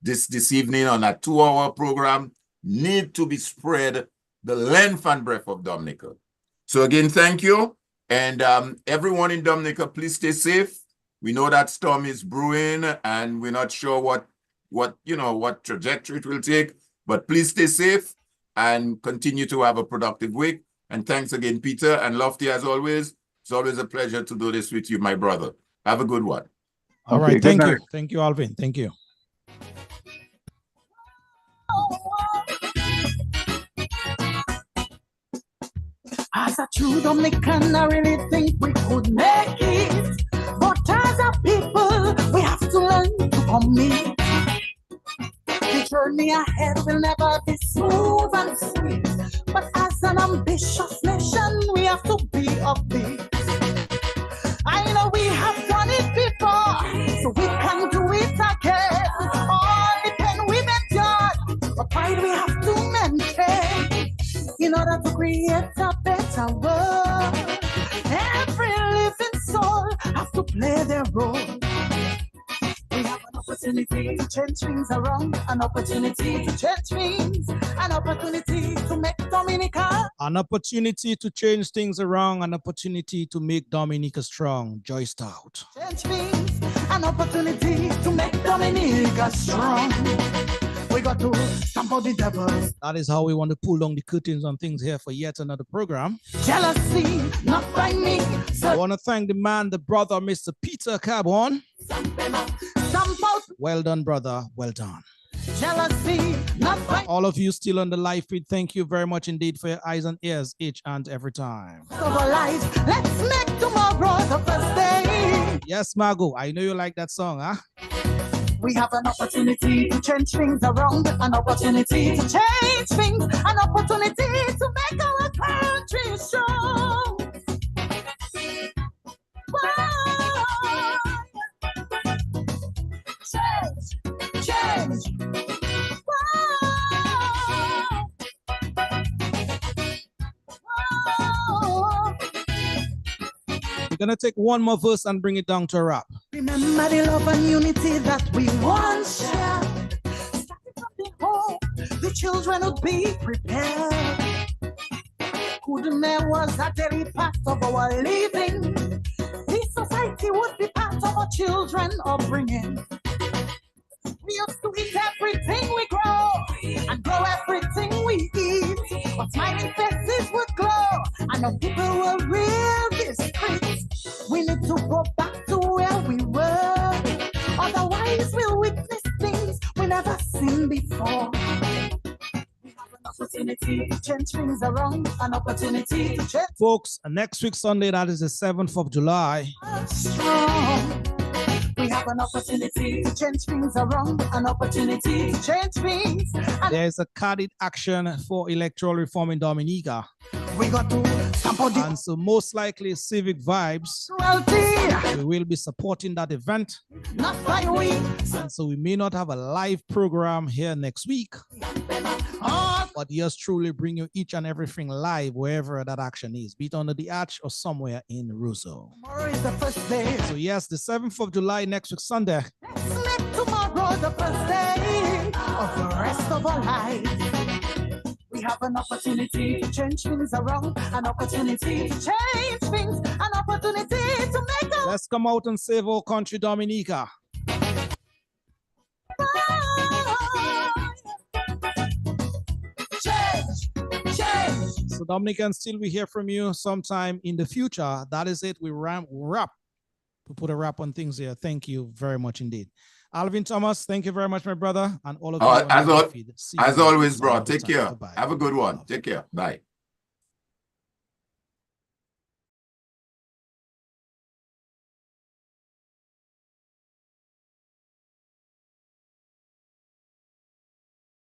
this evening on a 2-hour program need to be spread the length and breadth of Dominica. So again, thank you. And everyone in Dominica, please stay safe. We know that storm is brewing and we're not sure what trajectory it will take, but please stay safe and continue to have a productive week. And thanks again, Peter and Lofty, as always. It's always a pleasure to do this with you, my brother. Have a good one. All right. Thank you. Thank you, Alvin. Thank you. As a true Dominican, I really think we could make it. But as a people, we have to learn to commit. The journey ahead will never be smooth and sweet. But as an ambitious nation, we have to be upbeat. I know we have done it before, so we can do it again. All the pain we've endured, but pride we have to maintain in order to create a better world. Every living soul has to play their role. We have an opportunity to change things around, an opportunity to change things, an opportunity to make Dominica. An opportunity to change things around, an opportunity to make Dominica strong. Joy Stout. Change things, an opportunity to make Dominica strong. We got to stamp out the devil. That is how we want to pull down the curtains on things here for yet another program. Jealousy, not by me. So I want to thank the man, the brother, Mr. Peter Cabon. Well done, brother. Well done. Jealousy, not by all of you still on the live feed, thank you very much indeed for your eyes and ears each and every time. Let's make tomorrow the first day. Yes, Margot, I know you like that song, huh? We have an opportunity to change things around, an opportunity to change things, an opportunity to make our Gonna take one more verse and bring it down to a wrap. Remember the love and unity that we once shared. Starting from the home, the children would be prepared. Goodness was a daily part of our living. This society would be part of our children upbringing. We used to eat everything we grow and grow everything we eat. But smiling faces would glow and the people will real this street. We need to go back to where we were. Otherwise we'll witness things we never seen before. We have an opportunity to change things around, an opportunity to change. Folks, next week Sunday, that is the 7th of July. Strong. We have an opportunity to change things around, an opportunity to change things. There's a carded action for electoral reform in Dominica. We got to support And so most likely Civic Vibes, we will be supporting that event. not by we. And so we may not have a live program here next week, but yours truly bring you each and everything live wherever that action is, be it under the arch or somewhere in Russo. Tomorrow is the first day. So yes, the 7th of July, next week Sunday. Let's make tomorrow the first day of the rest of our lives. We have an opportunity to change things around, an opportunity to change things, an opportunity to make us. Let's come out and save our country, Dominica. Change. So Dominicans, still we hear from you sometime in the future. That is it. We wrap. We put a wrap on things here. Thank you very much indeed. Alvin Thomas, thank you very much, my brother, and all of you. As always, bro. Take care. Have a good one. Take care. Bye.